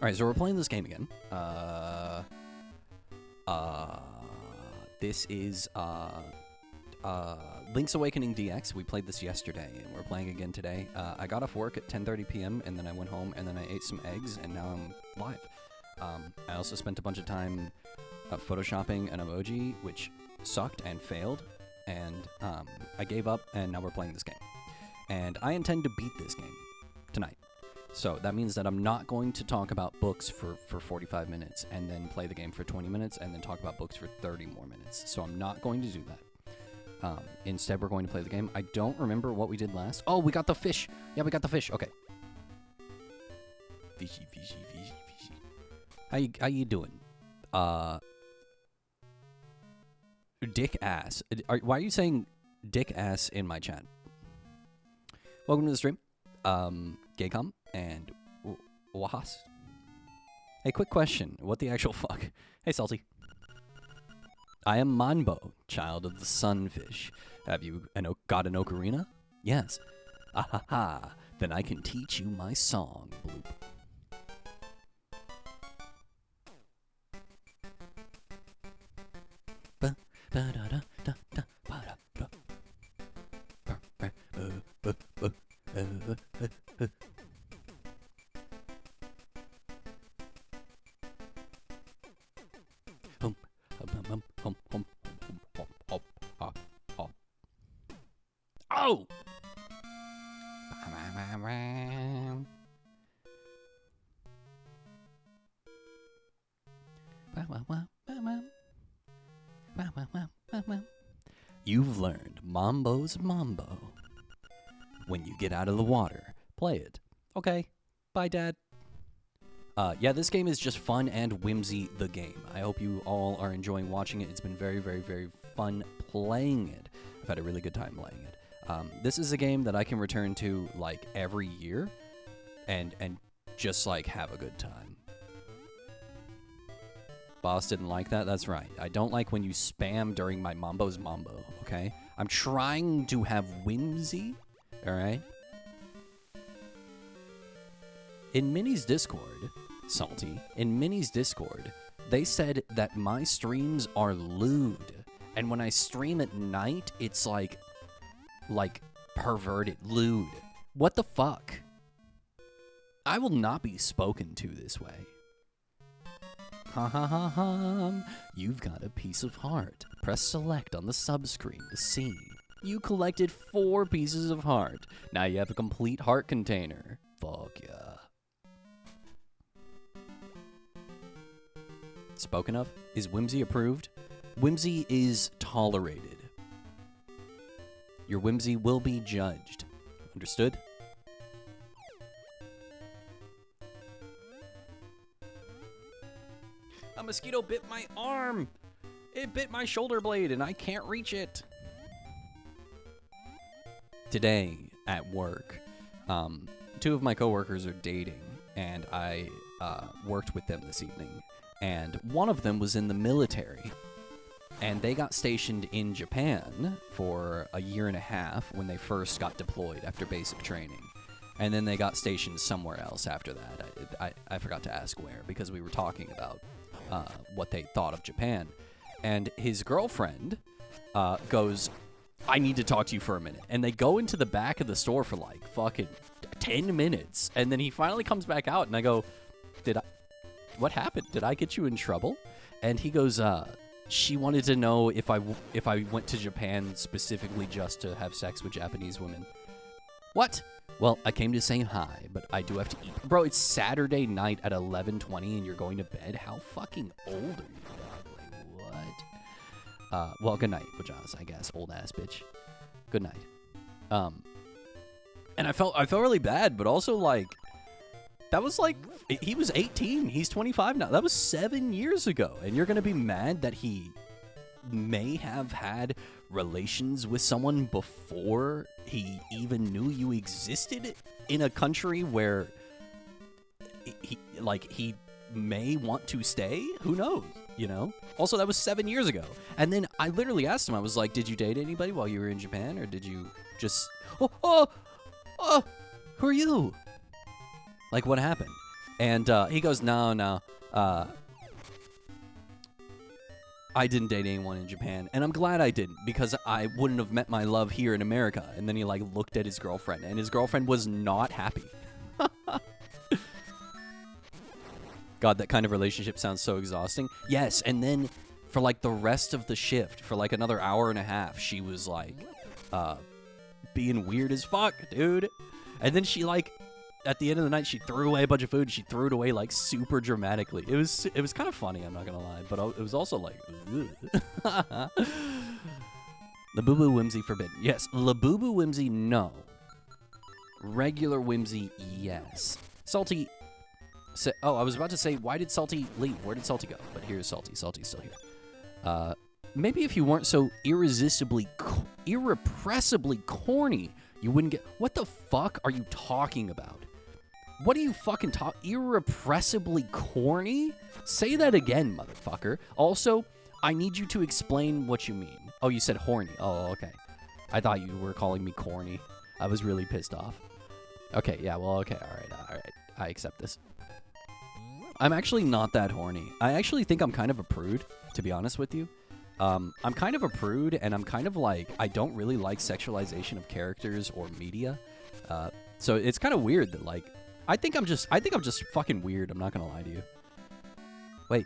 Alright, so we're playing this game again. This is, Link's Awakening DX. We played this yesterday, and we're playing again today. I got off work at 10:30 p.m., and then I went home, and then I ate some eggs, and now I'm live. I also spent a bunch of time photoshopping an emoji, which sucked and failed, and I gave up, and now we're playing this game. And I intend to beat this game tonight. So that means that I'm not going to talk about books for 45 minutes and then play the game for 20 minutes and then talk about books for 30 more minutes. So I'm not going to do that. Instead, we're going to play the game. I don't remember what we did last. Oh, we got the fish. Yeah, we got the fish. Okay. Fishy, fishy, fishy, fishy. How you doing? Dick ass. Why are you saying dick ass in my chat? Welcome to the stream. Gaycom and Wahas. Hey, quick question. What the actual fuck? Hey, Salty. I am Manbo, child of the sunfish. Have you got an ocarina? Yes. Ah ha ha. Then I can teach you my song, Bloop. Oh! You've learned Mambo's Mambo. When you get out of the water, play it. Okay. Bye, Dad. Yeah, this game is just fun and whimsy the game. I hope you all are enjoying watching it. It's been very, very, very fun playing it. I've had a really good time playing it. This is a game that I can return to, like, every year and just, like, have a good time. Boss didn't like that? That's right. I don't like when you spam during my Mambo's Mambo, okay? I'm trying to have whimsy, alright? In Minnie's Discord, Salty, in Minnie's Discord, they said that my streams are lewd. And when I stream at night, it's like perverted, lewd. What the fuck? I will not be spoken to this way. Ha ha ha ha. You've got a piece of heart. Press select on the subscreen to see. You collected 4 pieces of heart. Now you have a complete heart container. Fuck yeah. Spoken of? Is whimsy approved? Whimsy is tolerated. Your whimsy will be judged. Understood? A mosquito bit my arm! It bit my shoulder blade and I can't reach it. Today, at work, 2 of my coworkers are dating, and I worked with them this evening. And one of them was in the military. And they got stationed in Japan for a year and a half when they first got deployed after basic training. And then they got stationed somewhere else after that. I forgot to ask where, because we were talking about what they thought of Japan. And his girlfriend goes, I need to talk to you for a minute. And they go into the back of the store for like fucking 10 minutes. And then he finally comes back out, and I go, what happened? Did I get you in trouble? And he goes, she wanted to know if I went to Japan specifically just to have sex with Japanese women. What? Well, I came to say hi, but I do have to eat. Bro, it's Saturday night at 11:20 and you're going to bed? How fucking old are you, dog? Like, what? Well, good night, Pajas, I guess. Old ass bitch. Good night. And I felt really bad, but also like, that was like, he was 18. He's 25 now. That was 7 years ago. And you're going to be mad that he may have had relations with someone before he even knew you existed in a country where he may want to stay? Who knows, you know? Also, that was 7 years ago. And then I literally asked him, I was like, did you date anybody while you were in Japan? Or did you just, who are you? Like, what happened? And he goes, no, I didn't date anyone in Japan, and I'm glad I didn't, because I wouldn't have met my love here in America. And then he like looked at his girlfriend, and his girlfriend was not happy. God, that kind of relationship sounds so exhausting. Yes, and then for like the rest of the shift, for like another hour and a half, she was like being weird as fuck, dude. And then she like, at the end of the night, she threw away a bunch of food. She threw it away like super dramatically. It was kind of funny, I'm not gonna lie, but it was also like, Labubu Whimsy forbidden. Yes, Labubu Whimsy, no. Regular Whimsy, yes. Salty. Oh, I was about to say, why did Salty leave? Where did Salty go? But here's Salty. Salty's still here. Maybe if you weren't so irresistibly, irrepressibly corny, you wouldn't get. What the fuck are you talking about? What are you fucking irrepressibly corny? Say that again, motherfucker. Also, I need you to explain what you mean. Oh, you said horny. Oh, okay. I thought you were calling me corny. I was really pissed off. Okay, yeah, well, okay, all right. I accept this. I'm actually not that horny. I actually think I'm kind of a prude, to be honest with you. I'm kind of a prude, and I'm kind of like, I don't really like sexualization of characters or media. So it's kind of weird that, like, I think I'm just fucking weird. I'm not gonna lie to you. Wait,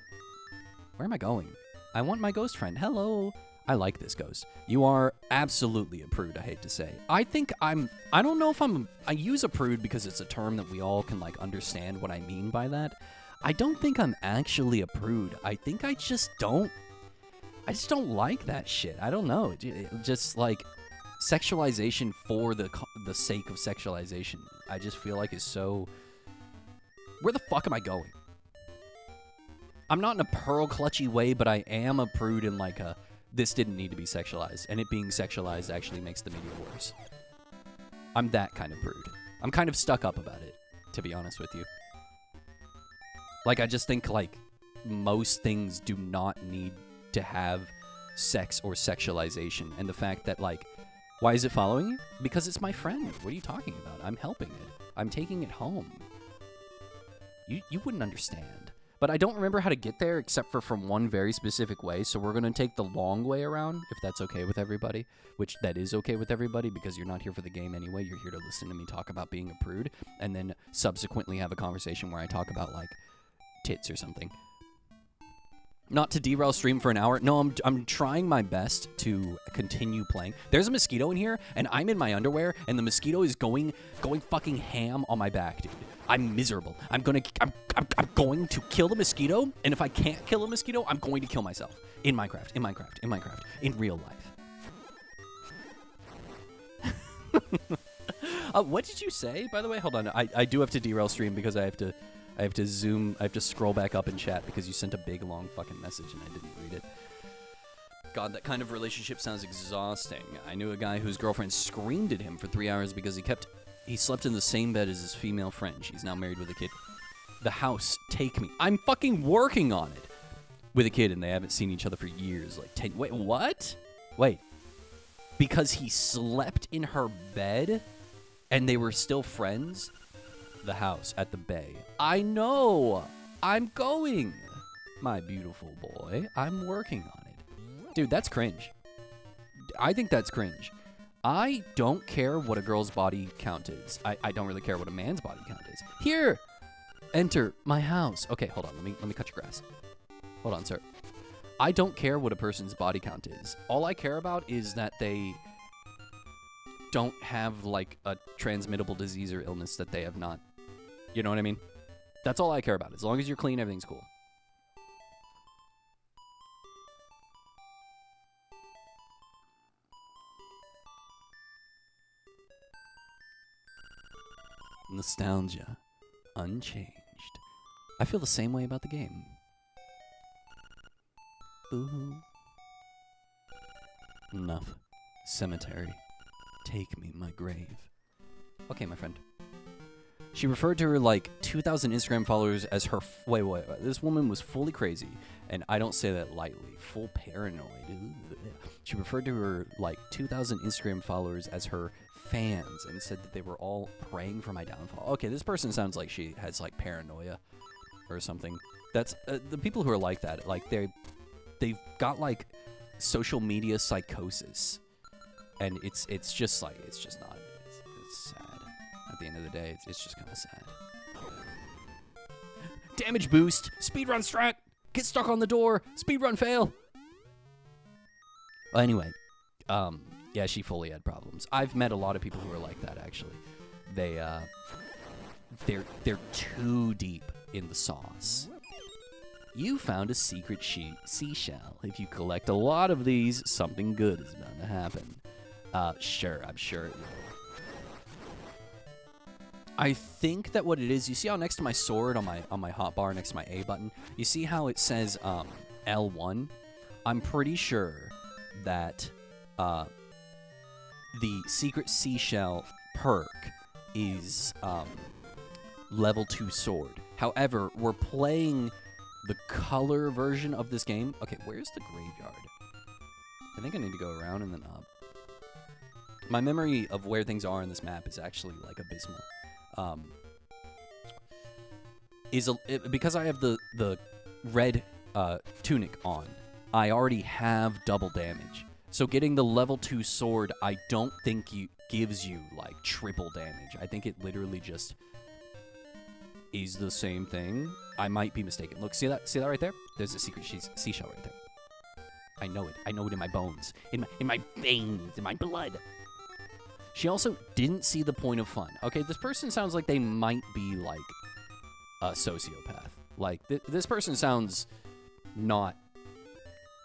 where am I going? I want my ghost friend. Hello. I like this ghost. You are absolutely a prude, I hate to say. I don't know if I use a prude because it's a term that we all can, like, understand what I mean by that. I don't think I'm actually a prude. I think I just don't like that shit. I don't know. It just, like, sexualization for the sake of sexualization, I just feel like is so... Where the fuck am I going? I'm not in a pearl clutchy way, but I am a prude in, like, a... This didn't need to be sexualized, and it being sexualized actually makes the media worse. I'm that kind of prude. I'm kind of stuck up about it, to be honest with you. Like, I just think, like, most things do not need to have sex or sexualization. And the fact that, like, why is it following you? Because it's my friend. What are you talking about? I'm helping it. I'm taking it home. You wouldn't understand. But I don't remember how to get there except for from one very specific way, so we're going to take the long way around, if that's okay with everybody, which that is okay with everybody because you're not here for the game anyway. You're here to listen to me talk about being a prude, and then subsequently have a conversation where I talk about, like, tits or something. Not to derail stream for an hour. No, I'm trying my best to continue playing. There's a mosquito in here, and I'm in my underwear, and the mosquito is going fucking ham on my back, dude. I'm miserable. I'm going to kill the mosquito, and if I can't kill a mosquito, I'm going to kill myself. In Minecraft. In real life. What did you say, by the way? Hold on. I do have to derail stream because I have to zoom. I have to scroll back up in chat because you sent a big, long fucking message and I didn't read it. God, that kind of relationship sounds exhausting. I knew a guy whose girlfriend screamed at him for 3 hours because he slept in the same bed as his female friend. She's now married with a kid. The house, take me. I'm fucking working on it. With a kid, and they haven't seen each other for years. Like, wait, what? Wait. Because he slept in her bed and they were still friends? The house at the bay. I know. I'm going. My beautiful boy. I'm working on it. Dude, that's cringe. I think that's cringe. I don't care what a girl's body count is. I don't really care what a man's body count is. Here. Enter my house. Okay, hold on. Let me cut your grass. Hold on, sir. I don't care what a person's body count is. All I care about is that they don't have, like, a transmittable disease or illness that they have not. You know what I mean? That's all I care about. As long as you're clean, everything's cool. Nostalgia. Unchanged. I feel the same way about the game. Boo-hoo. Enough. Cemetery. Take me, my grave. Okay, my friend. She referred to her, like, 2,000 Instagram followers as her... Wait. This woman was fully crazy, and I don't say that lightly. Full paranoid. She referred to her, like, 2,000 Instagram followers as her fans and said that they were all praying for my downfall. Okay, this person sounds like she has like paranoia or something. That's the people who are like that. Like they've got like social media psychosis, and it's just not. It's sad. At the end of the day, it's just kind of sad. Damage boost, speedrun strat, get stuck on the door, speedrun fail. Well, anyway, yeah, she fully had problems. I've met a lot of people who are like that, actually. They're too deep in the sauce. You found a secret seashell. If you collect a lot of these, something good is bound to happen. Sure, I'm sure it will. I think that what it is, you see how next to my sword on my hotbar next to my A button, you see how it says L1? I'm pretty sure that the secret seashell perk is level 2 sword. However, we're playing the color version of this game. Okay, where's the graveyard? I think I need to go around and then up. My memory of where things are in this map is actually like abysmal. Because I have the red tunic on, I already have double damage. So getting the level 2 sword, I don't think gives you like triple damage. I think it literally just is the same thing. I might be mistaken. Look, see that right there? There's a secret seashell right there. I know it. I know it in my bones, in my veins, in my blood. She also didn't see the point of fun. Okay, this person sounds like they might be like a sociopath. Like this person sounds not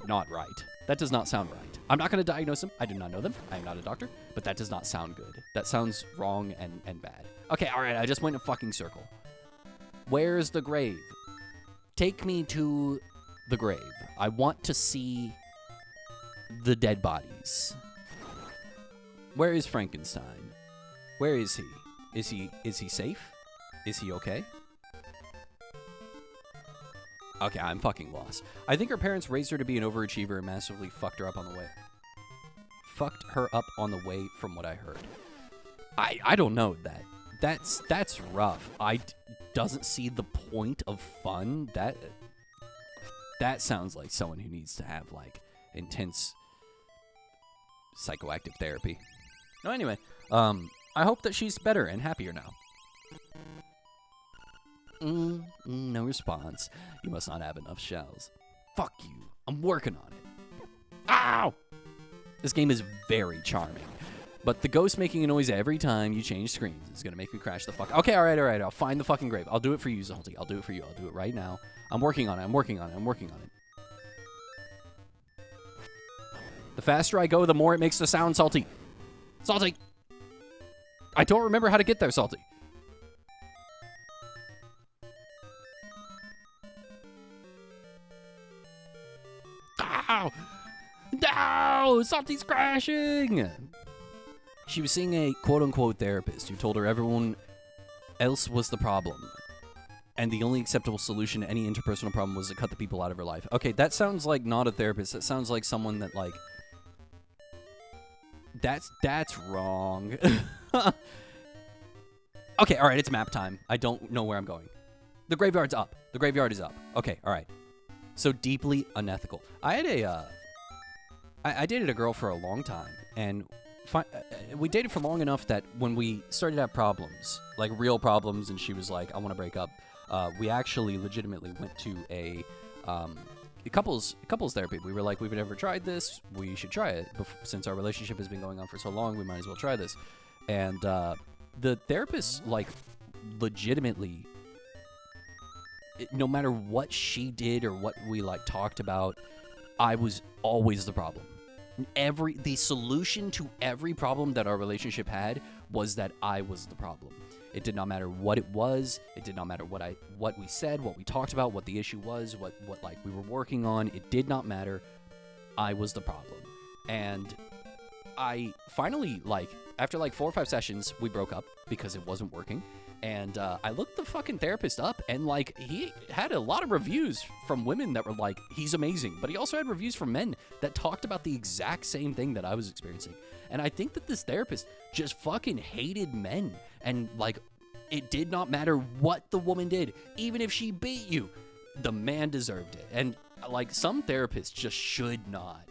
right. That does not sound right. I'm not going to diagnose them. I do not know them. I am not a doctor, but that does not sound good. That sounds wrong and bad. Okay, all right, I just went in a fucking circle. Where's the grave? Take me to the grave. I want to see the dead bodies. Where is Frankenstein? Where is he? Is he safe? Is he okay? Okay, I'm fucking lost. I think her parents raised her to be an overachiever and massively fucked her up on the way. Fucked her up on the way, from what I heard. I don't know that. That's rough. Doesn't see the point of fun. That sounds like someone who needs to have like intense psychoactive therapy. No, anyway, I hope that she's better and happier now. No response. You must not have enough shells. Fuck you. I'm working on it. Ow! This game is very charming. But the ghost making a noise every time you change screens is going to make me crash the fuck. Okay, all right. I'll find the fucking grave. I'll do it for you, Zalty. I'll do it for you. I'll do it right now. I'm working on it. I'm working on it. The faster I go, the more it makes the sound, Salty. Salty! I don't remember how to get there, Salty. Ow! No! Salty's crashing! She was seeing a quote-unquote therapist who told her everyone else was the problem. And the only acceptable solution to any interpersonal problem was to cut the people out of her life. Okay, that sounds like not a therapist. That sounds like someone that, like... That's wrong. Okay, all right, it's map time. I don't know where I'm going. The graveyard's up. The graveyard is up. Okay, all right. So deeply unethical. I had I dated a girl for a long time, and we dated for long enough that when we started to have problems, like real problems, and she was like, I want to break up, we actually legitimately went to a couples therapy. We were like, we've never tried this. We should try it. Since our relationship has been going on for so long, we might as well try this. And the therapist, like, legitimately, no matter what she did or what we, like, talked about, I was always the problem. The solution to every problem that our relationship had was that I was the problem. It did not matter what it was. It did not matter what we said, what we talked about, what the issue was, what like we were working on. It did not matter. I was the problem. And I finally, like, after like 4 or 5 sessions, we broke up because it wasn't working. And I looked the fucking therapist up, and like he had a lot of reviews from women that were like, he's amazing. But he also had reviews from men that talked about the exact same thing that I was experiencing. And I think that this therapist just fucking hated men. And like, it did not matter what the woman did, even if she beat you, the man deserved it. And like, some therapists just should not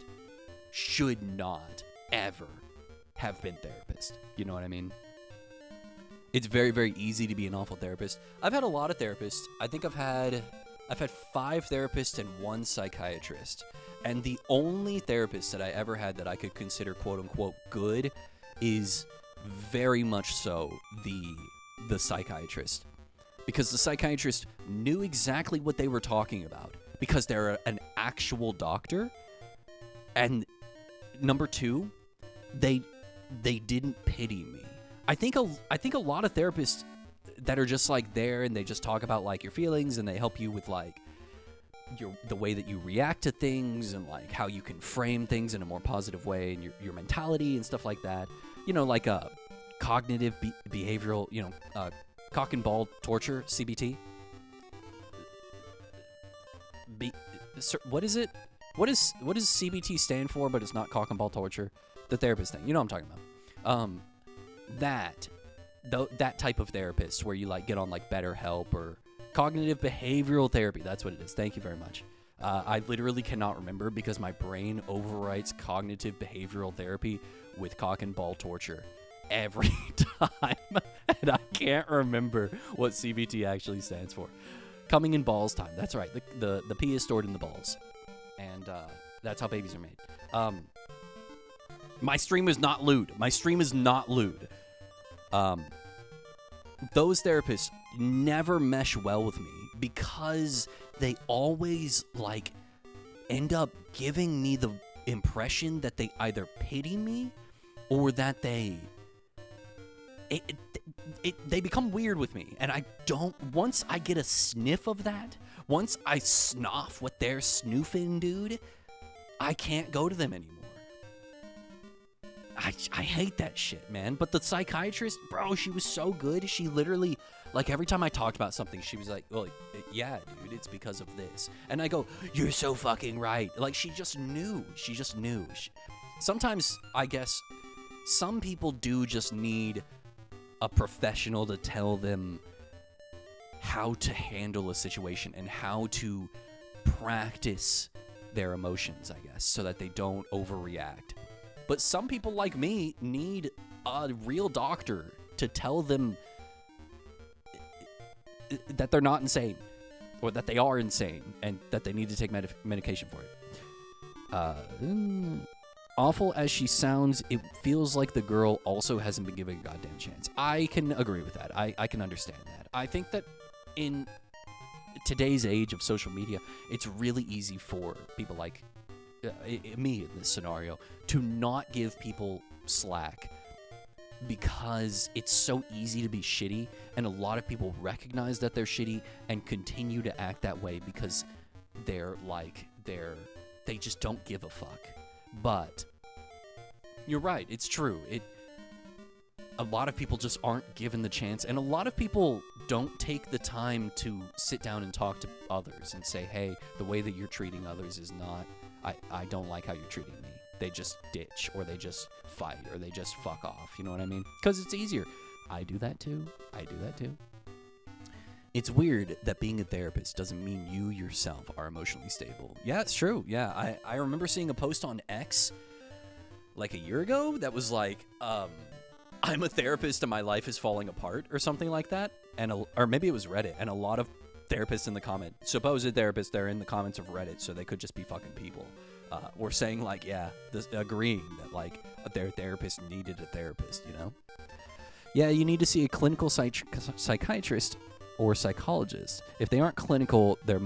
ever have been therapists. You know what I mean? It's very, very easy to be an awful therapist. I've had a lot of therapists. I think I've had 5 therapists and 1 psychiatrist. And the only therapist that I ever had that I could consider quote unquote good is very much so the psychiatrist. Because the psychiatrist knew exactly what they were talking about because they're an actual doctor. And number 2, they didn't pity me. I think a lot of therapists that are just like there and they just talk about like your feelings and they help you with like the way that you react to things and like how you can frame things in a more positive way and your mentality and stuff like that. You know, like cognitive behavioral, cock and ball torture, CBT. What is it? What does CBT stand for? But it's not cock and ball torture. The therapist thing. You know what I'm talking about. That type of therapist where you like get on like BetterHelp or cognitive behavioral therapy. That's what it is. Thank you very much. I literally cannot remember because my brain overwrites cognitive behavioral therapy with cock and ball torture every time. And I can't remember what CBT actually stands for. Coming in balls time. That's right. The pee is stored in the balls. And that's how babies are made. My stream is not lewd. My stream is not lewd. Those therapists never mesh well with me because they always like end up giving me the impression that they either pity me or that they become weird with me. And I don't, once I get a sniff of that, once I snuff what they're snoofing, dude, I can't go to them anymore. I hate that shit, man. But the psychiatrist, bro, she was so good. She literally, like, every time I talked about something, she was like, well, yeah, dude, it's because of this. And I go, you're so fucking right. Like, she just knew. Sometimes, I guess, some people do just need a professional to tell them how to handle a situation and how to practice their emotions, I guess, so that they don't overreact. But some people like me need a real doctor to tell them that they're not insane or that they are insane and that they need to take medication for it. Awful as she sounds, it feels like the girl also hasn't been given a goddamn chance. I can agree with that. I can understand that. I think that in today's age of social media, it's really easy for people like me in this scenario to not give people slack because it's so easy to be shitty, and a lot of people recognize that they're shitty and continue to act that way because they just don't give a fuck. But you're right, it's true. A lot of people just aren't given the chance, and a lot of people don't take the time to sit down and talk to others and say, hey, the way that you're treating others is not, I don't like how you're treating me. They just ditch, or they just fight, or they just fuck off, you know what I mean? Because it's easier. I do that too. It's weird that being a therapist doesn't mean you yourself are emotionally stable. Yeah, it's true. Yeah, I remember seeing a post on X like a year ago that was like, I'm a therapist and my life is falling apart or something like that. Or maybe it was Reddit, and a lot of therapists in the comment, supposed therapists, they're in the comments of Reddit, so they could just be fucking people. Were saying like, yeah, agreeing that like their therapist needed a therapist, you know? Yeah, you need to see a clinical psychiatrist or psychologist. If they aren't clinical, they're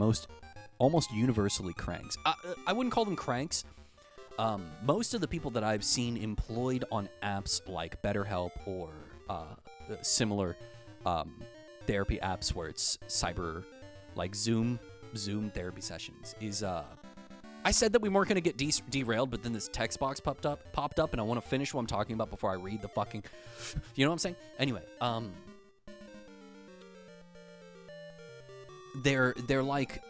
almost universally cranks. I wouldn't call them cranks. Most of the people that I've seen employed on apps like BetterHelp or similar therapy apps where it's cyber, like Zoom therapy sessions, is I said that we weren't going to get derailed, but then this text box popped up, and I want to finish what I'm talking about before I read the fucking, you know what I'm saying? Anyway, they're like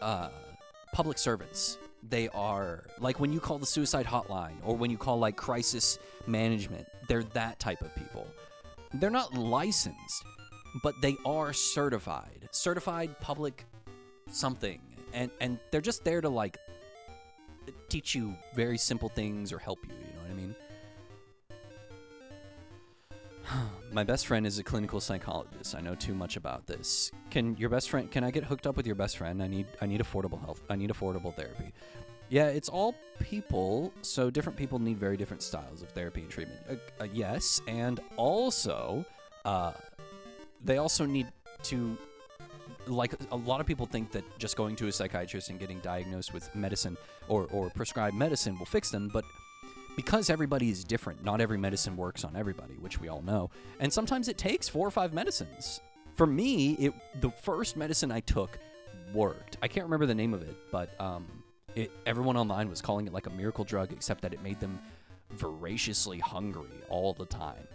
public servants. They are like when you call the suicide hotline or when you call like crisis management. They're that type of people. They're not licensed, but they are certified public something, and they're just there to like teach you very simple things or help you. You know what I mean? My best friend is a clinical psychologist. I know too much about this. Can I get hooked up with your best friend? I need affordable health. I need affordable therapy. Yeah, it's all people, so different people need very different styles of therapy and treatment. Yes, and also, they also need to, like, a lot of people think that just going to a psychiatrist and getting diagnosed with medicine or prescribed medicine will fix them, but because everybody is different, not every medicine works on everybody, which we all know. And sometimes it takes 4 or 5 medicines. For me, the first medicine I took worked. I can't remember the name of it, but everyone online was calling it like a miracle drug, except that it made them voraciously hungry all the time.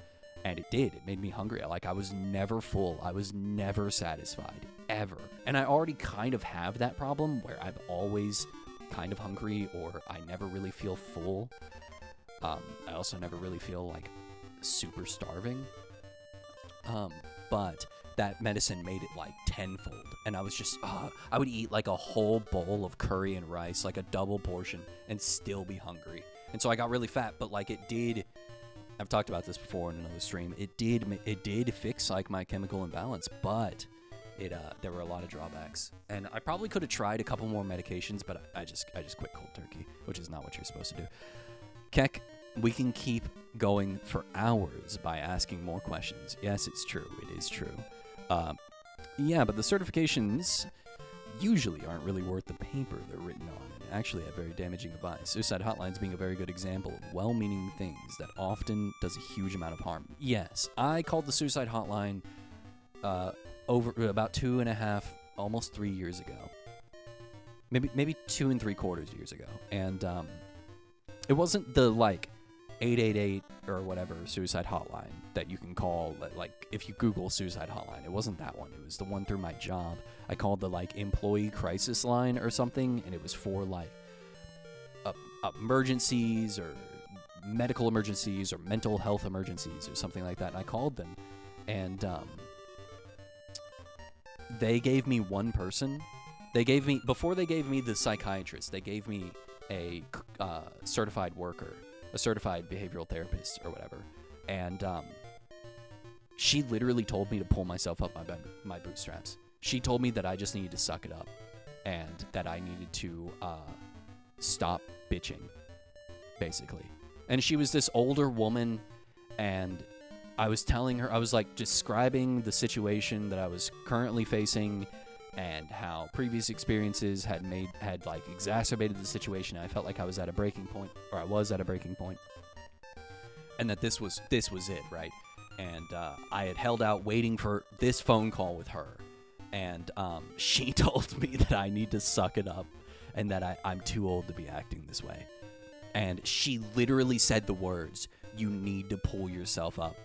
And it did. It made me hungry. Like, I was never full. I was never satisfied, ever. And I already kind of have that problem where I'm always kind of hungry, or I never really feel full. I also never really feel like super starving. But that medicine made it like tenfold. And I was just, I would eat like a whole bowl of curry and rice, like a double portion, and still be hungry. And so I got really fat, but like it did, I've talked about this before in another stream, it did fix like my chemical imbalance, but there were a lot of drawbacks. And I probably could have tried a couple more medications, but I just quit cold turkey, which is not what you're supposed to do. Keck, we can keep going for hours by asking more questions. Yes, it's true. It is true. Yeah, but the certifications usually aren't really worth the paper they're written on, and actually have very damaging advice. Suicide hotlines being a very good example of well-meaning things that often does a huge amount of harm. Yes, I called the suicide hotline over about 2.5, almost 3 years ago. Maybe 2 3/4 years ago. And it wasn't the like 888 or whatever suicide hotline that you can call, like if you Google suicide hotline. It wasn't that one. It was the one through my job. I called the like employee crisis line or something, and it was for like emergencies or medical emergencies or mental health emergencies or something like that. And I called them, and they gave me one person. Before they gave me the psychiatrist, they gave me a certified worker, a certified behavioral therapist or whatever. And she literally told me to pull myself up my bootstraps. She told me that I just needed to suck it up and that I needed to stop bitching, basically. And she was this older woman, and I was telling her, I was like describing the situation that I was currently facing and how previous experiences had like exacerbated the situation. I felt like I was at a breaking point, or I was at a breaking point, and that this was it, right? And I had held out waiting for this phone call with her, and she told me that I need to suck it up and that I'm too old to be acting this way. And she literally said the words, "You need to pull yourself up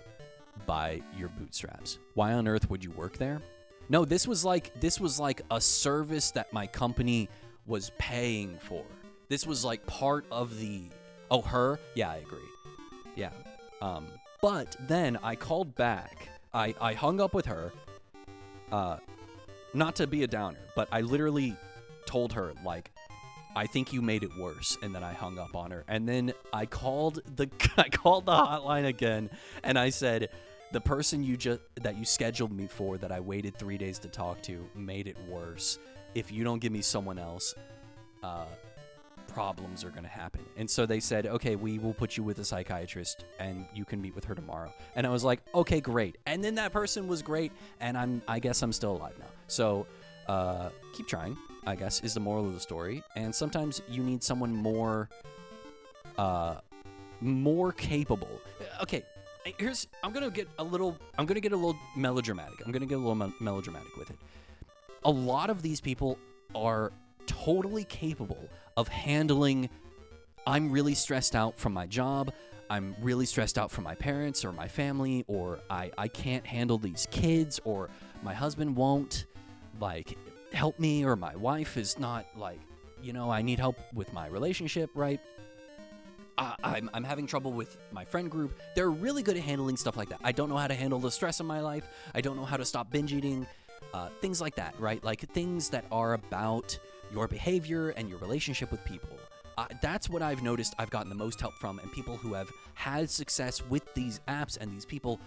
by your bootstraps." Why on earth would you work there? No, this was like a service that my company was paying for. This was like part of the... Oh, her? Yeah, I agree. Yeah. But then I called back. I hung up with her. Not to be a downer, but I literally told her, like, I think you made it worse, and then I hung up on her. And then I called the hotline again, and I said, the person that you scheduled me for that I waited 3 days to talk to made it worse. If you don't give me someone else, problems are going to happen. And so they said, okay, we will put you with a psychiatrist and you can meet with her tomorrow. And I was like, okay, great. And then that person was great, and I guess I'm still alive now. So keep trying, I guess, is the moral of the story. And sometimes you need someone more capable. Okay. I'm gonna get a little melodramatic. With it. A lot of these people are totally capable of handling, I'm really stressed out from my job, I'm really stressed out from my parents or my family, or I can't handle these kids, or my husband won't, like, help me, or my wife is not like, I need help with my relationship, right? I'm having trouble with my friend group. They're really good at handling stuff like that. I don't know how to handle the stress in my life. I don't know how to stop binge eating. Things like that, right? Like things that are about your behavior and your relationship with people. That's what I've noticed I've gotten the most help from, and people who have had success with these apps and these people,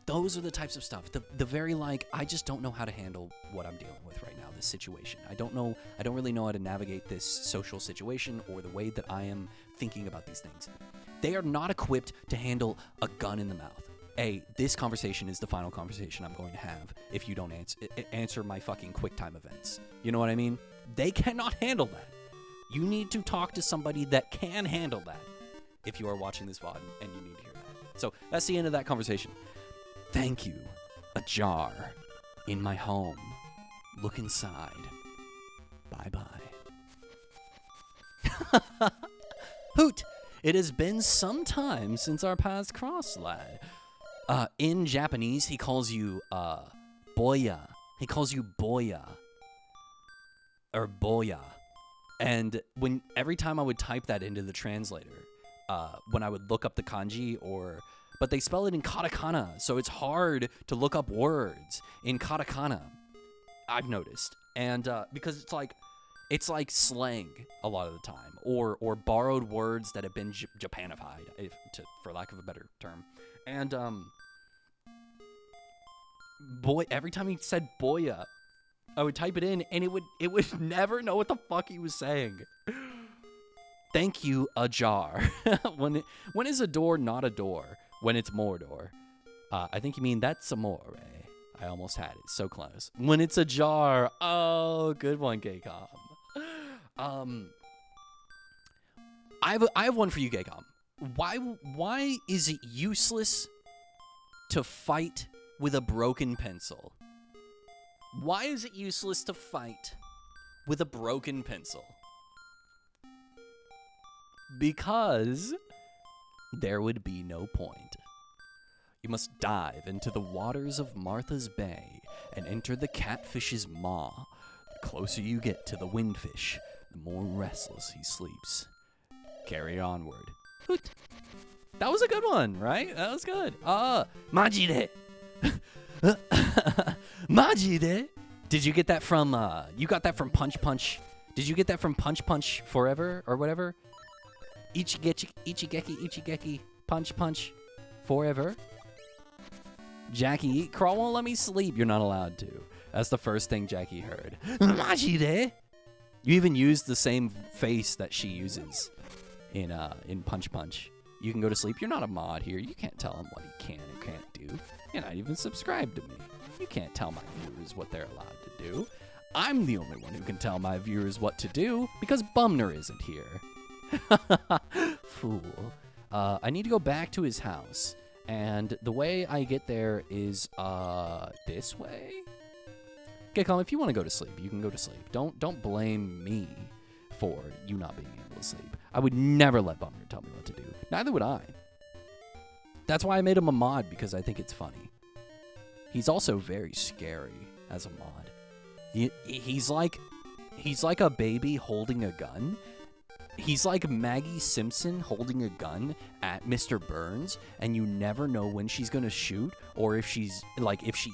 those are the types of stuff. The very I just don't know how to handle what I'm dealing with right now, this situation. I don't really know how to navigate this social situation or the way that I am thinking about these things. They are not equipped to handle a gun in the mouth. This conversation is the final conversation I'm going to have if you don't answer my fucking QuickTime events. You know what I mean? They cannot handle that. You need to talk to somebody that can handle that if you are watching this VOD and you need to hear that. So that's the end of that conversation. Thank you. A jar in my home. Look inside. Bye-bye. Hoot! It has been some time since our paths crossed, lad. In Japanese, he calls you, boya. He calls you boya. Or boya. And every time I would type that into the translator, when I would look up the kanji but they spell it in katakana, so it's hard to look up words in katakana, I've noticed. And because it's like slang a lot of the time, or borrowed words that have been Japanified, for lack of a better term. And boy, every time he said boya, I would type it in, and it would never know what the fuck he was saying. Thank you, a jar. When is a door not a door? When it's Mordor. I think you mean that's amore. I almost had it. So close. When it's a jar. Oh, good one, Gaycom. I have one for you, Gaycom. Why is it useless to fight with a broken pencil? Why is it useless to fight with a broken pencil? Because there would be no point. You must dive into the waters of Martha's Bay and enter the catfish's maw. The closer you get to the windfish, the more restless he sleeps. Carry onward. Hoot. That was a good one, right? That was good. Majide. Majide? Did you get that from, you got that from Punch Punch? Did you get that from Punch Punch Forever or whatever? Ichigeki, Punch Punch Forever? Jackie, Crawl won't let me sleep. You're not allowed to. That's the first thing Jackie heard. Majide? You even used the same face that she uses in Punch Punch. You can go to sleep. You're not a mod here. You can't tell him what he can and can't do. You're not even subscribed to me. You can't tell my viewers what they're allowed to do. I'm the only one who can tell my viewers what to do because Bumner isn't here. Fool. I need to go back to his house. And the way I get there is this way? Okay, Colin, if you want to go to sleep, you can go to sleep. Don't blame me for you not being able to sleep. I would never let Bumner tell me what to do. Neither would I. That's why I made him a mod, because I think it's funny. He's also very scary as a mod. He's like a baby holding a gun. He's like Maggie Simpson holding a gun at Mr. Burns, and you never know when she's gonna shoot, or if she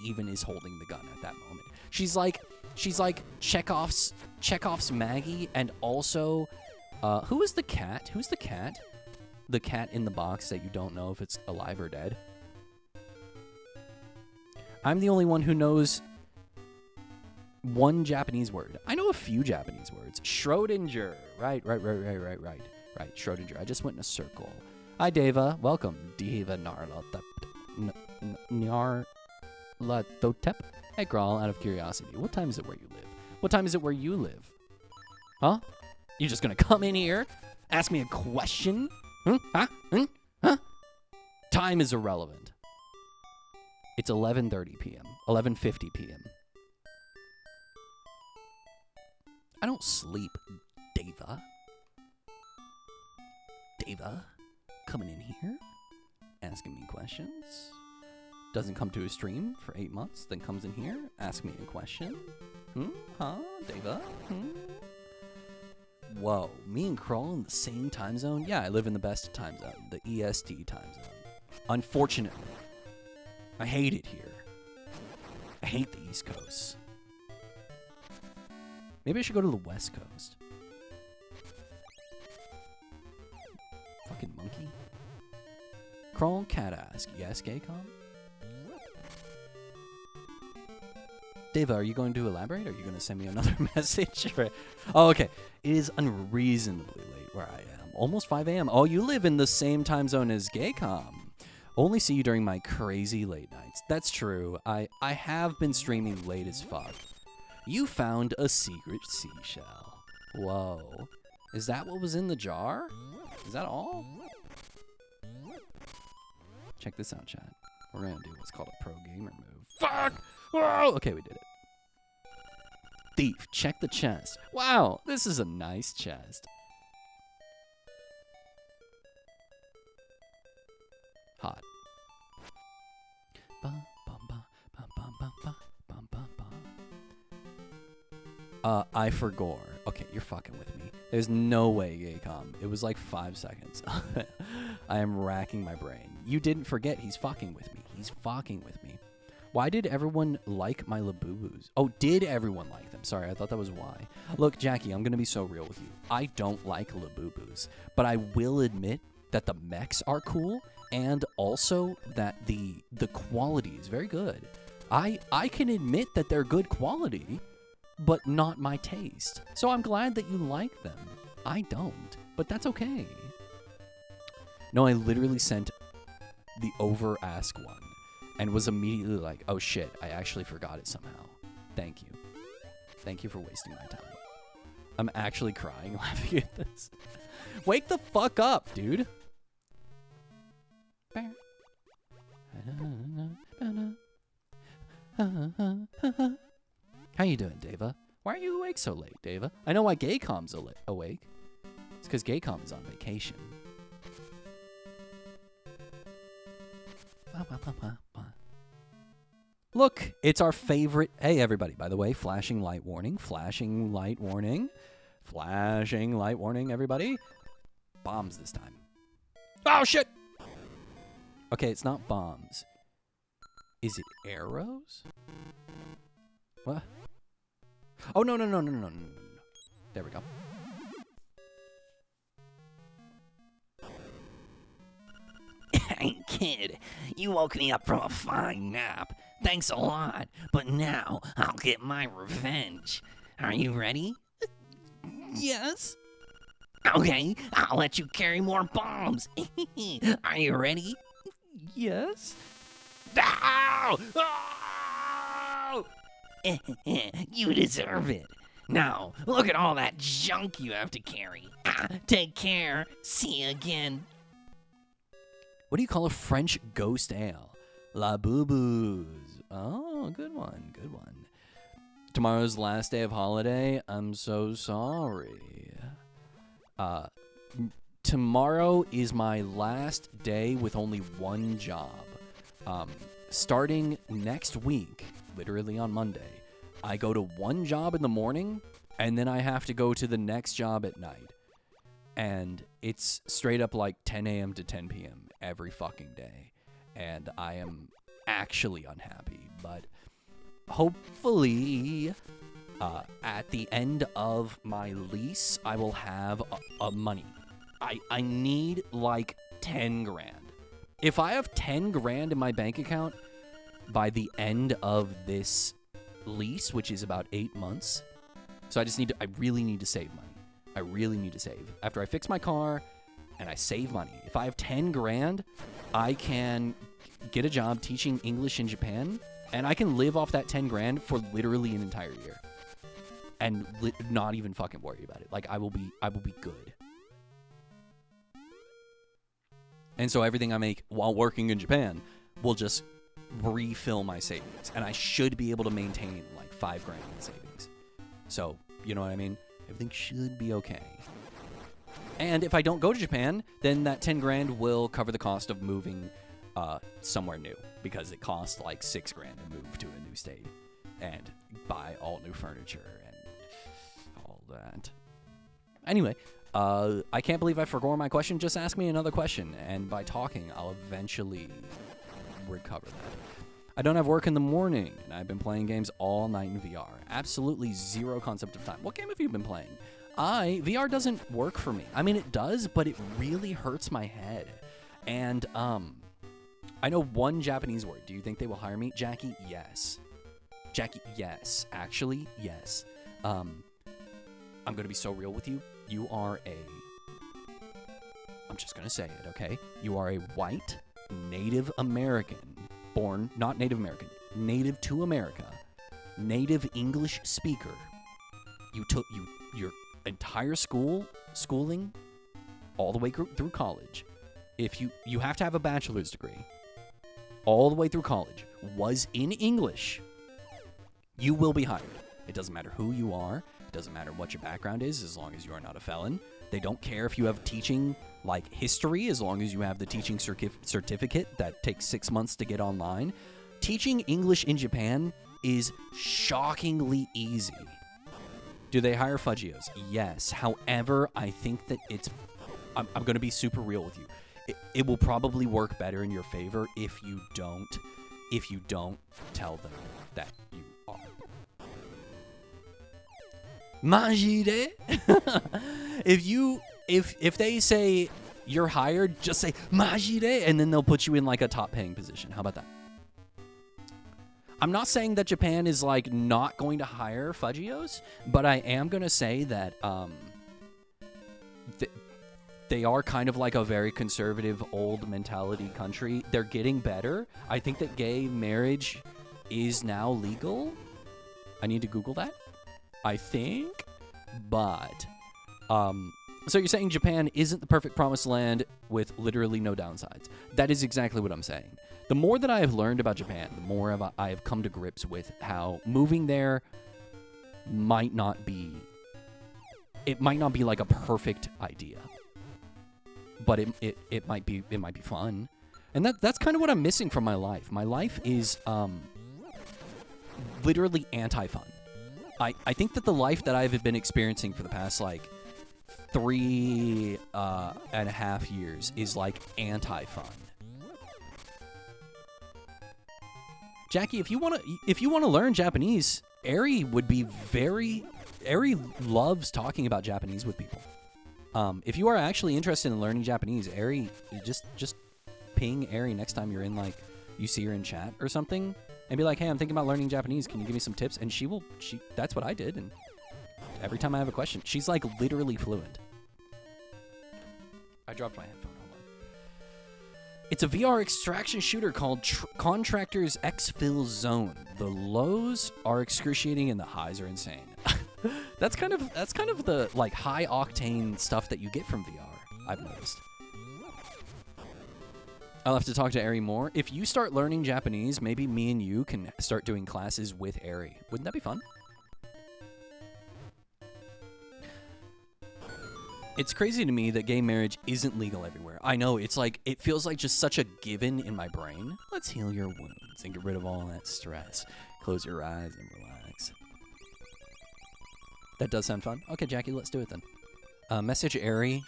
even is holding the gun at that moment. She's like Chekhov's Maggie, and also, who is the cat? Who's the cat? The cat in the box that you don't know if it's alive or dead. I'm the only one who knows one Japanese word. I know a few Japanese words. Schrodinger. Right. Schrodinger. I just went in a circle. Hi, Deva. Welcome. Deva Narlatotep. Hey, Grawl, out of curiosity, what time is it where you live? What time is it where you live? Huh? You just gonna come in here? Ask me a question? Huh? Time is irrelevant. It's 11:30 p.m. 11:50 p.m. I don't sleep, Deva. Deva, coming in here, asking me questions. Doesn't come to a stream for 8 months, then comes in here, asks me a question. Huh, Deva? Whoa, me and Kroll in the same time zone? Yeah, I live in the best time zone, the EST time zone. Unfortunately, I hate it here. I hate the East Coast. Maybe I should go to the West Coast. Fucking monkey. Kroll Cat ask, yes, Gaycom? Deva, are you going to elaborate? Are you going to send me another message? Oh, okay. It is unreasonably late where I am. Almost 5 a.m. Oh, you live in the same time zone as Gaycom. Only see you during my crazy late nights. That's true. I have been streaming late as fuck. You found a secret seashell. Whoa. Is that what was in the jar? Is that all? Check this out, chat. We're going to do what's called a pro gamer move. Fuck! Whoa! Okay, we did it. Thief, check the chest. Wow, this is a nice chest. Hot. I forgot. Okay, you're fucking with me. There's no way, Gaycom. It was like 5 seconds. I am racking my brain. You didn't forget he's fucking with me. He's fucking with me. Why did everyone like my Labubus? Oh, did everyone like them? Sorry, I thought that was why. Look, Jackie, I'm going to be so real with you. I don't like Labubus, but I will admit that the mechs are cool and also that the quality is very good. I can admit that they're good quality, but not my taste. So I'm glad that you like them. I don't, but that's okay. No, I literally sent the over-ask one and was immediately like, oh shit, I actually forgot it somehow. Thank you. Thank you for wasting my time. I'm actually crying laughing at this. Wake the fuck up, dude. How you doing, Deva? Why are you awake so late, Deva? I know why Gaycom's awake. It's because Gaycom is on vacation. Look, it's our favorite. Hey, everybody, by the way, flashing light warning. Flashing light warning. Flashing light warning, everybody. Bombs this time. Oh, shit! Okay, it's not bombs. Is it arrows? What? Oh, no. There we go. Hey, kid, you woke me up from a fine nap. Thanks a lot, but now I'll get my revenge. Are you ready? Yes. Okay, I'll let you carry more bombs. Are you ready? Yes. Ow! Oh! You deserve it. Now, look at all that junk you have to carry. Take care. See you again. What do you call a French ghost ale? La Boubous. Oh, good one, good one. Tomorrow's the last day of holiday. I'm so sorry. Tomorrow is my last day with only one job. Starting next week, literally on Monday, I go to one job in the morning, and then I have to go to the next job at night. And it's straight up like 10 a.m. to 10 p.m. every fucking day. And I am actually unhappy. But hopefully, at the end of my lease, I will have money. I need like 10 grand. If I have 10 grand in my bank account by the end of this lease, which is about 8 months, so I really need to save money. I really need to save. After I fix my car and I save money, if I have 10 grand, I can get a job teaching English in Japan, and I can live off that 10 grand for literally an entire year and not even fucking worry about it. Like, I will be good. And so everything I make while working in Japan will just refill my savings, and I should be able to maintain like 5 grand in savings. So, you know what I mean? Everything should be okay. And if I don't go to Japan, then that 10 grand will cover the cost of moving somewhere new, because it costs like 6 grand to move to a new state. and buy all new furniture and all that. Anyway, I can't believe I forgot my question. Just ask me another question, and by talking, I'll eventually recover that. I don't have work in the morning, and I've been playing games all night in VR. Absolutely zero concept of time. What game have you been playing? VR doesn't work for me. I mean, it does, but it really hurts my head. And, I know one Japanese word. Do you think they will hire me? Jackie, yes. Jackie, yes. Actually, yes. I'm going to be so real with you. You are I'm just going to say it, okay? You are a white Native American, born, not Native American, native to America, native English speaker. You took your entire schooling all the way through college. If you have to have a bachelor's degree all the way through college was in English, you will be hired. It doesn't matter who you are. It doesn't matter what your background is, as long as you are not a felon. They don't care if you have teaching like history, as long as you have the teaching certificate that takes 6 months to get online. Teaching English in Japan is shockingly easy. Do they hire fudgios? Yes. However, I think that I'm going to be super real with you. It will probably work better in your favor if you don't tell them that you are. Majide? If they say you're hired, just say Majide, and then they'll put you in like a top paying position. How about that? I'm not saying that Japan is like not going to hire fudgios, but I am going to say that they are kind of like a very conservative, old mentality country. They're getting better. I think that gay marriage is now legal. I need to Google that, I think. But, so you're saying Japan isn't the perfect promised land with literally no downsides. That is exactly what I'm saying. The more that I have learned about Japan, the more I have come to grips with how moving there might not be like a perfect idea. But it might be fun. And that's kind of what I'm missing from my life. My life is literally anti-fun. I think that the life that I've been experiencing for the past like 3.5 years is like anti-fun. Jackie, if you want to learn Japanese, Ari loves talking about Japanese with people. If you are actually interested in learning Japanese, Ari, just ping Ari next time you're in, like, you see her in chat or something, and be like, hey, I'm thinking about learning Japanese. Can you give me some tips? And that's what I did. And every time I have a question, she's like literally fluent. I dropped my headphone. Hold on. It's a VR extraction shooter called Contractor's Exfil Zone. The lows are excruciating and the highs are insane. That's kind of the like high octane stuff that you get from VR, I've noticed. I'll have to talk to Ari more. If you start learning Japanese, maybe me and you can start doing classes with Ari. Wouldn't that be fun? It's crazy to me that gay marriage isn't legal everywhere. I know, it's like, it feels like just such a given in my brain. Let's heal your wounds and get rid of all that stress. Close your eyes and relax. That does sound fun. Okay, Jackie, let's do it then. Message Ari.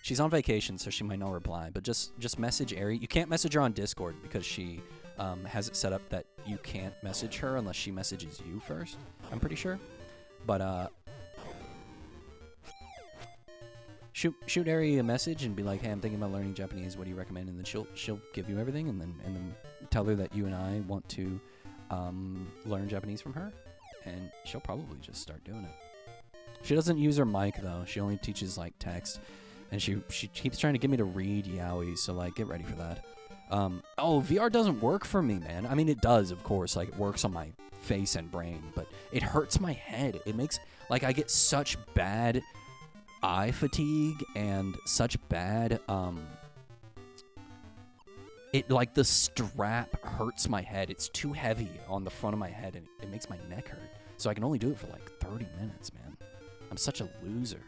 She's on vacation, so she might not reply, but just message Ari. You can't message her on Discord because she has it set up that you can't message her unless she messages you first, I'm pretty sure. But shoot Ari a message and be like, hey, I'm thinking about learning Japanese. What do you recommend? And then she'll give you everything, and then tell her that you and I want to learn Japanese from her, and she'll probably just start doing it. She doesn't use her mic though. She only teaches like text. And she keeps trying to get me to read yaoi, so, like, get ready for that. Oh, VR doesn't work for me, man. I mean, it does, of course. Like, it works on my face and brain, but it hurts my head. It makes, like, I get such bad eye fatigue and such bad, like, the strap hurts my head. It's too heavy on the front of my head, and it makes my neck hurt. So I can only do it for, like, 30 minutes, man. I'm such a loser.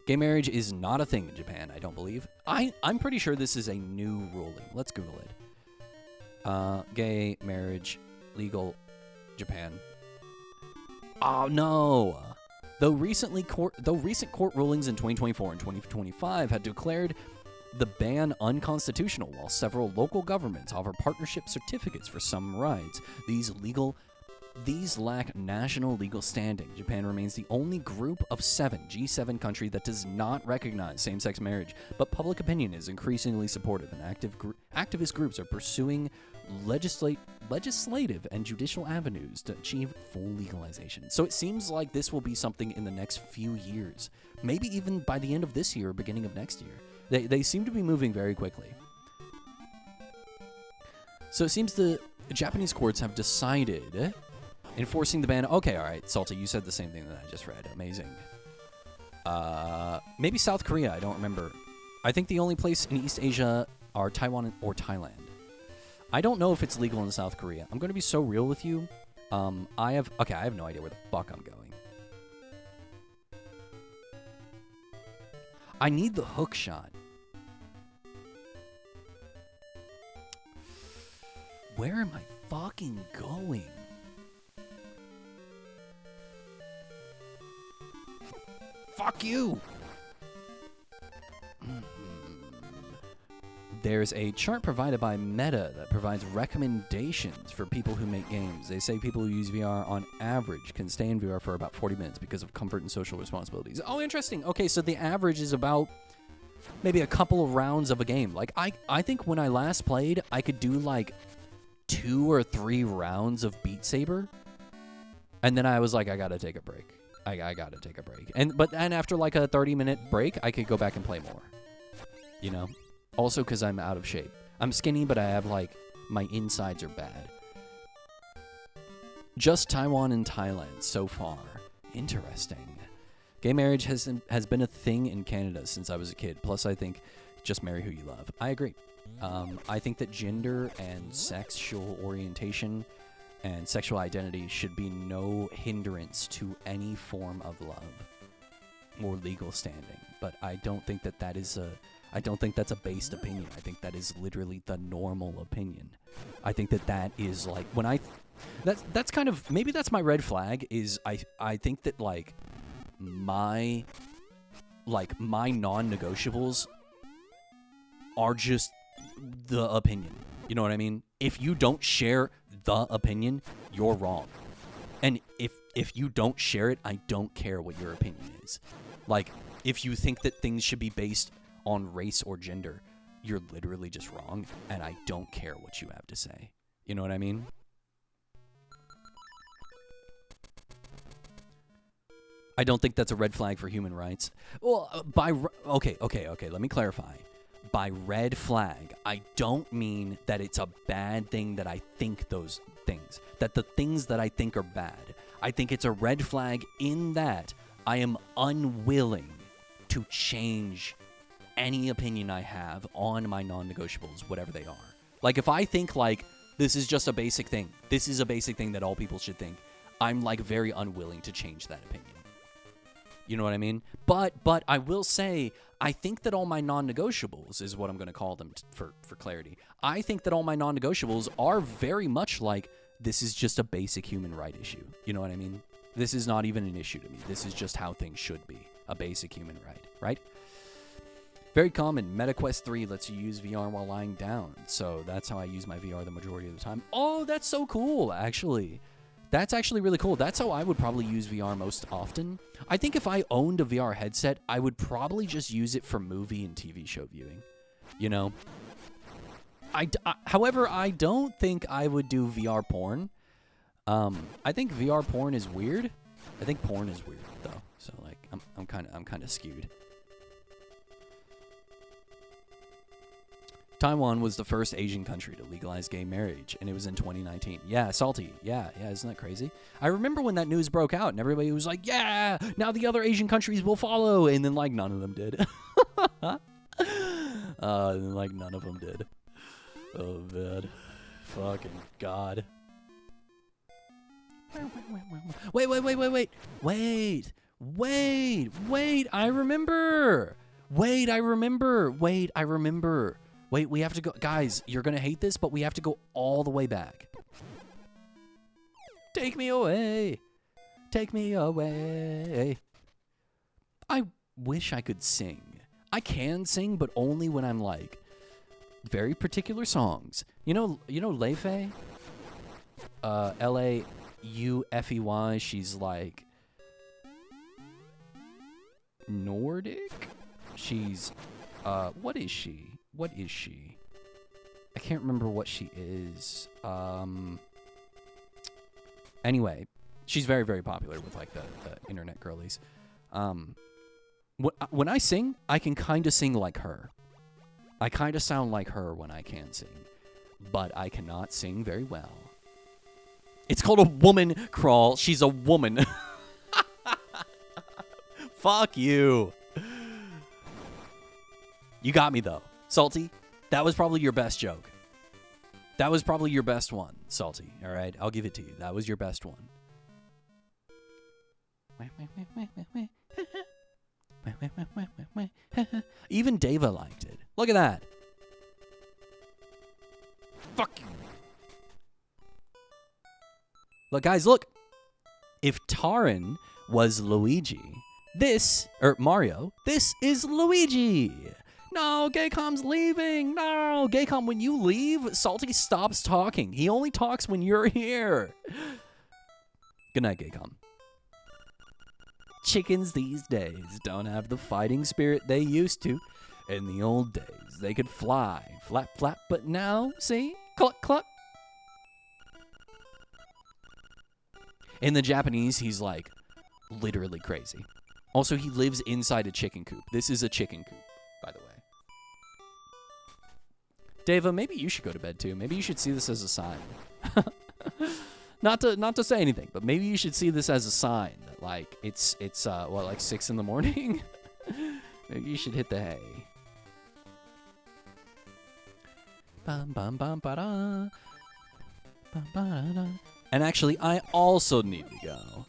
Gay marriage is not a thing in Japan, I don't believe. I'm pretty sure this is a new ruling. Let's Google it. Gay marriage legal Japan. Oh no. Though recent court rulings in 2024 and 2025 had declared the ban unconstitutional, while several local governments offer partnership certificates for some rides, these lack national legal standing. Japan remains the only group of 7 G7 country that does not recognize same-sex marriage, but public opinion is increasingly supportive, and activist groups are pursuing legislative and judicial avenues to achieve full legalization. So it seems like this will be something in the next few years, maybe even by the end of this year or beginning of next year. They seem to be moving very quickly. So it seems the Japanese courts have decided enforcing the ban. Okay, all right, Salty, you said the same thing that I just read. Amazing. Maybe South Korea, I don't remember. I think the only place in East Asia are Taiwan or Thailand. I don't know if it's legal in South Korea. I'm going to be so real with you. I have no idea where the fuck I'm going. I need the hook shot. Where am I fucking going? Fuck you! There's a chart provided by Meta that provides recommendations for people who make games. They say people who use VR on average can stay in VR for about 40 minutes because of comfort and social responsibilities. Oh, interesting. Okay, so the average is about maybe a couple of rounds of a game. Like, I think when I last played, I could do like 2 or 3 rounds of Beat Saber. And then I was like, I gotta take a break. I gotta take a break. But after like a 30-minute break, I could go back and play more. You know? Also because I'm out of shape. I'm skinny, but I have, like, my insides are bad. Just Taiwan and Thailand so far. Interesting. Gay marriage has been a thing in Canada since I was a kid. Plus, I think just marry who you love. I agree. I think that gender and sexual orientation and sexual identity should be no hindrance to any form of love or legal standing. But I don't think that is I don't think that's a based opinion. I think that is literally the normal opinion. I think that is like when that's kind of maybe that's my red flag is I think that like my non-negotiables are just the opinion. You know what I mean? If you don't share the opinion, you're wrong. And if you don't share it, I don't care what your opinion is. Like, if you think that things should be based on race or gender, you're literally just wrong, and I don't care what you have to say. You know what I mean? I don't think that's a red flag for human rights. Well, okay, let me clarify. By red flag, I don't mean that it's a bad thing that I think those things. That the things that I think are bad. I think it's a red flag in that I am unwilling to change any opinion I have on my non-negotiables, whatever they are. Like, if I think, like, this is just a basic thing, this is a basic thing that all people should think, I'm, like, very unwilling to change that opinion. You know what I mean? But I will say, I think that all my non-negotiables is what I'm going to call them for clarity. I think that all my non-negotiables are very much like, this is just a basic human right issue. You know what I mean? This is not even an issue to me. This is just how things should be. A basic human right? Very common. MetaQuest 3 lets you use VR while lying down. So that's how I use my VR the majority of the time. Oh, that's so cool, actually. That's actually really cool. That's how I would probably use VR most often. I think if I owned a VR headset, I would probably just use it for movie and TV show viewing. You know? However, I don't think I would do VR porn. I think VR porn is weird. I think porn is weird, though. So, like, I'm kind of skewed. Taiwan was the first Asian country to legalize gay marriage, and it was in 2019. Yeah, Salty. Yeah, isn't that crazy? I remember when that news broke out, and everybody was like, yeah, now the other Asian countries will follow, and then, like, none of them did. Like, none of them did. Oh, man. Fucking God. Wait, I remember. Wait, we have to go. Guys, you're going to hate this, but we have to go all the way back. Take me away. Take me away. I wish I could sing. I can sing, but only when I'm like very particular songs. You know Leifei? Laufey. She's like Nordic? She's what is she? I can't remember what she is. Anyway, she's very, very popular with like the internet girlies. When I sing, I can kind of sing like her. I kind of sound like her when I can sing, but I cannot sing very well. It's called a woman crawl. She's a woman. Fuck you. You got me though. Salty, that was probably your best joke. That was probably your best one, Salty. All right, I'll give it to you. That was your best one. Even Deva liked it. Look at that. Fuck you. Look, guys, look. If Tarin was Luigi, Mario, this is Luigi. No, Gaycom's leaving. No, Gaycom, when you leave, Salty stops talking. He only talks when you're here. Good night, Gaycom. Chickens these days don't have the fighting spirit they used to. In the old days, they could fly, flap, flap, but now, see? Cluck, cluck. In the Japanese, he's like literally crazy. Also, he lives inside a chicken coop. This is a chicken coop, by the way. Deva, maybe you should go to bed too. Maybe you should see this as a sign. Not to say anything, but maybe you should see this as a sign that like it's like 6 a.m. Maybe you should hit the hay. Bum, bum, bum, ba-da. Bum, ba-da-da. And actually, I also need to go.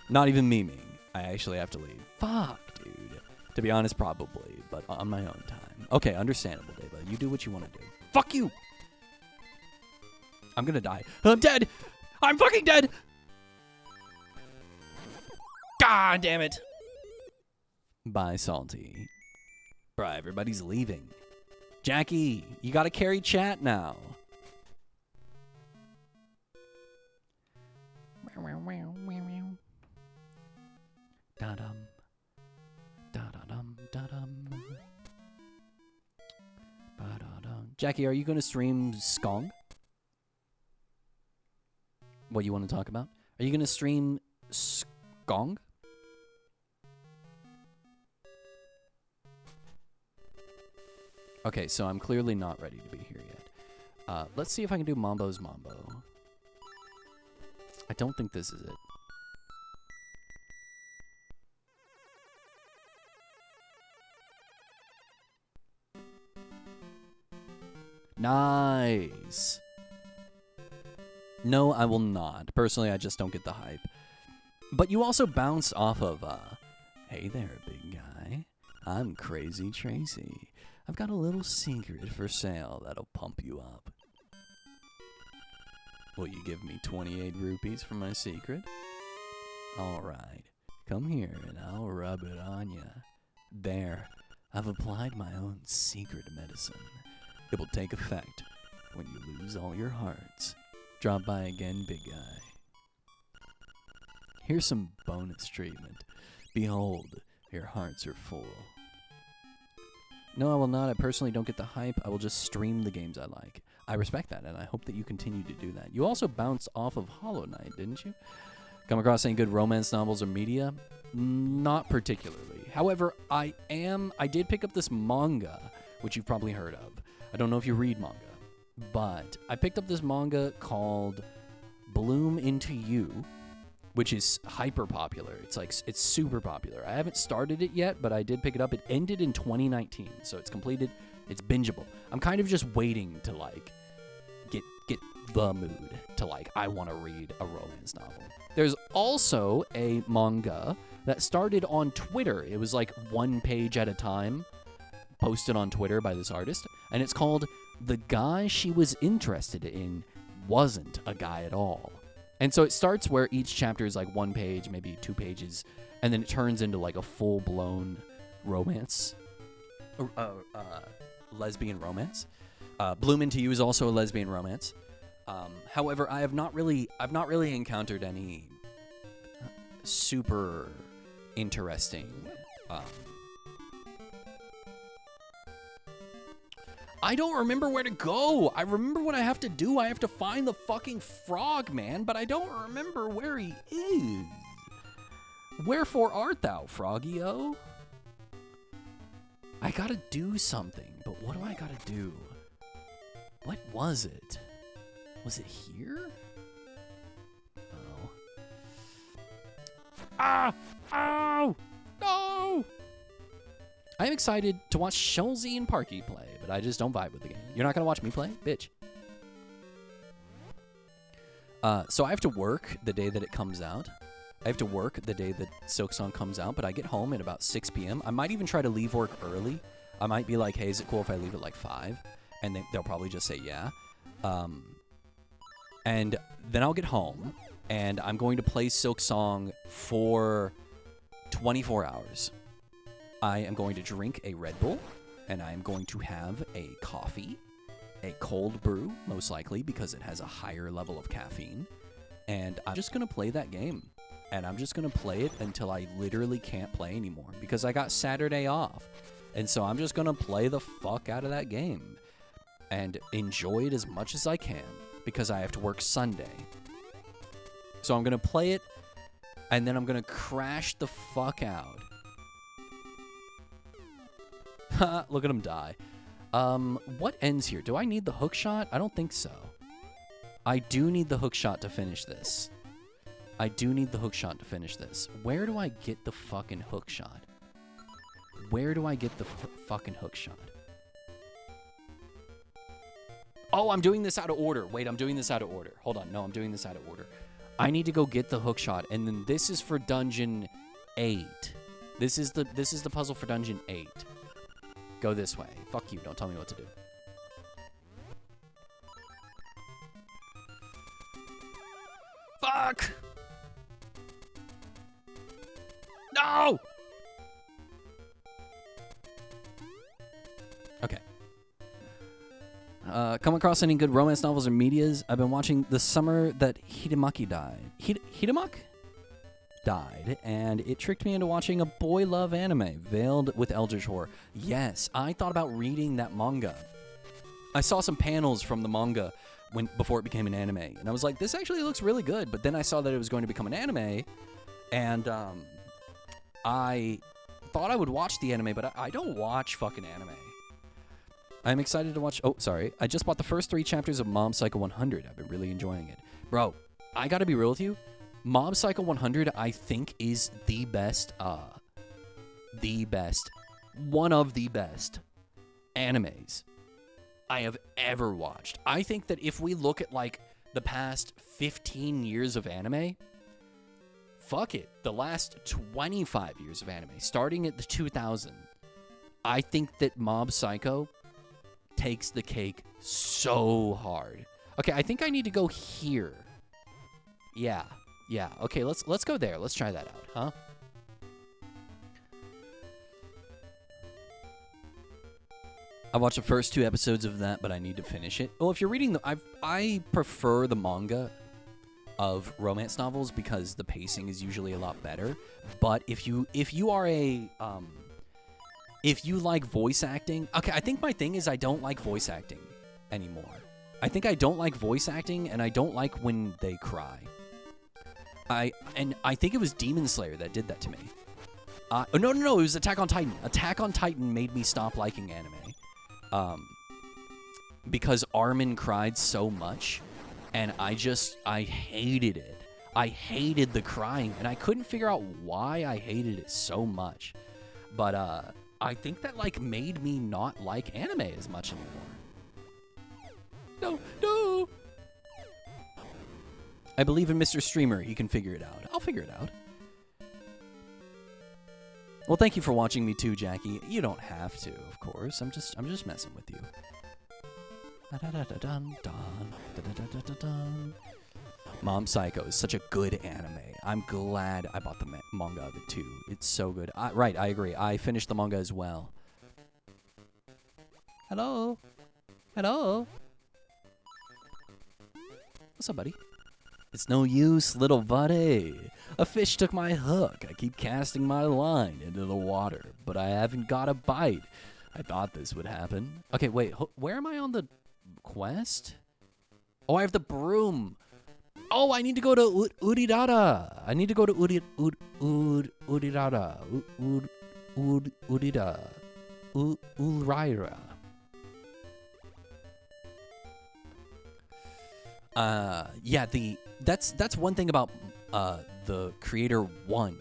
Not even memeing. I actually have to leave. Fuck, dude. To be honest, probably, but on my own time. Okay, understandable, Deva. You do what you want to do. Fuck you! I'm gonna die. I'm dead! I'm fucking dead! God damn it. Bye, Salty. Bruh, everybody's leaving. Jackie, you gotta carry chat now. Da-dum. Da-da-dum. Da-dum. Ba-da-dum. Jackie, are you gonna stream Skong? What you want to talk about? Are you gonna stream Skong? Okay, so I'm clearly not ready to be here yet. Let's see if I can do Mambo's Mambo. I don't think this is it. Nice. No, I will not. Personally, I just don't get the hype. But you also bounce off of, hey there, big guy. I'm Crazy Tracy. I've got a little secret for sale that'll pump you up. Will you give me 28 rupees for my secret? Alright, come here and I'll rub it on ya. There, I've applied my own secret medicine. It will take effect when you lose all your hearts. Drop by again, big guy. Here's some bonus treatment. Behold, your hearts are full. No, I will not. I personally don't get the hype. I will just stream the games I like. I respect that, and I hope that you continue to do that. You also bounced off of Hollow Knight, didn't you? Come across any good romance novels or media? Not particularly. However, I did pick up this manga, which you've probably heard of. I don't know if you read manga, but I picked up this manga called Bloom Into You, which is hyper popular. It's super popular. I haven't started it yet, but I did pick it up. It ended in 2019, so it's completed. It's bingeable. I'm kind of just waiting to like get the mood to like I want to read a romance novel. There's also a manga that started on Twitter. It was like one page at a time, posted on Twitter by this artist, and it's called The Guy She Was Interested in Wasn't a Guy at All. And so it starts where each chapter is like 1 page, maybe 2 pages, and then it turns into like a full-blown romance, lesbian romance. Bloom Into You is also a lesbian romance. However, I've not really encountered any super interesting. I don't remember where to go. I remember what I have to do. I have to find the fucking frog, man, but I don't remember where he is. Wherefore art thou, Froggy-O? I gotta do something, but what do I gotta do? What was it? Was it here? Oh. Ah! Oh! No! I am excited to watch Shulzy and Parky play, but I just don't vibe with the game. You're not gonna watch me play? Bitch. So I have to work the day that it comes out. I have to work the day that Silksong comes out, but I get home at about 6 p.m. I might even try to leave work early. I might be like, hey, is it cool if I leave at like 5? And they'll probably just say yeah. And then I'll get home, and I'm going to play Silksong for 24 hours. I am going to drink a Red Bull, and I am going to have a coffee, a cold brew, most likely, because it has a higher level of caffeine. And I'm just going to play that game. And I'm just going to play it until I literally can't play anymore, because I got Saturday off. And so I'm just going to play the fuck out of that game and enjoy it as much as I can, because I have to work Sunday. So I'm going to play it, and then I'm going to crash the fuck out. Look at him die. What ends here? Do I need the hook shot? I don't think so. I do need the hook shot to finish this. Where do I get the fucking hook shot? Where do I get the fucking hook shot? Oh, I'm doing this out of order. Wait, I'm doing this out of order. Hold on. No, I'm doing this out of order. I need to go get the hook shot, and then this is for Dungeon 8. This is the puzzle for Dungeon 8. Go this way. Fuck you. Don't tell me what to do. Fuck! No! Okay. Come across any good romance novels or medias? I've been watching The Summer That Hidemaki Died. Hidemak? Died, and it tricked me into watching a boy love anime veiled with eldritch horror. Yes, I thought about reading that manga. I saw some panels from the manga before it became an anime, and I was like, this actually looks really good. But then I saw that it was going to become an anime, and I thought I would watch the anime, but I don't watch fucking anime. I'm excited to watch. Oh, sorry, I just bought the first 3 chapters of Mob Psycho 100. I've been really enjoying it, bro. I gotta be real with you. Mob Psycho 100, I think, is the best, one of the best animes I have ever watched. I think that if we look at, like, the past 15 years of anime, fuck it, the last 25 years of anime, starting at the 2000, I think that Mob Psycho takes the cake so hard. Okay, I think I need to go here. Yeah. Yeah, okay, let's go there. Let's try that out, huh? I watched the first 2 episodes of that, but I need to finish it. Well, if you're reading I prefer the manga of romance novels because the pacing is usually a lot better. But if you are a if you like voice acting, okay, I think my thing is I don't like voice acting anymore. I think I don't like voice acting, and I don't like when they cry. I think it was Demon Slayer that did that to me. No, it was Attack on Titan. Attack on Titan made me stop liking anime. Because Armin cried so much, and I hated it. I hated the crying, and I couldn't figure out why I hated it so much. But I think that, like, made me not like anime as much anymore. No! I believe in Mr. Streamer. He can figure it out. I'll figure it out. Well, thank you for watching me too, Jackie. You don't have to, of course. I'm just messing with you. Mom Psycho is such a good anime. I'm glad I bought the manga of it too. It's so good. Right, I agree. I finished the manga as well. Hello? Hello? What's up, buddy? It's no use, little buddy. A fish took my hook. I keep casting my line into the water, but I haven't got a bite. I thought this would happen. Okay, wait. Where am I on the quest? Oh, I have the broom. Oh, I need to go to Uridara. I need to go to Uridara. Urira. Ulraira. Yeah, that's one thing about the creator one,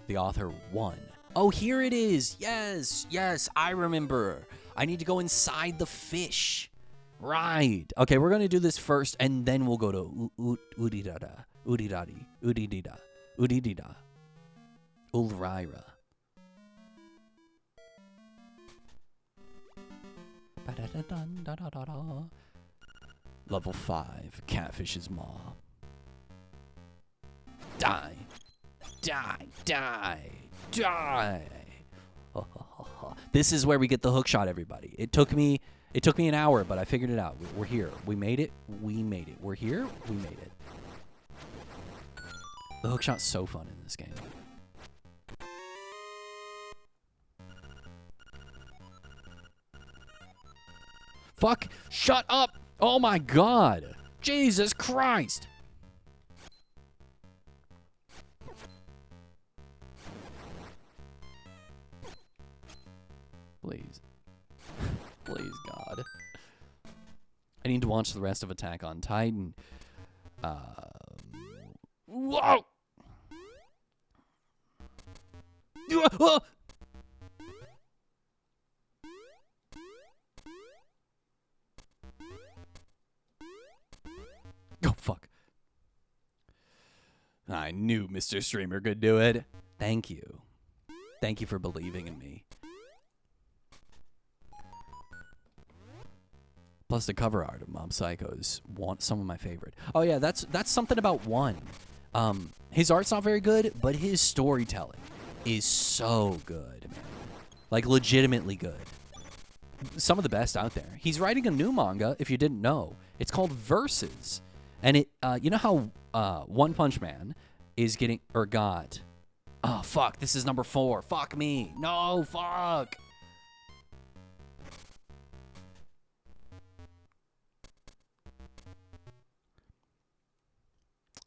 the author one. Oh, here it is. Yes, I remember. I need to go inside the fish. Right. Okay, we're going to do this first, and then we'll go to Uridida. Ulraira. Level 5, Catfish's Maw. Die. This is where we get the hook shot, everybody. It took me an hour, but I figured it out. We're here. We made it. We're here. We made it. The hook shot's so fun in this game. Fuck! Shut up! Oh my god! Jesus Christ! Please. Please, God. I need to watch the rest of Attack on Titan. Whoa! Oh, fuck. I knew Mr. Streamer could do it. Thank you. Thank you for believing in me. Plus the cover art of Mob Psycho is some of my favorite. Oh yeah, that's something about one. His art's not very good, but his storytelling is so good, man. Like legitimately good. Some of the best out there. He's writing a new manga, if you didn't know. It's called Versus. And it you know how One Punch Man is getting got. Oh fuck, this is number 4. Fuck me. No, fuck.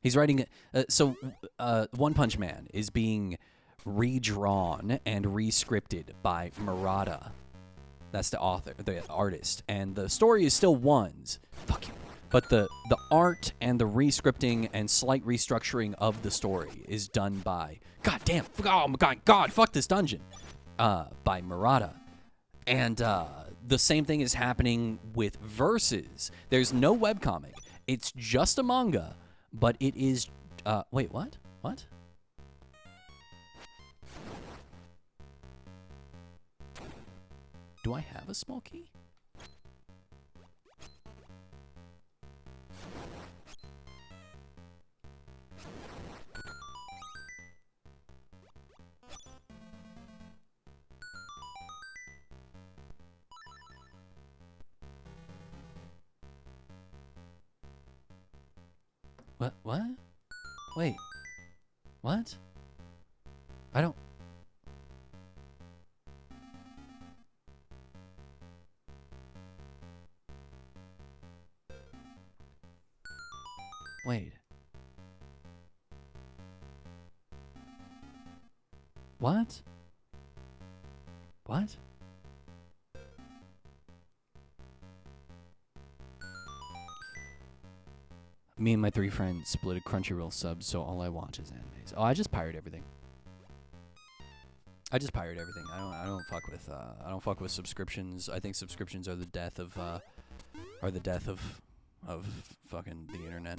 He's writing One Punch Man is being redrawn and rescripted by Murata. That's the author, the artist, and the story is still one's. Fuck you. But the art and the rescripting and slight restructuring of the story is done by oh my god, fuck this dungeon, by Murata. And the same thing is happening with Versus. There's no webcomic. It's just a manga. But it is, wait, what? What? Do I have a small key? What? Wait. What? I don't... Wait. What? What? Me and my 3 friends split a Crunchyroll sub, so all I watch is animes. Oh, I just pirate everything. I don't fuck with subscriptions. I think subscriptions are the death of fucking the internet.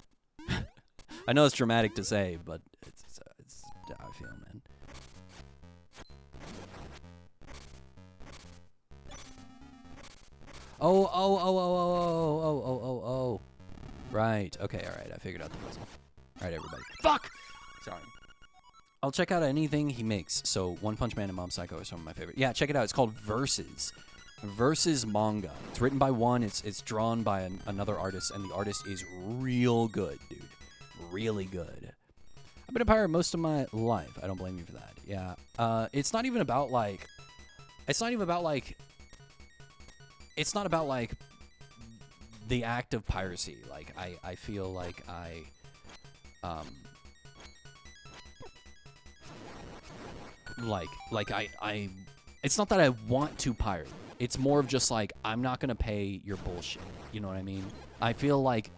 I know it's dramatic to say, but it's how I feel, man. Oh. Right. Okay, alright. I figured out the puzzle. right, everybody. Fuck! Sorry. I'll check out anything he makes. So One Punch Man and Mob Psycho are some of my favorite. Yeah, check it out. It's called Versus. Versus manga. It's written by one. It's drawn by another artist, and the artist is real good, dude. Really good. I've been a pirate most of my life. I don't blame you for that. Yeah. It's not even about like. It's not about like the act of piracy. Like I feel like I it's not that I want to pirate. It's more of just like, I'm not going to pay your bullshit. You know what I mean? I feel like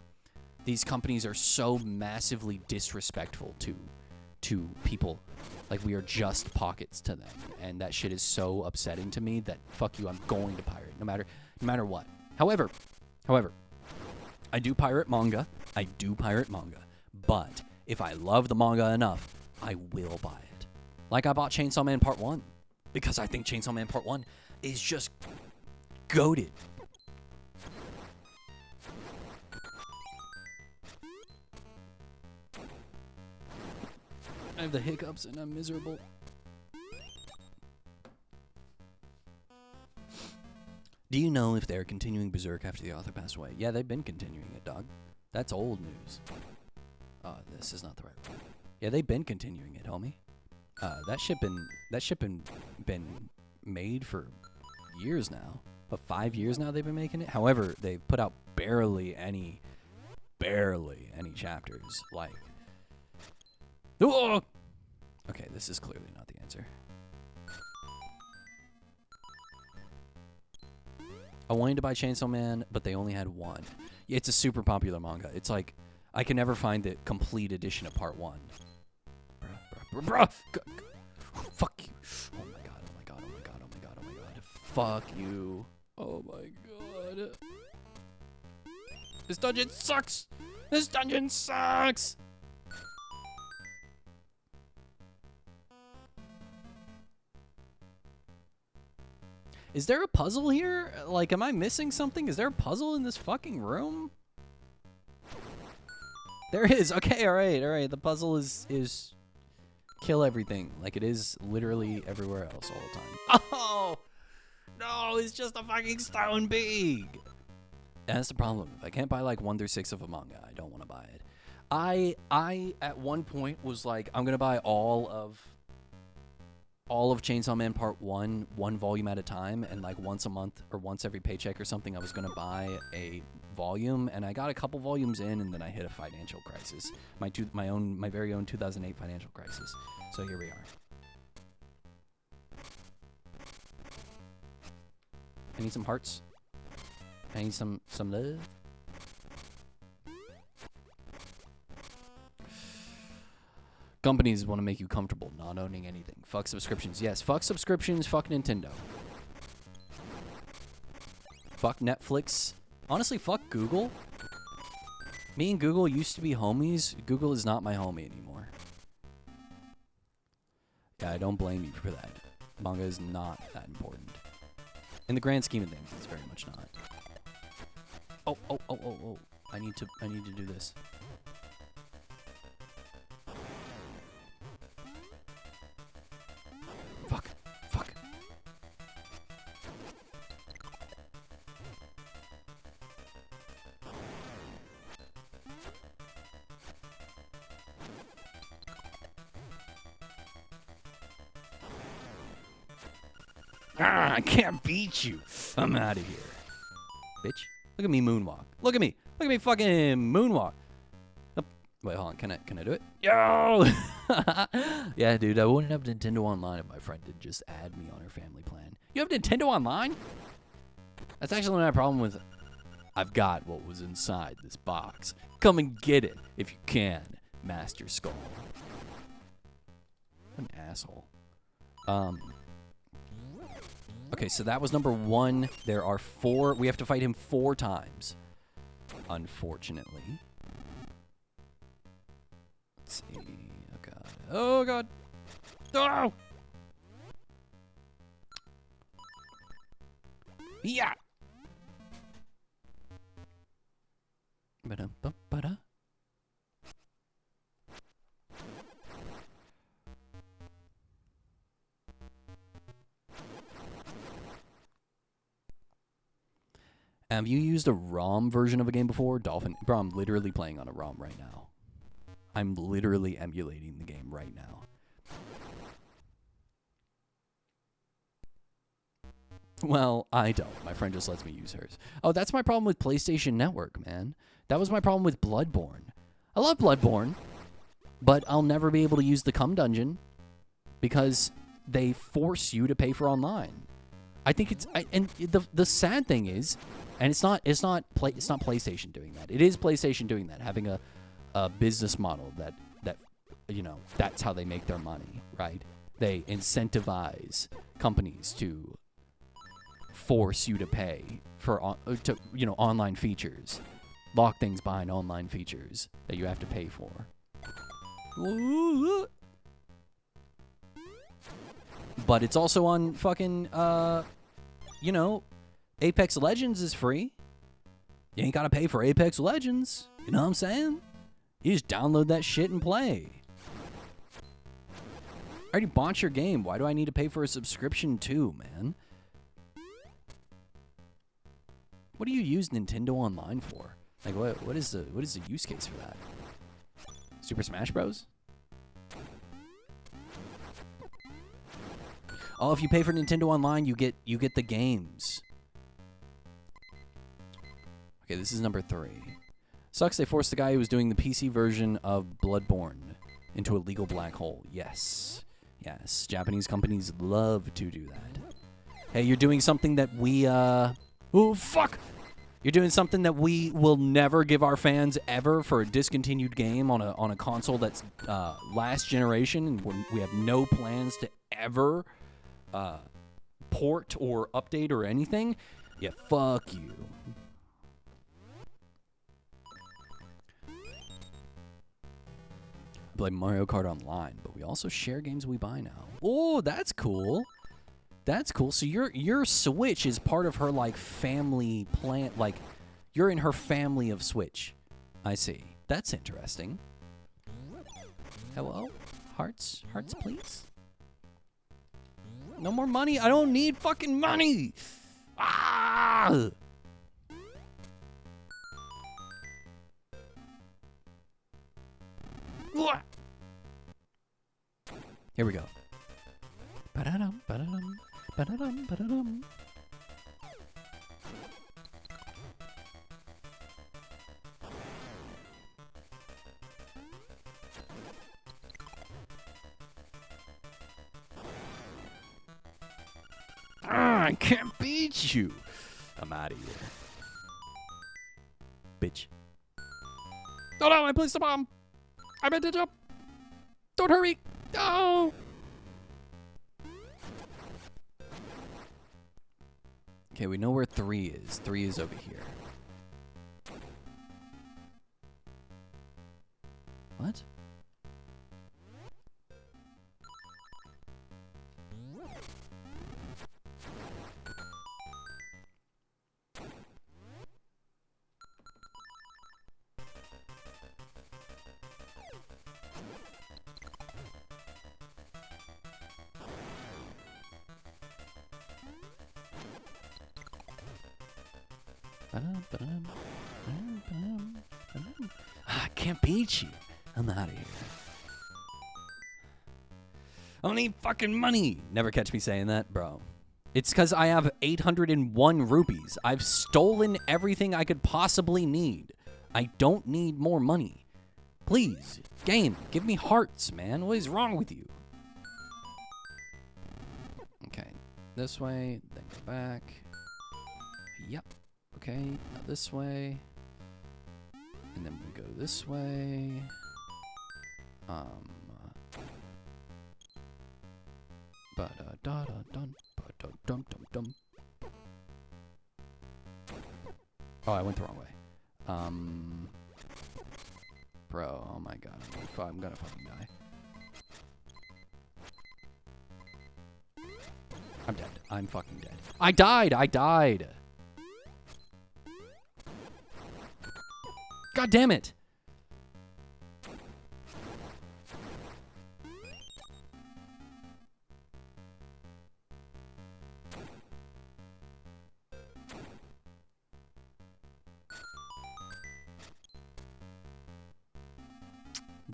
these companies are so massively disrespectful to people. Like, we are just pockets to them. And that shit is so upsetting to me that, fuck you, I'm going to pirate no matter what. However, I do pirate manga. But if I love the manga enough, I will buy it. Like, I bought Chainsaw Man Part 1 because I think Chainsaw Man Part 1 is just goated. I have the hiccups and I'm miserable. Do you know if they're continuing Berserk after the author passed away? Yeah, they've been continuing it, dog. That's old news. Oh, this is not the right one. Yeah, they've been continuing it, homie. That ship been made for years now. But 5 years now they've been making it. However, they've put out barely any chapters. Like, oh! Okay, this is clearly not the answer. I wanted to buy Chainsaw Man, but they only had one. It's a super popular manga. It's like, I can never find the complete edition of Part 1. Bruh. Fuck you. Oh my god, oh my god, oh my god, oh my god, oh my god. Fuck you. Oh my god. This dungeon sucks! This dungeon sucks! Is there a puzzle here? Like, am I missing something? Is there a puzzle in this fucking room? There is. Okay, alright. The puzzle is kill everything. Like it is literally everywhere else all the time. Oh! No, it's just a fucking stone pig! That's the problem. If I can't buy like 1 through 6 of a manga, I don't want to buy it. I at one point was like, I'm gonna buy all of Chainsaw Man Part 1, one volume at a time, and like once a month or once every paycheck or something, I was gonna buy a volume, and I got a couple volumes in, and then I hit a financial crisis, my very own 2008 financial crisis. So here we are. I need some hearts. I need some love. Companies want to make you comfortable not owning anything. Fuck subscriptions. Yes, fuck subscriptions. Fuck Nintendo. Fuck Netflix. Honestly, fuck Google. Me and Google used to be homies. Google is not my homie anymore. Yeah, I don't blame you for that. Manga is not that important. In the grand scheme of things, it's very much not. Oh. I need to do this. Fuck. I can't beat you. I'm out of here. Bitch. Look at me moonwalk. Look at me fucking moonwalk. Oh, wait, hold on. Can I do it? Yo! Yeah, dude, I wouldn't have Nintendo Online if my friend didn't just add me on her family plan. You have Nintendo Online? That's actually my problem with... I've got what was inside this box. Come and get it if you can, Master Skull. What an asshole. Okay, so that was number 1. There are 4. We have to fight him 4 times. Unfortunately. Let's see. Oh, God. Oh, God. Oh! Yeah! Ba-da-ba-ba-da. Have you used a ROM version of a game before? Dolphin. Bro, I'm literally playing on a ROM right now. I'm literally emulating the game right now. Well, I don't. My friend just lets me use hers. Oh, that's my problem with PlayStation Network, man. That was my problem with Bloodborne. I love Bloodborne, but I'll never be able to use the Cum Dungeon because they force you to pay for online. I think it's and the sad thing is, and it's not PlayStation doing that. It is PlayStation doing that, having a business model that you know, that's how they make their money, right? They incentivize companies to force you to pay for online features, lock things behind online features that you have to pay for. But it's also on fucking Apex Legends is free. You ain't gotta pay for Apex Legends. You know what I'm saying? You just download that shit and play. I already bought your game. Why do I need to pay for a subscription too, man? What do you use Nintendo Online for? Like, what is the use case for that? Super Smash Bros? Oh, if you pay for Nintendo Online, you get the games. Okay, this is number 3. Sucks they forced the guy who was doing the PC version of Bloodborne into a legal black hole. Yes. Yes. Japanese companies love to do that. Hey, you're doing something that we, oh, fuck! You're doing something that we will never give our fans ever for a discontinued game on a console that's last generation, and we have no plans to ever port or update or anything. Yeah, fuck you. I play Mario Kart Online, but we also share games we buy now. Oh, that's cool. That's cool. So your Switch is part of her like family plan. Like you're in her family of Switch. I see. That's interesting. Hello, hearts, please. No more money. I don't need fucking money. Ah! Here we go. Ba-da-dum, ba-da-dum, ba-da-dum, ba-da-dum. I can't beat you. I'm out of here. Bitch. Oh no, I placed a bomb. I meant to jump. Don't hurry. No. Okay, we know where 3 is. 3 is over here. What? I can't beat you. I'm out of here. I don't need fucking money. Never catch me saying that, bro. It's because I have 801 rupees. I've stolen everything I could possibly need. I don't need more money. Please, game, give me hearts, man. What is wrong with you? Okay, this way, then go back. Yep. Okay, now this way. And then we go this way. Oh, I went the wrong way. Bro, oh my god, I'm gonna fucking die. I'm dead. I'm fucking dead. I died! God damn it!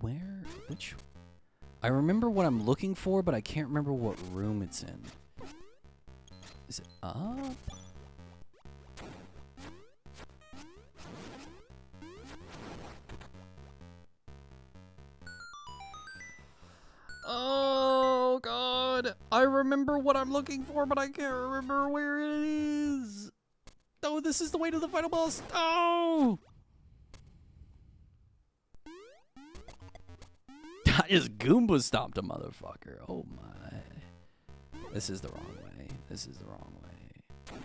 Where? Which? I remember what I'm looking for, but I can't remember what room it's in. Is it up? Oh, God. I remember what I'm looking for, but I can't remember where it is. Oh, this is the way to the final boss. Oh! I just Goomba stomped a motherfucker. Oh, my. This is the wrong way. This is the wrong way.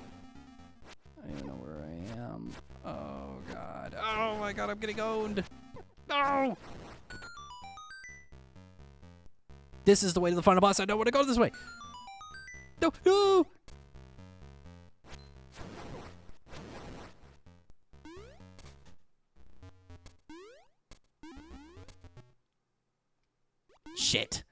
I don't even know where I am. Oh, God. Oh, my God. I'm getting owned. No! This is the way to the final boss. I don't want to go this way. No, no. Shit.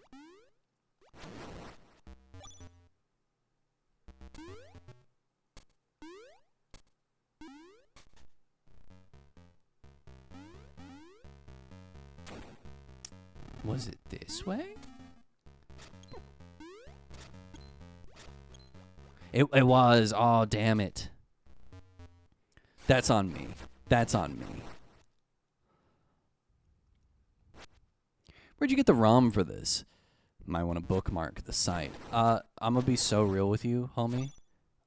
Was it this way? It was. Oh, damn it. That's on me. That's on me. Where'd you get the ROM for this? Might want to bookmark the site. I'm gonna be so real with you, homie.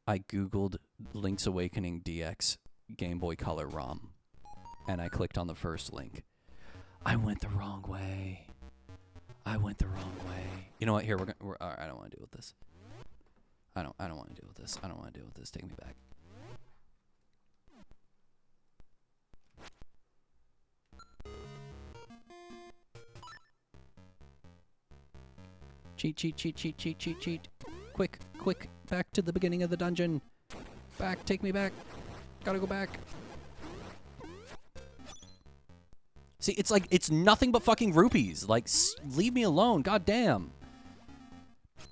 I googled Link's Awakening DX Game Boy Color ROM, and I clicked on the first link. I went the wrong way. I went the wrong way. You know what? Here we're gonna. All right, I don't want to deal with this. I don't want to deal with this. I don't want to deal with this. Take me back. Cheat, cheat, cheat, cheat, cheat, cheat, cheat. Quick, quick. Back to the beginning of the dungeon. Back, take me back. Gotta go back. See, it's like, it's nothing but fucking rupees. Like, leave me alone. God damn.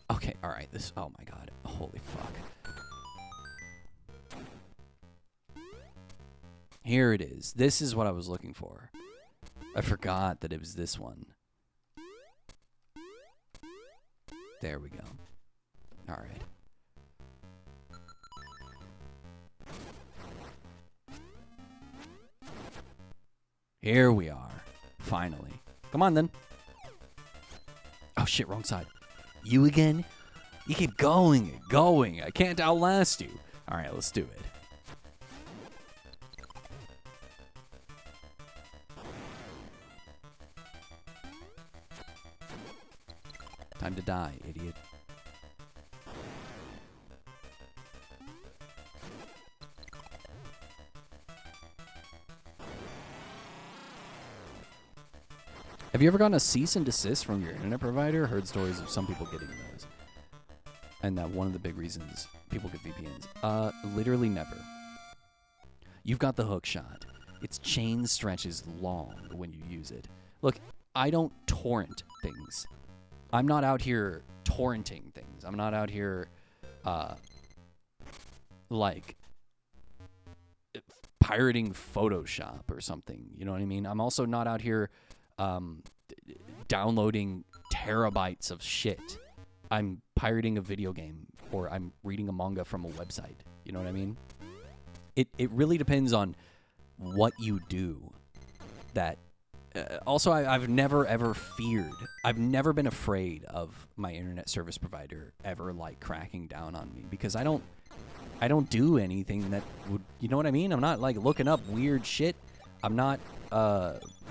Okay, alright. This, oh my god. Holy fuck. Here it is. This is what I was looking for. I forgot that it was this one. There we go. Alright. Here we are. Finally. Come on, then. Oh, shit, wrong side. You again? You keep going and going. I can't outlast you. All right, let's do it. Time to die, idiot. Have you ever gotten a cease and desist from your internet provider? Heard stories of some people getting those. And that one of the big reasons people get VPNs. Literally never. You've got the hook shot. Its chain stretches long when you use it. Look, I don't torrent things. I'm not out here torrenting things. I'm not out here, like, pirating Photoshop or something. You know what I mean? I'm also not out here downloading terabytes of shit. I'm pirating a video game, or I'm reading a manga from a website. You know what I mean? It really depends on what you do. That also, I've never ever feared. I've never been afraid of my internet service provider ever like cracking down on me, because I don't do anything that would, you know what I mean? I'm not like looking up weird shit. I'm not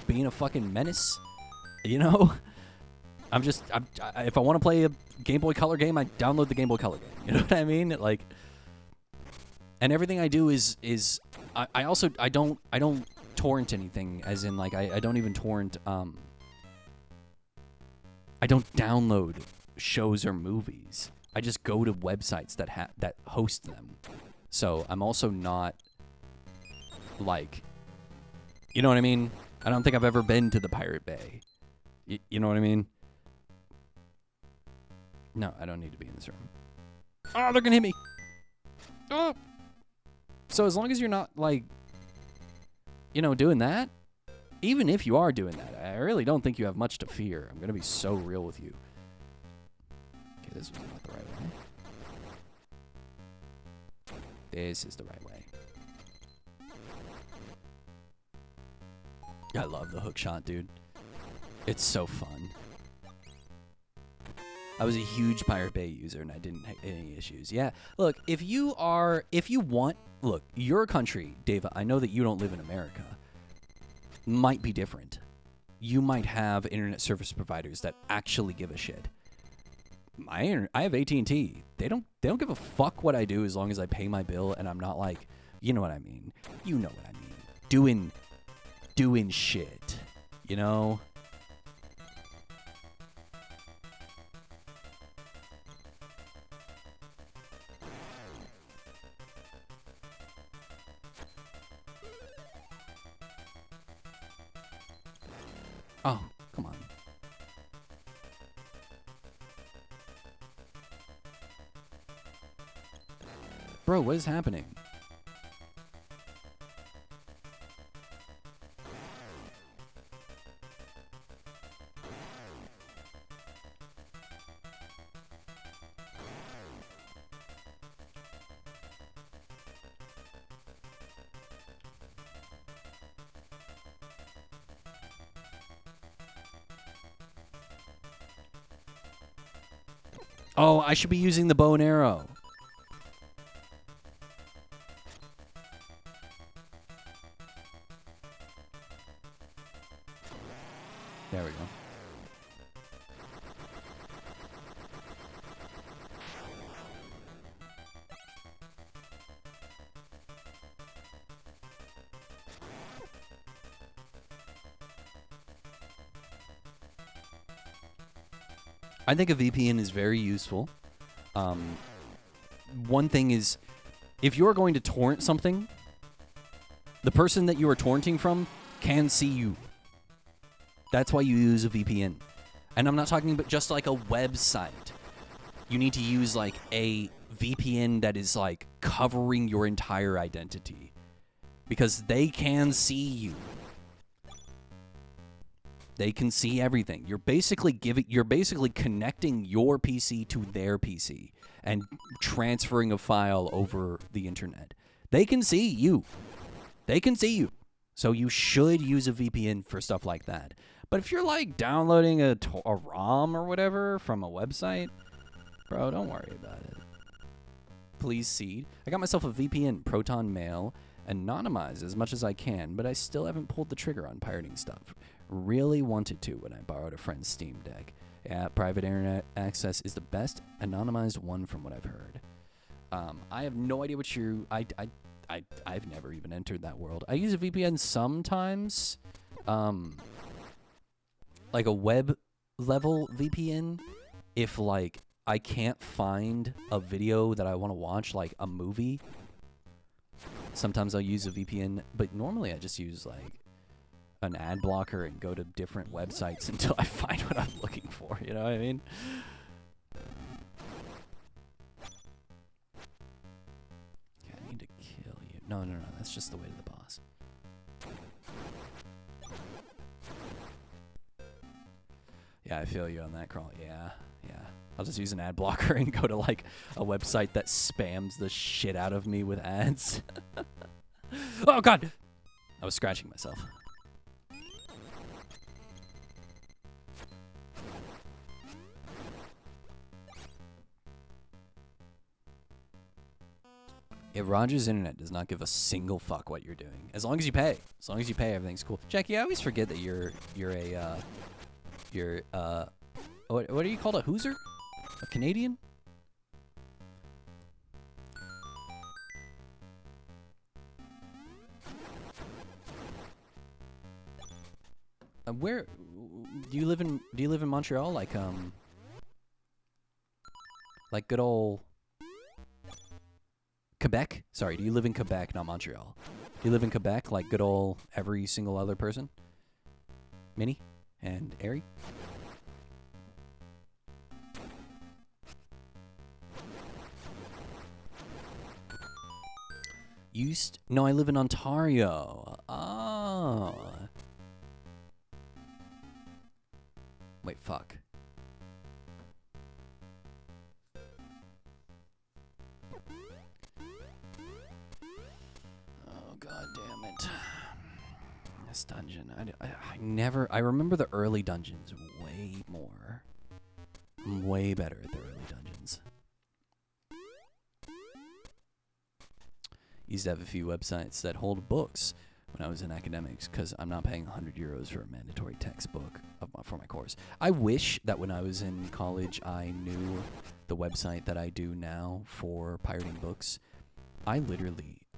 being a fucking menace, you know? If I want to play a Game Boy Color game, I download the Game Boy Color game. You know what I mean? Like, and everything I do is I don't torrent anything, as in like I don't even torrent I don't download shows or movies. I just go to websites that host them. So I'm also not like, you know what I mean? I don't think I've ever been to the Pirate Bay. You know what I mean? No, I don't need to be in this room. Oh, they're gonna hit me. Oh. So as long as you're not like, you know, doing that, even if you are doing that, I really don't think you have much to fear. I'm gonna be so real with you. Okay, this was not the right way. This is the right way. I love the hook shot, dude. It's so fun. I was a huge Pirate Bay user and I didn't have any issues. Yeah, look, if you want, look, your country, Dava, I know that you don't live in America, might be different. You might have internet service providers that actually give a shit. I have AT&T. They don't give a fuck what I do as long as I pay my bill and I'm not like, you know what I mean. You know what I mean. Doing shit, you know? Oh, come on. Bro, what is happening? Oh, I should be using the bow and arrow. There we go. I think a VPN is very useful. One thing is, if you're going to torrent something, the person that you are torrenting from can see you. That's why you use a VPN. And I'm not talking about just like a website. You need to use like a VPN that is like covering your entire identity. Because they can see you. They can see everything. You're basically connecting your PC to their PC and transferring a file over the internet. They can see you. They can see you. So you should use a VPN for stuff like that. But if you're like downloading a ROM or whatever from a website, bro, don't worry about it. Please seed. I got myself a VPN, Proton Mail, anonymized as much as I can, but I still haven't pulled the trigger on pirating stuff. Really wanted to when I borrowed a friend's Steam Deck. Yeah, private internet access is the best anonymized one from what I've heard. I have no idea what you... I've never even entered that world. I use a VPN sometimes. Like a web level VPN. If like I can't find a video that I want to watch, like a movie. Sometimes I'll use a VPN, but normally I just use like an ad blocker and go to different websites until I find what I'm looking for. You know what I mean? Okay, I need to kill you. No, that's just the way to the boss. Yeah, I feel you on that, Crawl. Yeah. I'll just use an ad blocker and go to like a website that spams the shit out of me with ads. Oh, God! I was scratching myself. If Roger's internet does not give a single fuck what you're doing, as long as you pay. As long as you pay, everything's cool. Jackie, I always forget that you're what are you called? A Hooser? A Canadian? Where do you live in? Do you live in Montreal? Like good old Quebec? Sorry, do you live in Quebec, not Montreal? Do you live in Quebec, like good old every single other person? Minnie and Ari? No, I live in Ontario. Oh. wait, fuck. Oh, god damn it. This dungeon. I never... I remember the early dungeons way more. I'm way better at the early dungeons. Used to have a few websites that hold books when I was in academics because I'm not paying 100 euros for a mandatory textbook for my course. I wish that when I was in college I knew the website that I do now for pirating books. I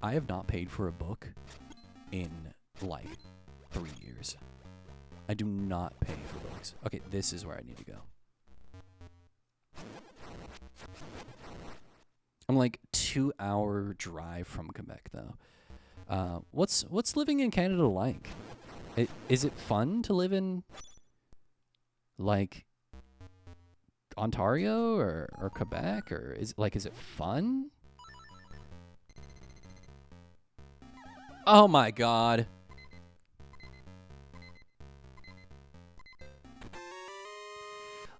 have not paid for a book in like 3 years. I do not pay for books. Okay, this is where I need to go. I'm like 2-hour drive from Quebec though. What's living in Canada like? Is it fun to live in like Ontario or Quebec, or is it fun? Oh my god.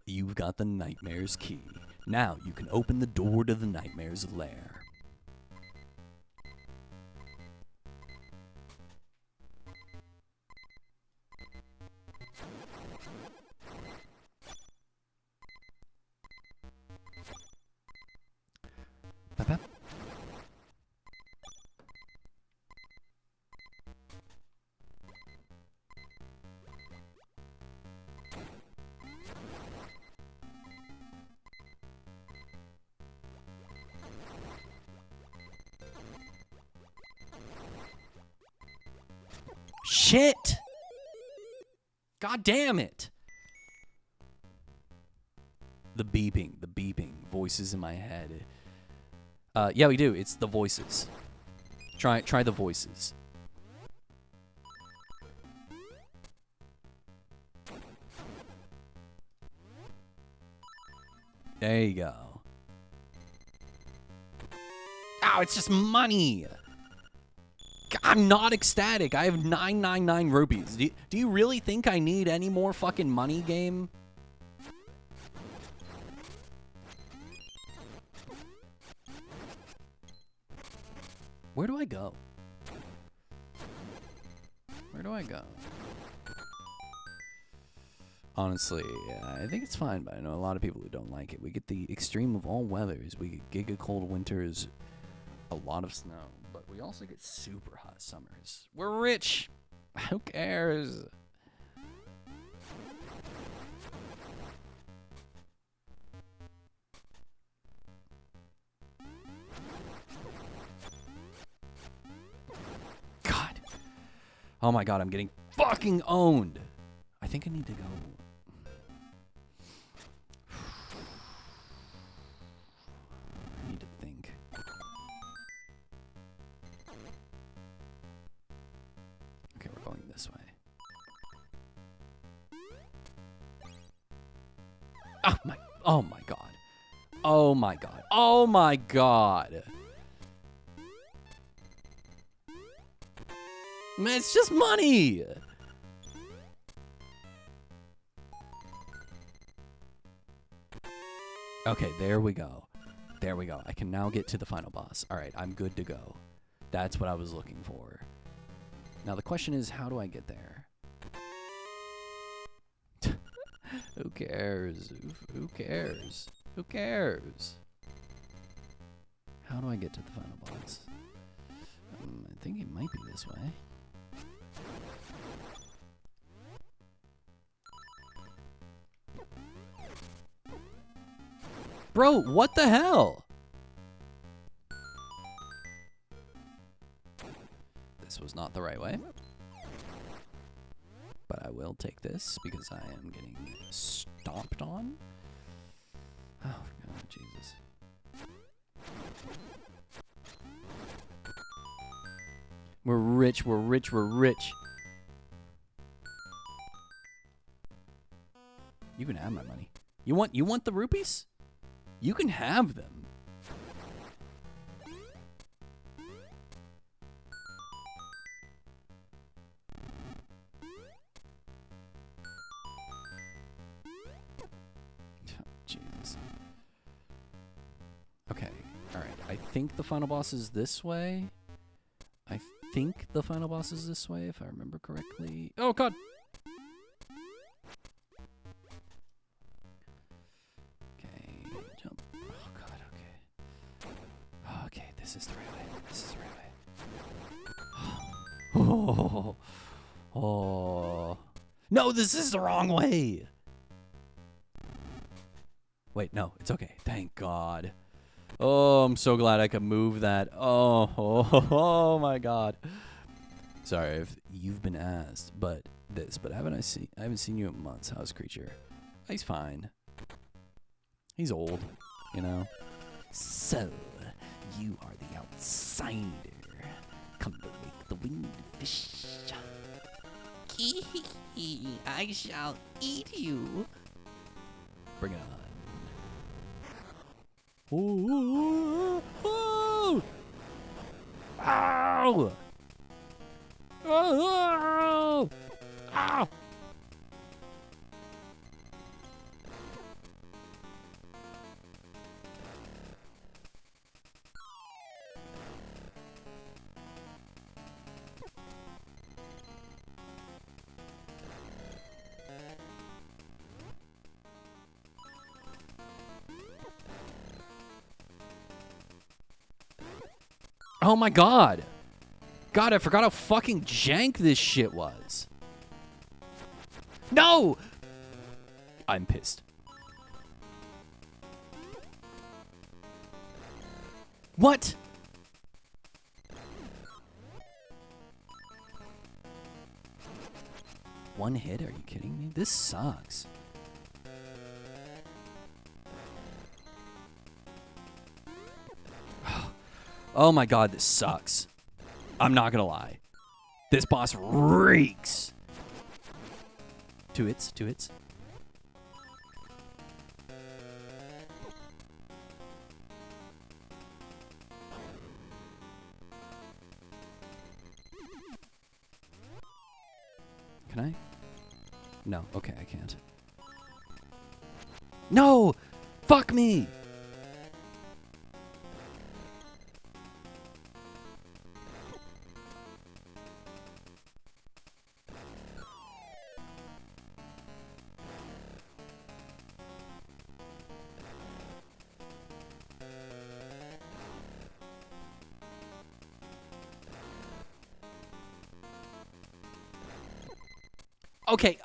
You've got the nightmare's key. Now you can open the door to the nightmare's lair. Ba-ba. Shit! God damn it! The beeping, voices in my head. Yeah, we do. It's the voices. Try the voices. There you go. Ow, it's just money! I'm not ecstatic. I have 999 rupees. Do you really think I need any more fucking money, game? Where do I go? Where do I go? Honestly, I think it's fine, but I know a lot of people who don't like it. We get the extreme of all weathers. We get giga cold winters, a lot of snow, but we also get super hot summers. We're rich. Who cares? God. Oh my god, I'm getting fucking owned. I think I need to go. I need to think. Okay, we're going this way. Oh my god. Oh my god. Oh my god. Man, it's just money. Okay, there we go. There we go. I can now get to the final boss. All right, I'm good to go. That's what I was looking for. Now the question is, how do I get there? Who cares? Who cares? Who cares? How do I get to the final boss? I think it might be this way. Bro, what the hell? This was not the right way. But I will take this because I am getting stomped on. Oh, God, Jesus. We're rich, we're rich, we're rich. You can have my money. You want the rupees? You can have them. I think the final boss is this way. I think the final boss is this way, if I remember correctly. Oh, God! Okay, jump. Oh, God, okay. Okay, this is the right way. This is the right way. Oh. Oh. No, this is the wrong way! Wait, no, it's okay. Thank God. Oh, I'm so glad I could move that. Oh my God. Sorry if you've been asked, but I haven't seen you in months. How's Creature? He's fine. He's old, you know. So, you are the outsider. Come to wake the winged fish. I shall eat you. Bring it on. Ooh, ooh, ow! Oh! Ow! Oh my God! God, I forgot how fucking jank this shit was. No! I'm pissed. What? One hit? Are you kidding me? This sucks. Oh my God, this sucks. I'm not gonna lie. This boss reeks. 2 hits, 2 hits. Can I? No, okay, I can't. No! Fuck me!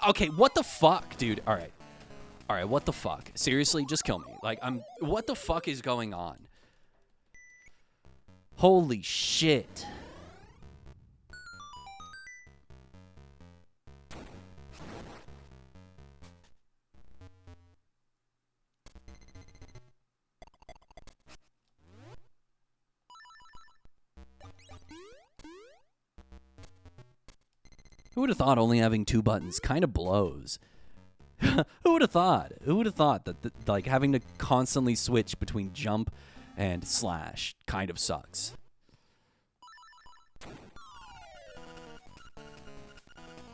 Okay, what the fuck, dude? All right, what the fuck? Seriously, just kill me. Like, what the fuck is going on? Holy shit. Who would have thought only having 2 buttons kind of blows? Who would have thought? Who would have thought that like having to constantly switch between jump and slash kind of sucks?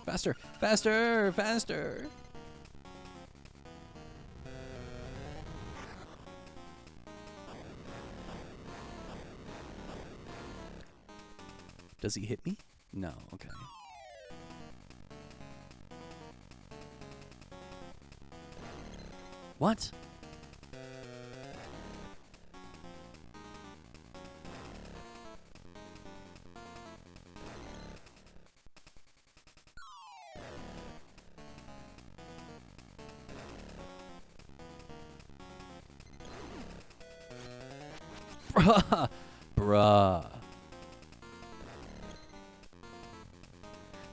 Faster, faster, faster. Does he hit me? No, okay. What? Bruh. Bruh.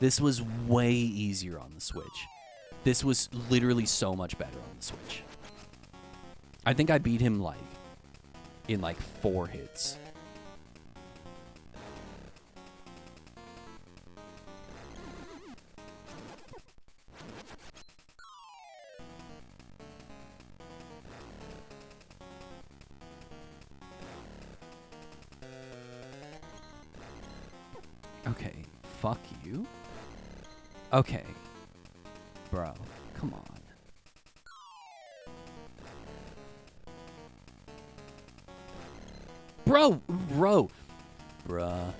This was way easier on the Switch. This was literally so much better on the Switch. I think I beat him like in like 4 hits. Okay, fuck you. Okay. Bro, come on. Bro! Bro! Bruh.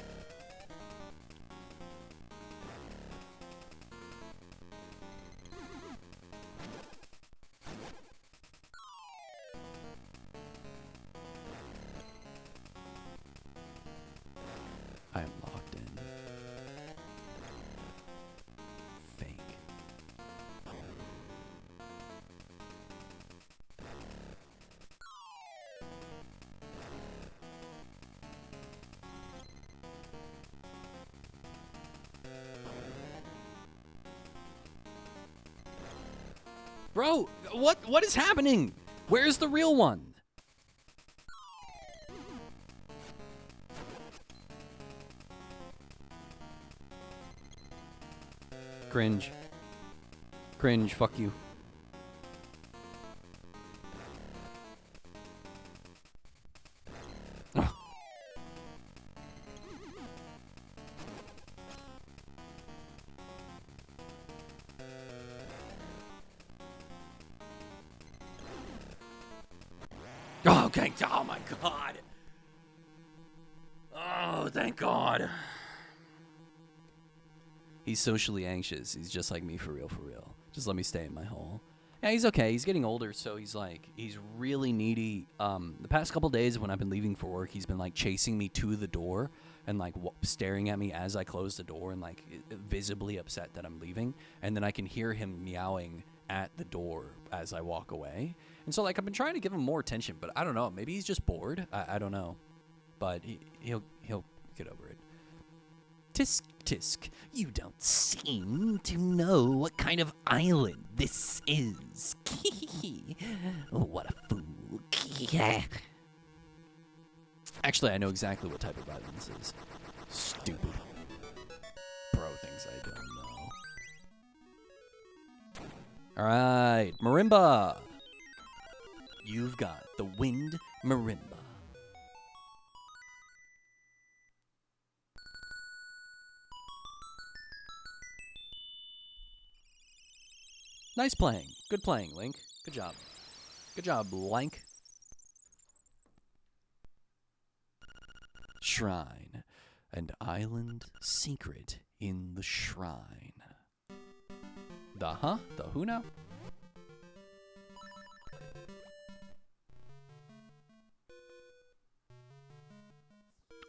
I am locked in. Fake. Bro, what is happening? Where's the real one? Cringe. Cringe, fuck you. Oh, okay. Oh my god. Oh, thank God. He's socially anxious. He's just like me for real, for real. Just let me stay in my hole. Yeah, he's okay. He's getting older, so he's really needy. The past couple days when I've been leaving for work, he's been like chasing me to the door and like staring at me as I close the door and like visibly upset that I'm leaving. And then I can hear him meowing at the door as I walk away. And so like I've been trying to give him more attention, but I don't know. Maybe he's just bored. I don't know. But he'll get over it. Tisk, tisk, you don't seem to know what kind of island this is. What a fool. Actually, I know exactly what type of island this is. Stupid. Bro thinks I don't know. Alright, marimba. You've got the wind marimba. Nice playing. Good playing, Link. Good job. Good job, Link. Shrine. An island secret in the shrine. The huh? The who now?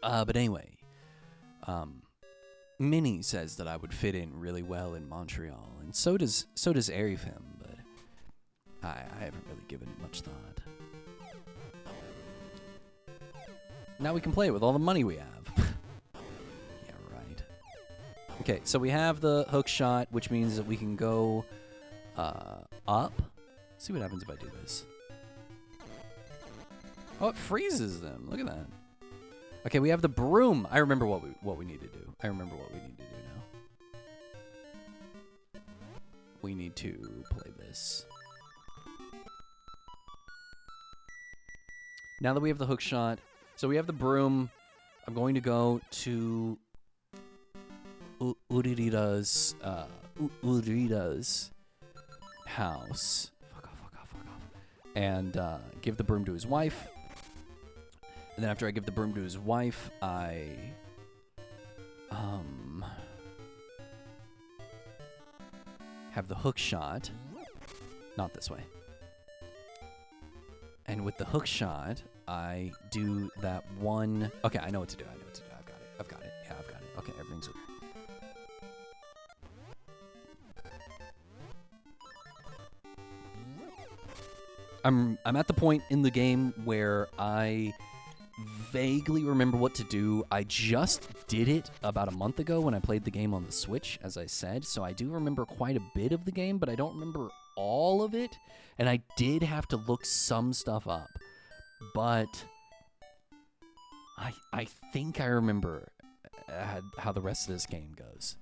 But anyway, Minnie says that I would fit in really well in Montreal, and so does Arifim, but I haven't really given it much thought. Now we can play it with all the money we have. Yeah, right. Okay, so we have the hook shot, which means that we can go up. Let's see what happens if I do this. Oh, it freezes them. Look at that. Okay, we have the broom. I remember what we need to do. I remember what we need to do now. We need to play this. Now that we have the hook shot, so we have the broom. I'm going to go to Urita's house. Fuck off. And give the broom to his wife. And then after I give the broom to his wife, I have the hook shot. Not this way. And with the hook shot, I do that one. Okay, I know what to do. I've got it. Yeah, I've got it. Okay, everything's okay. I'm at the point in the game where I vaguely remember what to do. I just did it about a month ago when I played the game on the Switch, as I said, so I do remember quite a bit of the game, but I don't remember all of it, and I did have to look some stuff up, but I think I remember how the rest of this game goes.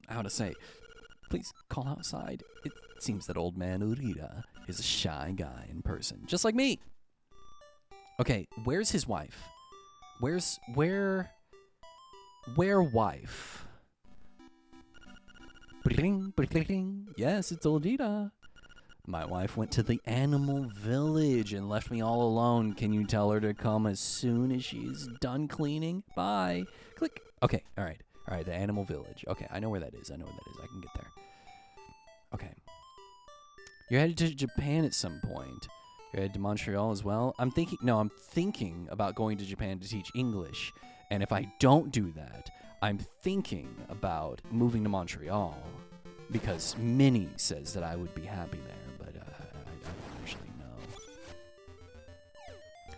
How to say, please call outside. It seems that old man Urita is a shy guy in person, just like me. Okay, where's his wife? Where wife? Bring. Yes, it's Oldita. My wife went to the animal village and left me all alone. Can you tell her to come as soon as she's done cleaning? Bye. Click. Okay, all right. All right, the animal village. Okay, I know where that is. I can get there. Okay. You're headed to Japan at some point. You're headed to Montreal as well. I'm thinking about going to Japan to teach English. And if I don't do that, I'm thinking about moving to Montreal because Minnie says that I would be happy there. I don't actually know.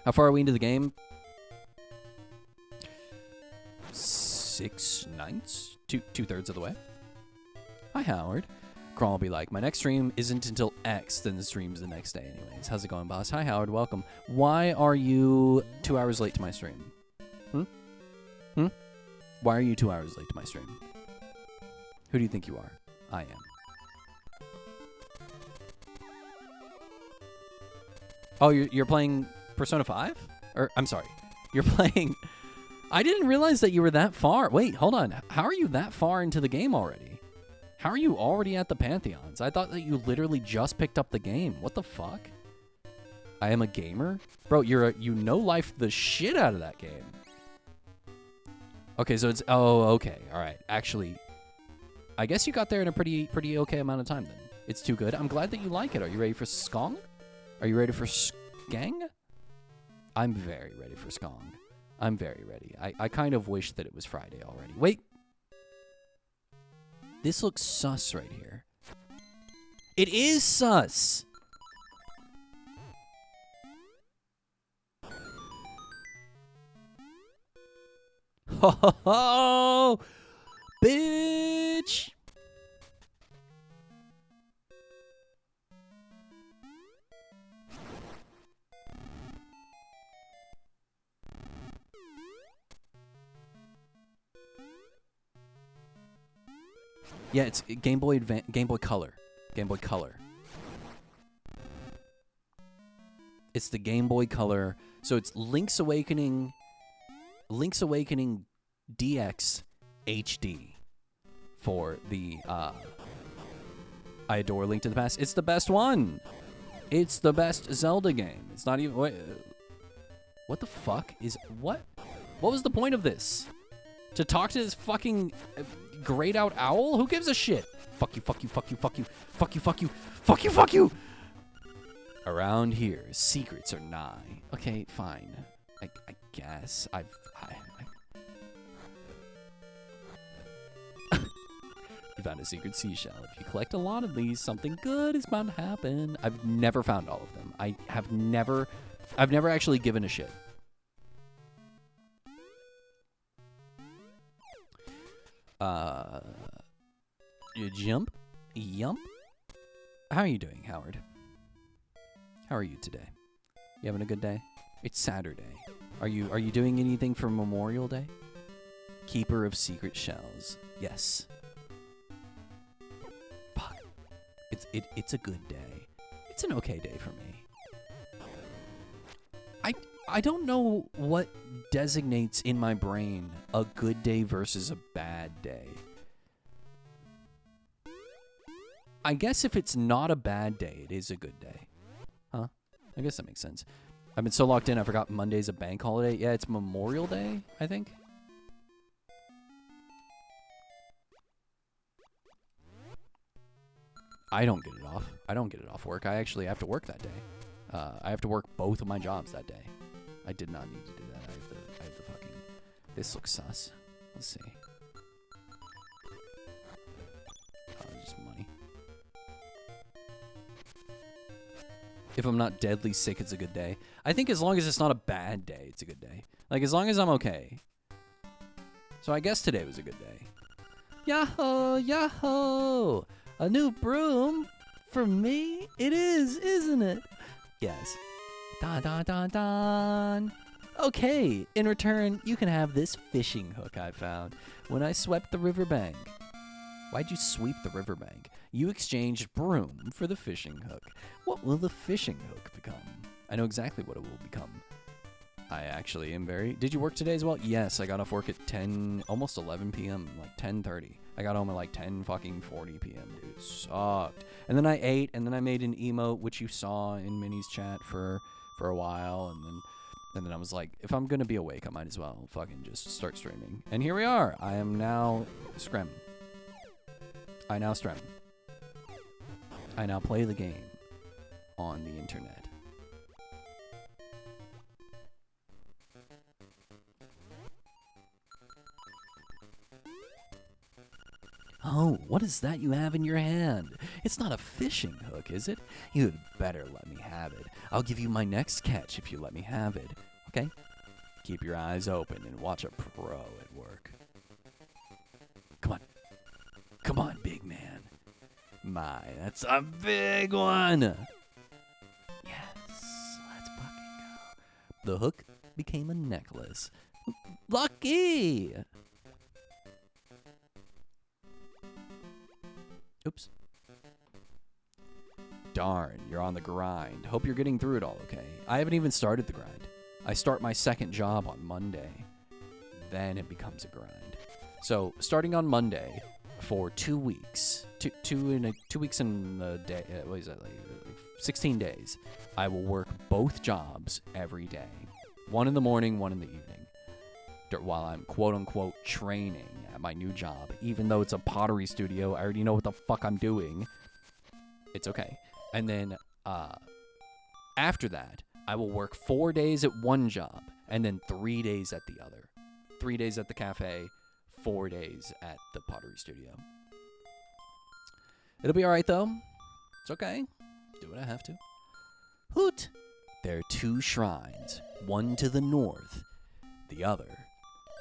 How far are we into the game? 6/9? Two-thirds of the way. Hi, Howard. Crawl will be like, my next stream isn't until X, then the stream's the next day anyways. How's it going, boss? Hi, Howard. Welcome. Why are you 2 hours late to my stream? Why are you 2 hours late to my stream? Who do you think you are? I am. Oh, you're playing Persona 5? Or, I'm sorry. You're playing... I didn't realize that you were that far. Wait, hold on. How are you that far into the game already? How are you already at the Pantheons? I thought that you literally just picked up the game. What the fuck? I am a gamer? Bro, you no-life the shit out of that game. Okay, so it's... Oh, okay. All right. Actually, I guess you got there in a pretty okay amount of time then. It's too good. I'm glad that you like it. Are you ready for Skong? Are you ready for Skang? I'm very ready for Skong. I'm very ready. I kind of wish that it was Friday already. Wait. This looks sus right here. It is sus. Ho ho ho! Bitch! Yeah, it's Game Boy Color. Game Boy Color. It's the Game Boy Color. So it's Link's Awakening DX HD for the I adore Link to the Past. It's the best one. It's the best Zelda game. It's not even what the fuck is what? What was the point of this? To talk to this fucking grayed out owl? Who gives a shit? Fuck you, fuck you, fuck you, fuck you, fuck you, fuck you, fuck you, fuck you. Around here, secrets are nigh. Okay, fine. I guess You found a secret seashell. If you collect a lot of these, something good is bound to happen. I've never found all of them. I've never actually given a shit. You jump? Yump? How are you doing, Howard? How are you today? You having a good day? It's Saturday. Are you doing anything for Memorial Day? Keeper of secret shells. Yes. Fuck. It's a good day. It's an okay day for me. I don't know what designates in my brain a good day versus a bad day. I guess if it's not a bad day, it is a good day. Huh? I guess that makes sense. I've been so locked in, I forgot Monday's a bank holiday. Yeah, it's Memorial Day, I think. I don't get it off. I don't get it off work. I actually have to work that day. I have to work both of my jobs that day. I did not need to do that. I have the fucking... This looks sus. Let's see. Oh, just money. If I'm not deadly sick, it's a good day. I think as long as it's not a bad day, it's a good day. Like, as long as I'm okay. So I guess today was a good day. Yahoo! Yahoo! A new broom? For me? It is, isn't it? Yes. Don, don, don, don. Okay, in return, you can have this fishing hook I found when I swept the riverbank. Why'd you sweep the riverbank? You exchanged broom for the fishing hook. What will the fishing hook become? I know exactly what it will become. I actually am very... Did you work today as well? Yes, I got off work at 10, almost 11 p.m., like 10:30. I got home at like 10 fucking 40 p.m., dude. It sucked. And then I ate, and then I made an emote, which you saw in Minnie's chat for a while, and then I was like, if I'm gonna be awake, I might as well fucking just start streaming. And here we are. I am now Screm. I now stream. I now play the game on the internet. Oh, what is that you have in your hand? It's not a fishing hook, is it? You'd better let me have it. I'll give you my next catch if you let me have it. Okay? Keep your eyes open and watch a pro at work. Come on. Come on, big man. My, that's a big one. Yes, let's fucking go. The hook became a necklace. Lucky! Oops. Darn, you're on the grind. Hope you're getting through it all okay. I haven't even started the grind. I start my second job on Monday. Then it becomes a grind. So, starting on Monday for 2 weeks, two weeks and a day, what is that, like 16 days, I will work both jobs every day. One in the morning, one in the evening. While I'm quote-unquote training at my new job. Even though it's a pottery studio, I already know what the fuck I'm doing. It's okay. And then after that, I will work 4 days at one job and then 3 days at the other. 3 days at the cafe, 4 days at the pottery studio. It'll be alright though. It's okay. Do what I have to. Hoot! There are 2 shrines, one to the north, the other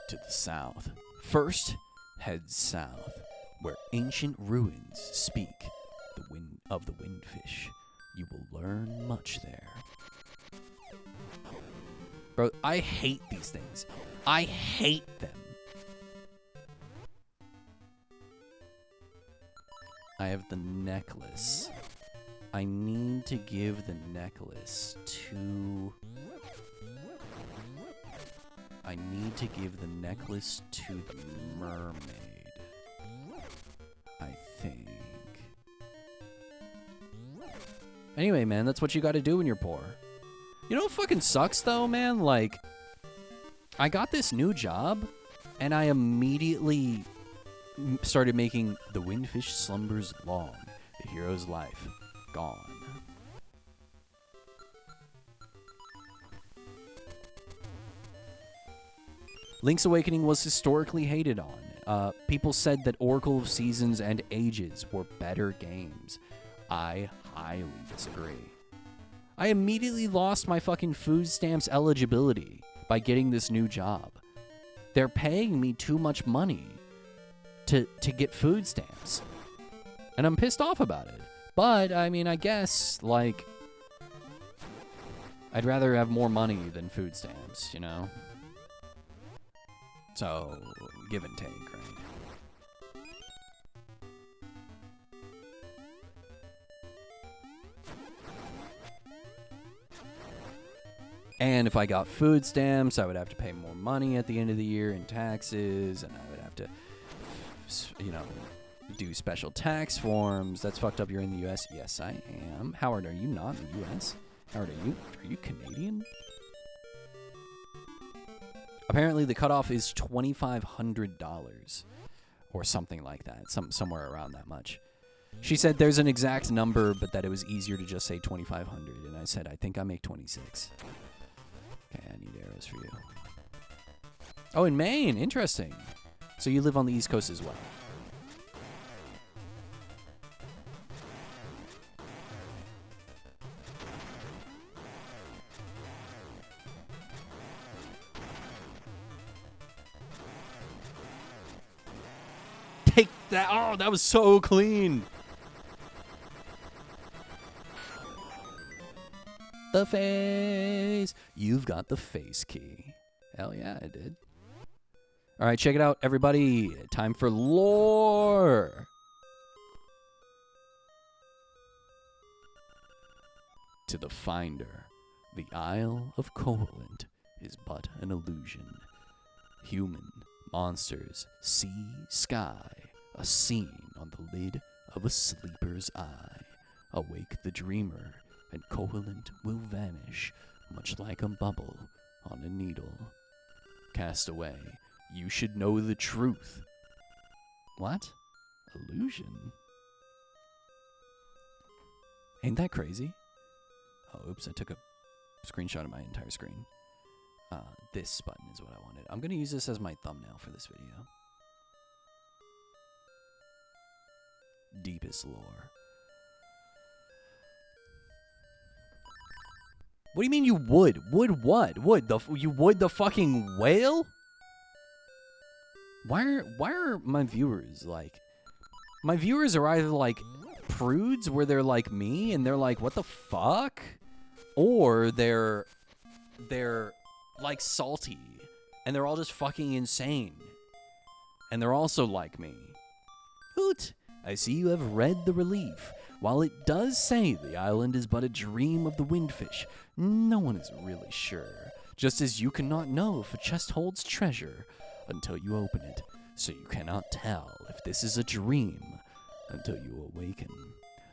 to the south. First, head south, where ancient ruins speak of the windfish. You will learn much there. Bro, I hate these things. I hate them. I have the necklace. I need to give the necklace to... I need to give the necklace to the mermaid. I think. Anyway, man, that's what you gotta do when you're poor. You know what fucking sucks, though, man? Like, I got this new job, and I immediately started making The Windfish Slumbers Long, the hero's life gone. Link's Awakening was historically hated on. People said that Oracle of Seasons and Ages were better games. I highly disagree. I immediately lost my fucking food stamps eligibility by getting this new job. They're paying me too much money to get food stamps. And I'm pissed off about it. But, I mean, I guess, like, I'd rather have more money than food stamps, you know? So, give and take, right? And if I got food stamps, I would have to pay more money at the end of the year in taxes, and I would have to, you know, do special tax forms. That's fucked up. You're in the U.S. Yes, I am. Howard, are you not in the U.S.? Howard, are you Canadian? Apparently, the cutoff is $2,500 or something like that, somewhere around that much. She said there's an exact number, but that it was easier to just say 2,500, and I said I think I make 26. Okay, I need arrows for you. Oh, in Maine, interesting. So you live on the East Coast as well. Take that. Oh, that was so clean. The face. You've got the face key. Hell yeah, I did. All right, check it out, everybody. Time for lore. To the finder, the Isle of Corland is but an illusion. Human, monsters, sea, sky, a scene on the lid of a sleeper's eye. Awake the dreamer, and cohalant will vanish, much like a bubble on a needle. Cast away, you should know the truth. What? Illusion? Ain't that crazy? Oh, oops, I took a screenshot of my entire screen. This button is what I wanted. I'm going to use this as my thumbnail for this video. Deepest lore. What do you mean you would? Would what? You would the fucking whale? Why are my viewers like... My viewers are either like prudes where they're like me and they're like, what the fuck? Or they're like salty and they're all just fucking insane. And they're also like me. Hoot! I see you have read the relief. While it does say the island is but a dream of the windfish, no one is really sure. Just as you cannot know if a chest holds treasure until you open it, so you cannot tell if this is a dream until you awaken.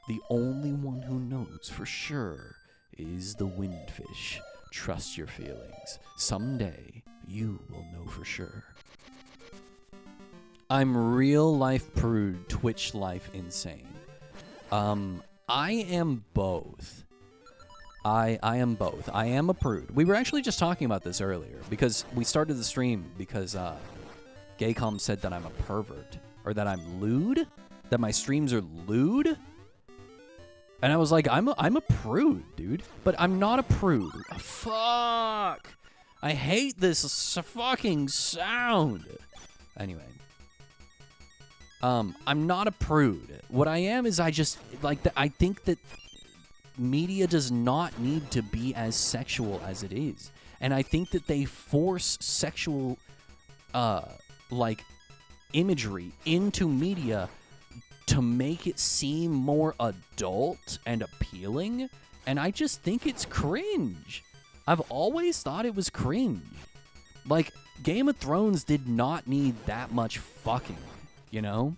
The only one who knows for sure is the windfish. Trust your feelings. Someday, you will know for sure. I'm real life prude, Twitch life insane. I am both. I am both. I am a prude. We were actually just talking about this earlier because we started the stream because Gaycom said that I'm a pervert or that I'm lewd, that my streams are lewd. And I was like, I'm a prude, dude. But I'm not a prude. Fuck. I hate this fucking sound. Anyway. I'm not a prude. What I am is I just, like, I think that media does not need to be as sexual as it is. And I think that they force sexual, like, imagery into media to make it seem more adult and appealing, and I just think it's cringe. I've always thought it was cringe. Like, Game of Thrones did not need that much fucking, you know?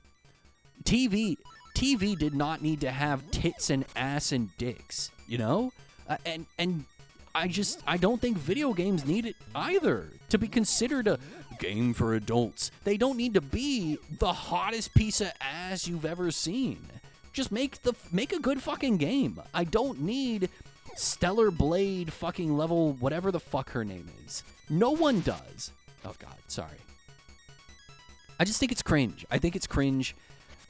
TV did not need to have tits and ass and dicks, you know? And I don't think video games need it either to be considered a game for adults. They don't need to be the hottest piece of ass you've ever seen. Just make a good fucking game. I don't need Stellar Blade fucking level whatever the fuck her name is. No one does. Oh god, sorry. I just think it's cringe. I think it's cringe.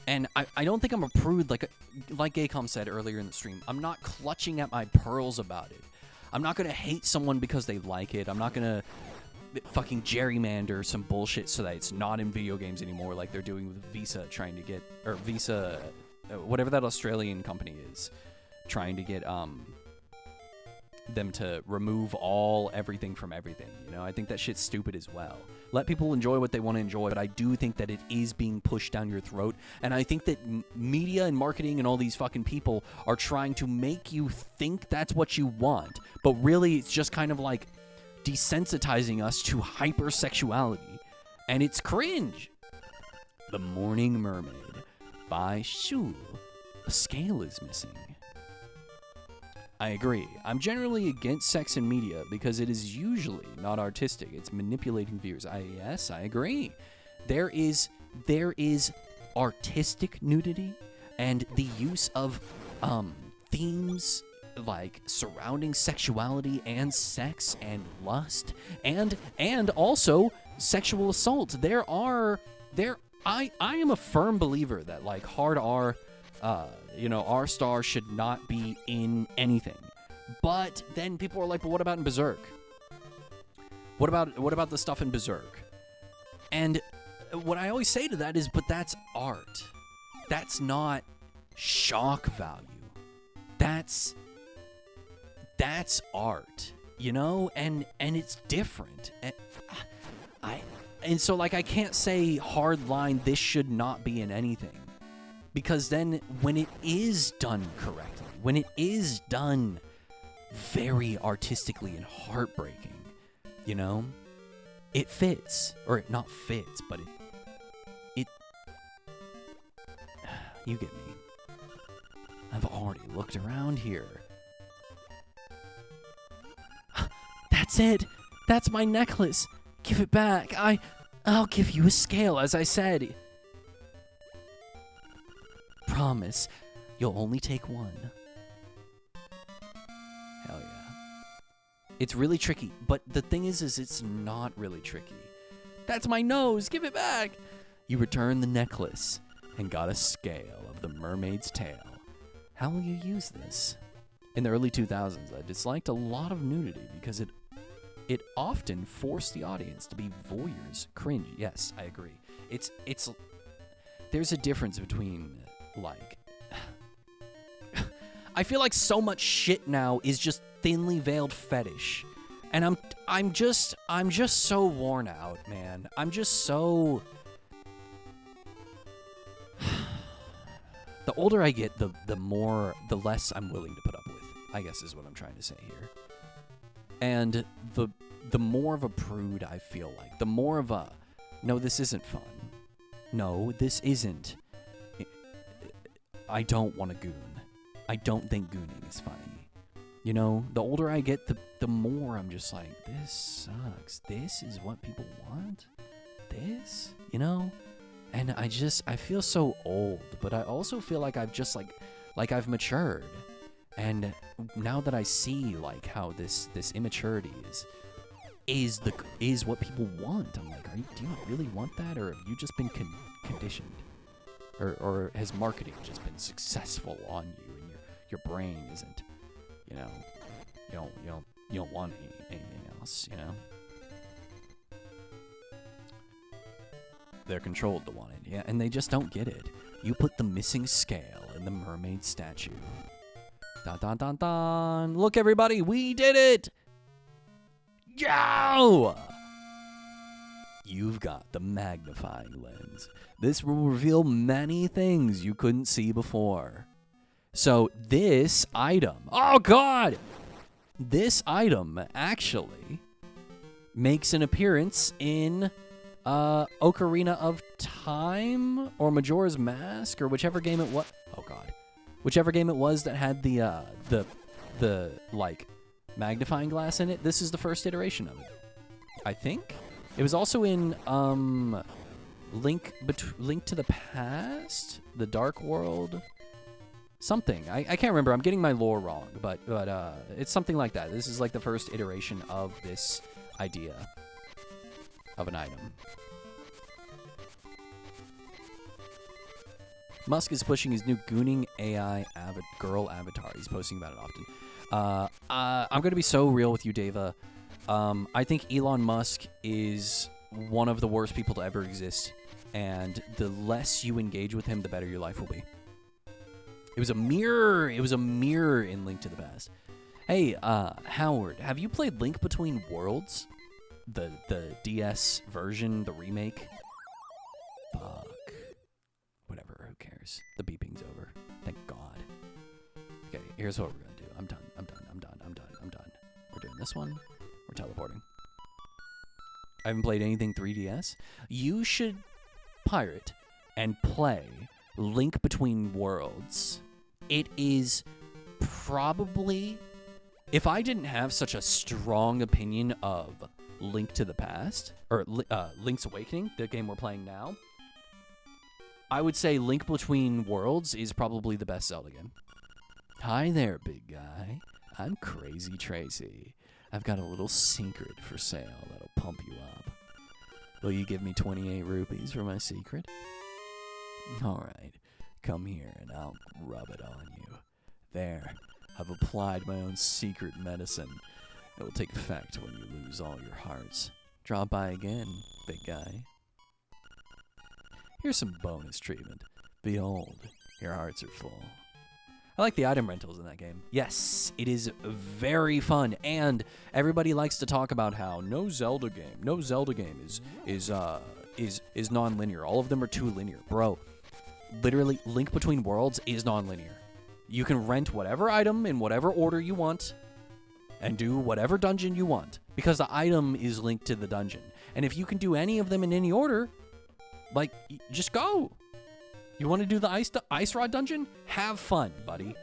And I don't think I'm a prude like Gaycom said earlier in the stream. I'm not clutching at my pearls about it. I'm not going to hate someone because they like it. I'm not going to fucking gerrymander some bullshit so that it's not in video games anymore like they're doing with Visa trying to get, or Visa, whatever that Australian company is, trying to get them to remove everything from everything. You know, I think that shit's stupid as well. Let people enjoy what they want to enjoy, but I do think that it is being pushed down your throat, and I think that media and marketing and all these fucking people are trying to make you think that's what you want, but really it's just kind of like desensitizing us to hypersexuality, and it's cringe. The Morning Mermaid by Shul. A scale is missing. I agree. I'm generally against sex in media because it is usually not artistic. It's manipulating viewers. Yes, I agree. There is artistic nudity and the use of themes like surrounding sexuality and sex and lust and also sexual assault. I am a firm believer that like hard R R-star should not be in anything. But then people are like, but what about in Berserk? What about the stuff in Berserk? And what I always say to that is, but that's art. That's not shock value. That's art, you know? And it's different. And so like I can't say hard line, this should not be in anything. Because then when it is done correctly, when it is done very artistically and heartbreaking, you know, it fits. Or not fits, but You get me. I've already looked around here. That's it. That's my necklace. Give it back. I'll give you a scale, as I said. Promise, you'll only take one. Hell yeah. It's really tricky, but the thing is it's not really tricky. That's my nose. Give it back. You return the necklace and got a scale of the mermaid's tail. How will you use this? In the early 2000s, I disliked a lot of nudity because it often forced the audience to be voyeurs. Cringe. Yes, I agree. It's there's a difference between, like, I feel like so much shit now is just thinly veiled fetish. And I'm just so worn out, man. I'm just so the older I get, the less I'm willing to put up with, I guess is what I'm trying to say here. And the more of a prude I feel like, the more of a, no, this isn't fun. No, this isn't. I don't want to goon. I don't think gooning is funny. You know, the older I get, the more I'm just like, this sucks. This is what people want? This? You know? And I feel so old, but I also feel like I've just like I've matured. And now that I see like how this immaturity is what people want, I'm like, do you really want that, or have you just been conditioned, or has marketing just been successful on you, and your brain isn't, you know, you don't want anything else, you know. They're controlled to want it, yeah, and they just don't get it. You put the missing scale in the mermaid statue. Dun dun dun dun! Look, everybody, we did it! Yo! You've got the magnifying lens. This will reveal many things you couldn't see before. So this item, oh god! This item actually makes an appearance in Ocarina of Time or Majora's Mask or whichever game it was. Oh god. Whichever game it was that had the like magnifying glass in it. This is the first iteration of it, I think. It was also in Link to the Past, the Dark World, something. I can't remember. I'm getting my lore wrong, but it's something like that. This is like the first iteration of this idea of an item. Musk is pushing his new gooning AI girl avatar. He's posting about it often. I'm going to be so real with you, Deva. I think Elon Musk is one of the worst people to ever exist, and the less you engage with him, the better your life will be. It was a mirror. It was a mirror in Link to the Past. Hey, Howard, have you played Link Between Worlds? The DS version, the remake? Fuck. Whatever, who cares? The beeping's over. Thank God. Okay, here's what we're gonna do. I'm done. We're doing this one. We're teleporting. I haven't played anything 3DS. You should pirate and play Link Between Worlds. It is probably, if I didn't have such a strong opinion of Link to the Past, or Link's Awakening, the game we're playing now, I would say Link Between Worlds is probably the best Zelda game. Hi there, big guy. I'm Crazy Tracy. I've got a little secret for sale that'll pump you up. Will you give me 28 rupees for my secret? Alright, come here and I'll rub it on you. There, I've applied my own secret medicine. It will take effect when you lose all your hearts. Drop by again, big guy. Here's some bonus treatment. Behold, your hearts are full. I like the item rentals in that game. Yes, it is very fun, and everybody likes to talk about how no Zelda game is non-linear. All of them are too linear. Bro, literally, Link Between Worlds is non-linear. You can rent whatever item in whatever order you want and do whatever dungeon you want, because the item is linked to the dungeon. And if you can do any of them in any order, like, just go. You want to do the ice rod dungeon? Have fun, buddy.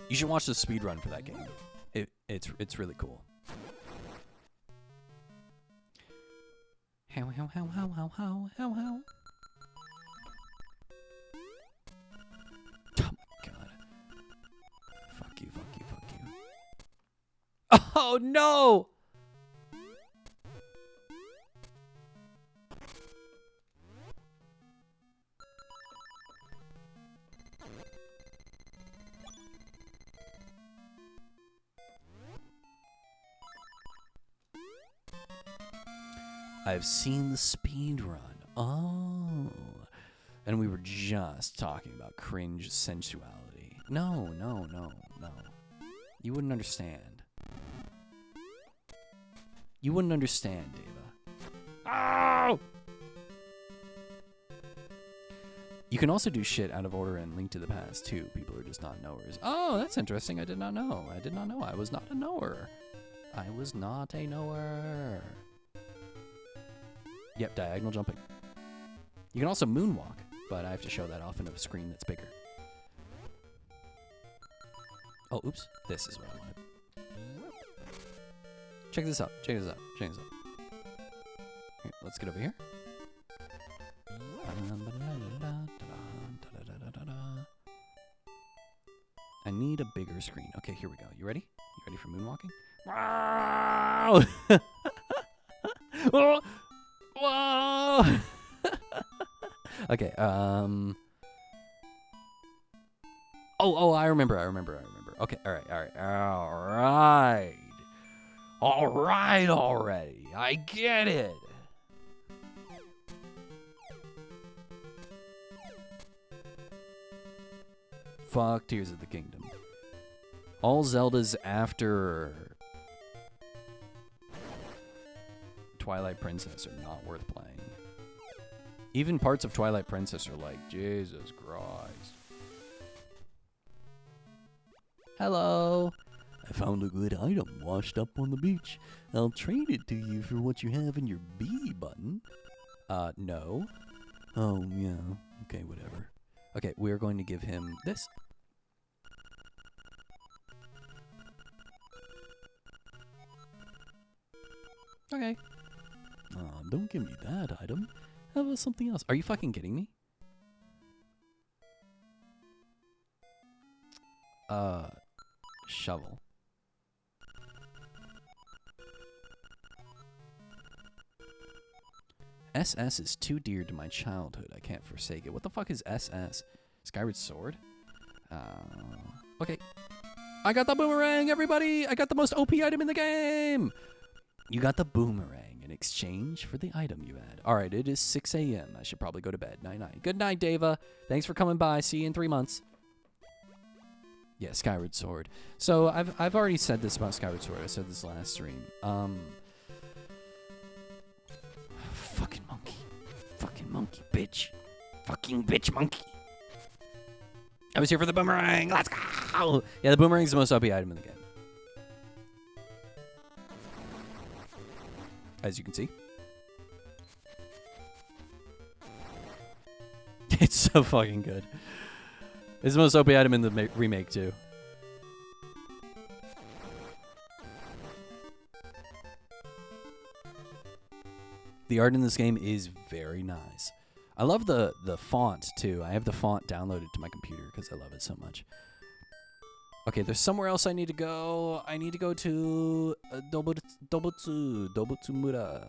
You should watch the speed run for that game. It's really cool. How. Oh my god. Fuck you. Oh no! I've seen the speed run. Oh. And we were just talking about cringe sensuality. No. You wouldn't understand. You wouldn't understand, Deva. Oh! You can also do shit out of order and Link to the Past, too. People are just not knowers. Oh, that's interesting. I did not know. I was not a knower. Yep, diagonal jumping. You can also moonwalk, but I have to show that off in a screen that's bigger. Oh, oops. This is what I wanted. Check this out. Here, let's get over here. I need a bigger screen. Okay, here we go. You ready? You ready for moonwalking? Wow! Whoa! Whoa! Okay, Oh, I remember. Okay, all right already. I get it. Fuck Tears of the Kingdom. All Zeldas after Twilight Princess are not worth playing. Even parts of Twilight Princess are like, Jesus Christ. Hello. I found a good item washed up on the beach. I'll trade it to you for what you have in your B button. No. Oh, yeah. Okay, whatever. Okay, we're going to give him this. Okay. Don't give me that item. How about something else? Are you fucking kidding me? Shovel. SS is too dear to my childhood. I can't forsake it. What the fuck is SS? Skyward Sword? Okay. I got the boomerang, everybody! I got the most OP item in the game! You got the boomerang in exchange for the item you had. Alright, it is 6 a.m. I should probably go to bed. Night-night. Good night, Deva. Thanks for coming by. See you in 3 months. Yeah, Skyward Sword. So, I've already said this about Skyward Sword. I said this last stream. Fucking monkey. Fucking monkey, bitch. Fucking bitch monkey. I was here for the boomerang. Let's go! Yeah, the boomerang's the most OP item in the game. As you can see. It's so fucking good. It's the most OP item in the remake, too. The art in this game is very nice. I love the font, too. I have the font downloaded to my computer because I love it so much. Okay, there's somewhere else I need to go. I need to go to Dobutsumura.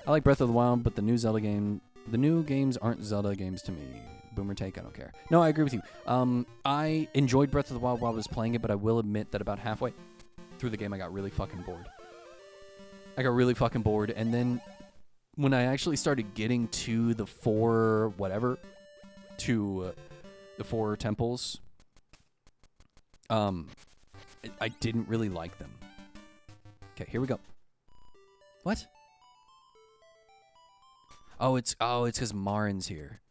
I like Breath of the Wild, but the new games aren't Zelda games to me. Boomer take, I don't care. No, I agree with you. I enjoyed Breath of the Wild while I was playing it, but I will admit that about halfway through the game, I got really fucking bored. And then when I actually started getting to the four temples, I didn't really like them. Okay, here we go. What? Oh, it's because Marin's here.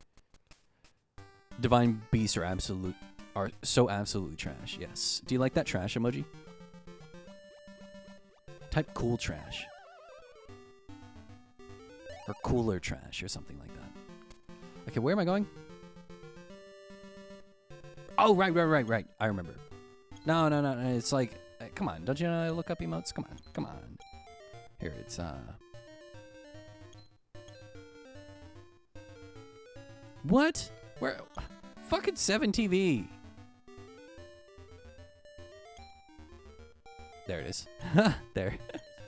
Divine beasts are absolute are so absolutely trash. Yes. Do you like that trash emoji? Type cool trash. Or cooler trash or something like that. Okay, where am I going? Oh, right. I remember. No. It's like, come on. Don't you know how to look up emotes? Come on. Here, it's, What? Where? Fucking 7TV. There it is. There.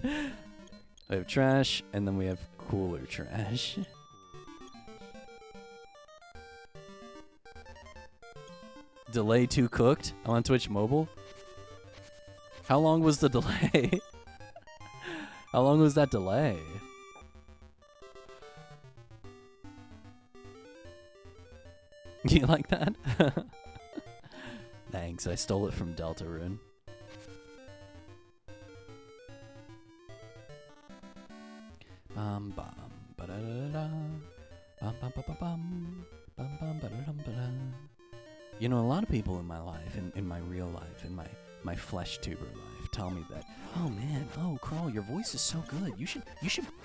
We have trash, and then we have cooler trash. Delay 2 cooked on Twitch Mobile? How long was the delay? How long was that delay? You like that? Thanks, I stole it from Deltarune. Bum bum ba da da da. Bum bum ba ba bum. Bum bum ba da dum ba da. You know, a lot of people in my life, in my real life, in my flesh tuber life, tell me that, oh man, oh Crawl, your voice is so good. You should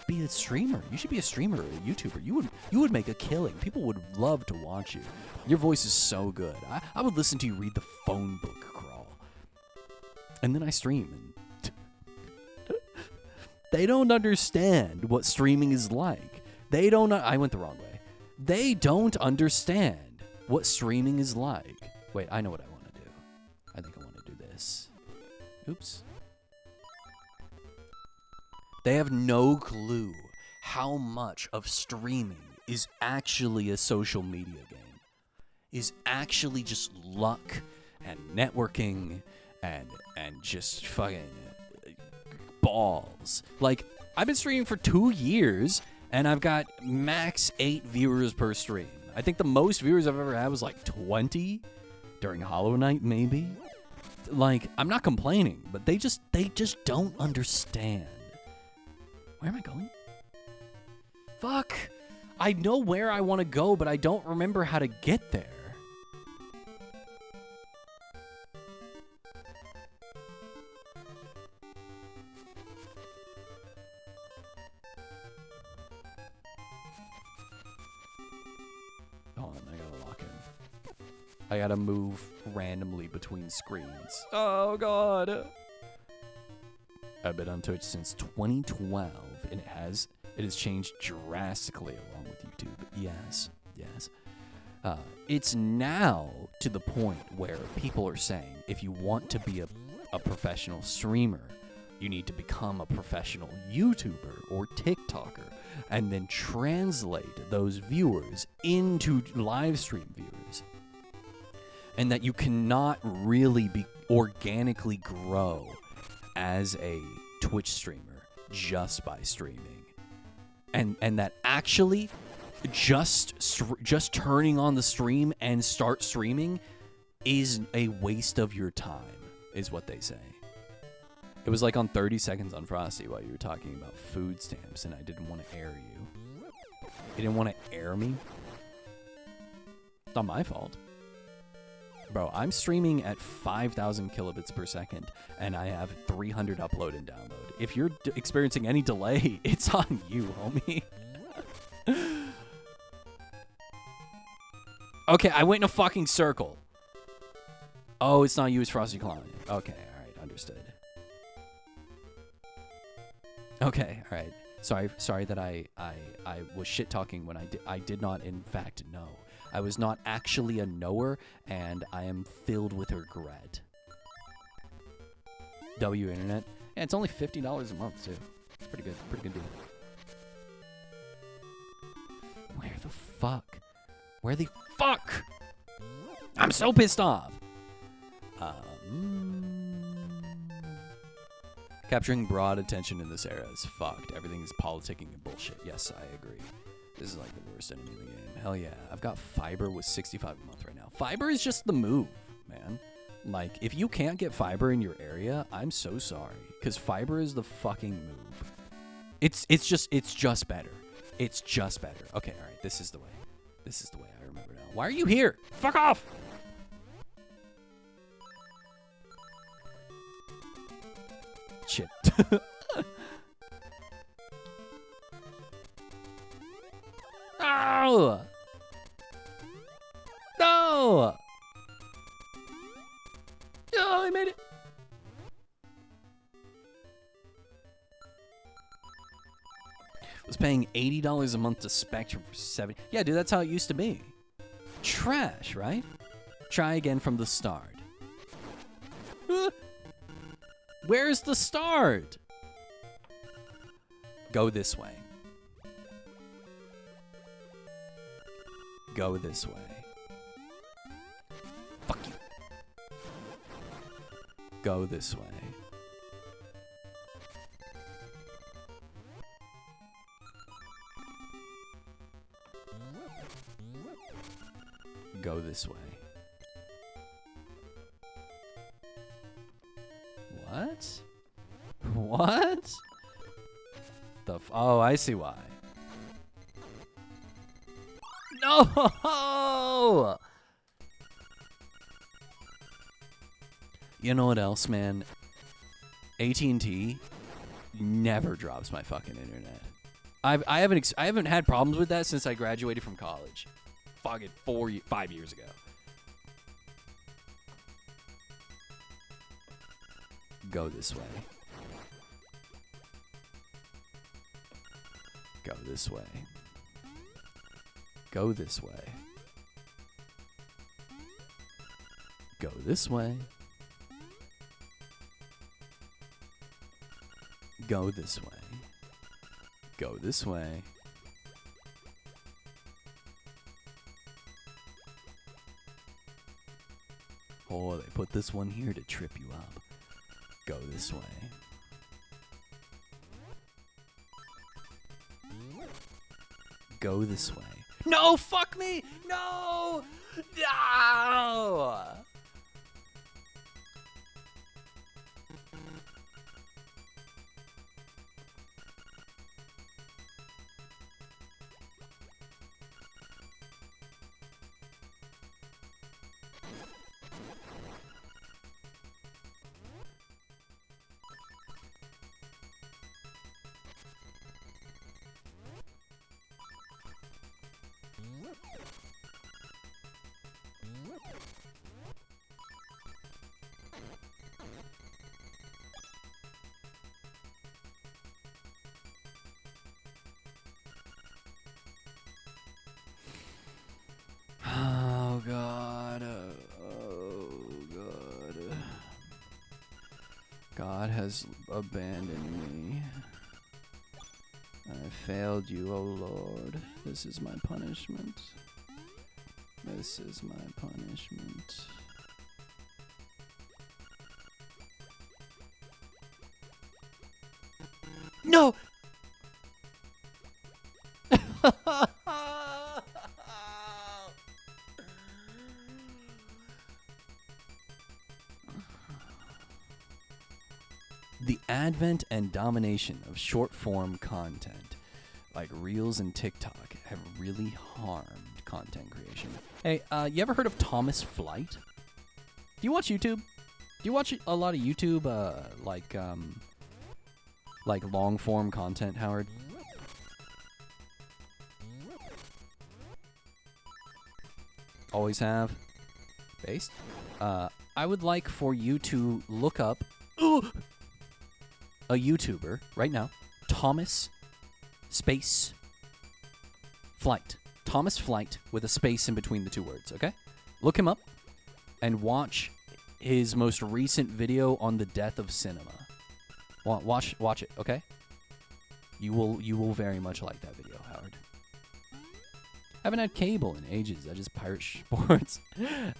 be a streamer. You should be a streamer or a YouTuber. You would make a killing. People would love to watch you. Your voice is so good. I would listen to you read the phone book, Crawl. And then I stream, and they don't understand what streaming is like. They don't. I went the wrong way. They don't understand what streaming is like. Wait, I know what I want to do. I think I want to do this. Oops. They have no clue how much of streaming is actually a social media game. Is actually just luck and networking and just fucking balls. Like, I've been streaming for 2 years and I've got max 8 viewers per stream. I think the most viewers I've ever had was like 20 during Hollow Knight, maybe. Like, I'm not complaining, but they just don't understand. Where am I going? Fuck! I know where I want to go, but I don't remember how to get there. Hold on, I gotta lock in. I gotta move randomly between screens. Oh god! I've been on Twitch since 2012, and it has changed drastically along with YouTube. Yes. It's now to the point where people are saying, if you want to be a professional streamer, you need to become a professional YouTuber or TikToker, and then translate those viewers into live stream viewers. And that you cannot really be organically grow as a Twitch streamer just by streaming, and that actually just turning on the stream and start streaming is a waste of your time, is what they say. It was like on 30 Seconds on Frosty while you were talking about food stamps, and I didn't want to air you. You didn't want to air me? It's not my fault. Bro, I'm streaming at 5,000 kilobits per second, and I have 300 upload and download. If you're experiencing any delay, it's on you, homie. Okay, I went in a fucking circle. Oh, it's not you, it's Frosty Clown. Okay, alright, understood. Okay, alright. Sorry that I was shit-talking when I did not, in fact, know. I was not actually a knower, and I am filled with regret. W Internet. Yeah, it's only $50 a month, too. It's pretty good deal. Where the fuck? Where the fuck? I'm so pissed off! Capturing broad attention in this era is fucked. Everything is politicking and bullshit. Yes, I agree. This is like the worst enemy in the game. Hell yeah. I've got fiber with 65 a month right now. Fiber is just the move, man. Like, if you can't get fiber in your area, I'm so sorry. Because fiber is the fucking move. It's just better. It's just better. Okay, alright. This is the way. I remember now. Why are you here? Fuck off! Shit. No! No! Oh, I made it. Was paying $80 a month to Spectrum for 70. Yeah, dude, that's how it used to be. Trash, right? Try again from the start. Where's the start? Go this way. Go this way. Fuck you. Go this way. Go this way. What? What? Oh, I see why. No! You know what else, man? AT&T never drops my fucking internet. I haven't had problems with that since I graduated from college. Fucking 5 years ago. Go this way. Go this way. Go this way. Go this way. Go this way. Go this way. Oh, they put this one here to trip you up. Go this way. Go this way. No, fuck me! No! No! Oh God. Oh God. God has abandoned me. I failed you, oh Lord. This is my punishment. This is my punishment. No! The advent and domination of short-form content, like Reels and TikTok, have really harmed content creation. Hey, you ever heard of Thomas Flight? Do you watch YouTube? Do you watch a lot of YouTube, like long-form content, Howard? Always have. Based? I would like for you to look up a YouTuber right now, Thomas Space Flight. Thomas Flight with a space in between the two words, okay? Look him up and watch his most recent video on the death of cinema. Watch it, okay? You will very much like that video, Howard. I haven't had cable in ages. I just pirate sports.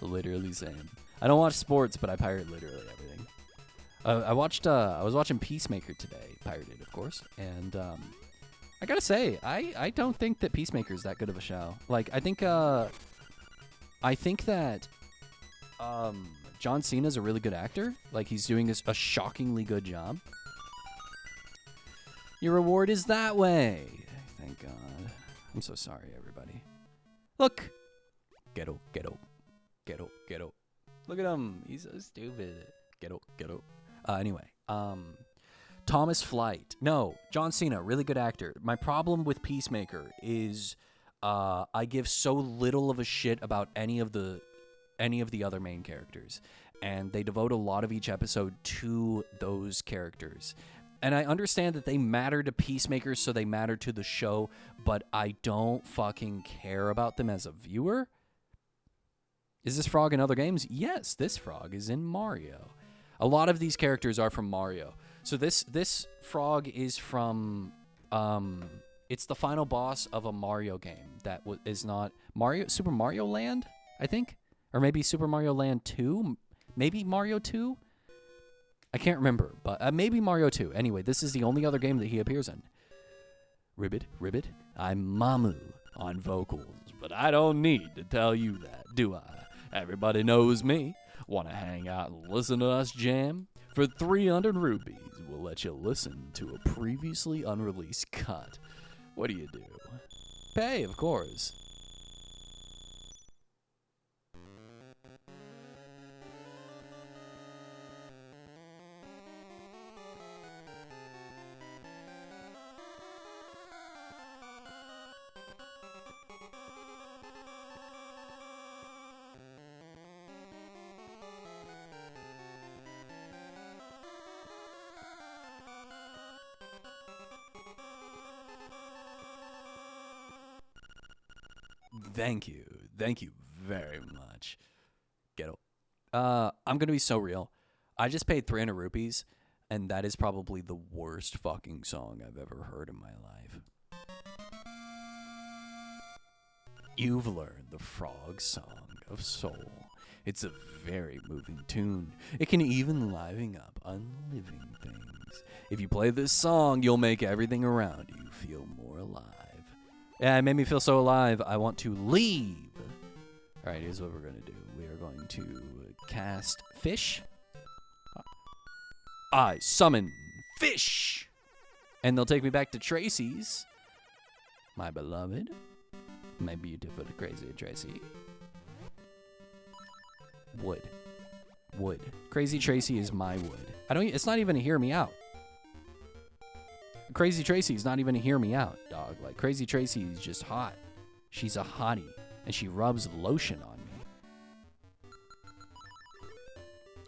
Literally same. I don't watch sports, but I pirate literally everything. I was watching Peacemaker today, pirated, of course, and I gotta say, I don't think that Peacemaker is that good of a show. Like, I think that John Cena's a really good actor. Like, he's doing a shockingly good job. Your reward is that way. Thank God. I'm so sorry, everybody. Look. Ghetto. Look at him. He's so stupid. Ghetto. Anyway, Thomas Flight. No, John Cena, really good actor. My problem with Peacemaker is I give so little of a shit about any of the other main characters, and they devote a lot of each episode to those characters. And I understand that they matter to Peacemaker, so they matter to the show, but I don't fucking care about them as a viewer. Is this frog in other games? Yes, this frog is in Mario. A lot of these characters are from Mario. So this frog is from it's the final boss of a Mario game that is not Super Mario Land, I think, or maybe Super Mario Land 2, maybe Mario 2. I can't remember, but maybe Mario 2. Anyway, this is the only other game that he appears in. Ribbit, I'm Mamu on vocals, but I don't need to tell you that, do I? Everybody knows me. Want to hang out and listen to us jam? For 300 rupees, we'll let you listen to a previously unreleased cut. What do you do? Pay, of course. Thank you very much. Ghetto. I'm gonna be so real. I just paid 300 rupees, and that is probably the worst fucking song I've ever heard in my life. You've learned the Frog Song of Soul. It's a very moving tune. It can even liven up unliving things. If you play this song, you'll make everything around you feel more alive. Yeah, it made me feel so alive, I want to leave. Alright, here's what we're going to do. We are going to cast fish. I summon fish! And they'll take me back to Tracy's. My beloved. My beautiful, crazy Tracy. Wood. Crazy Tracy is my wood. It's not even a hear me out. Crazy Tracy's not even a hear me out, dog. Like, Crazy Tracy is just hot. She's a hottie, and she rubs lotion on me.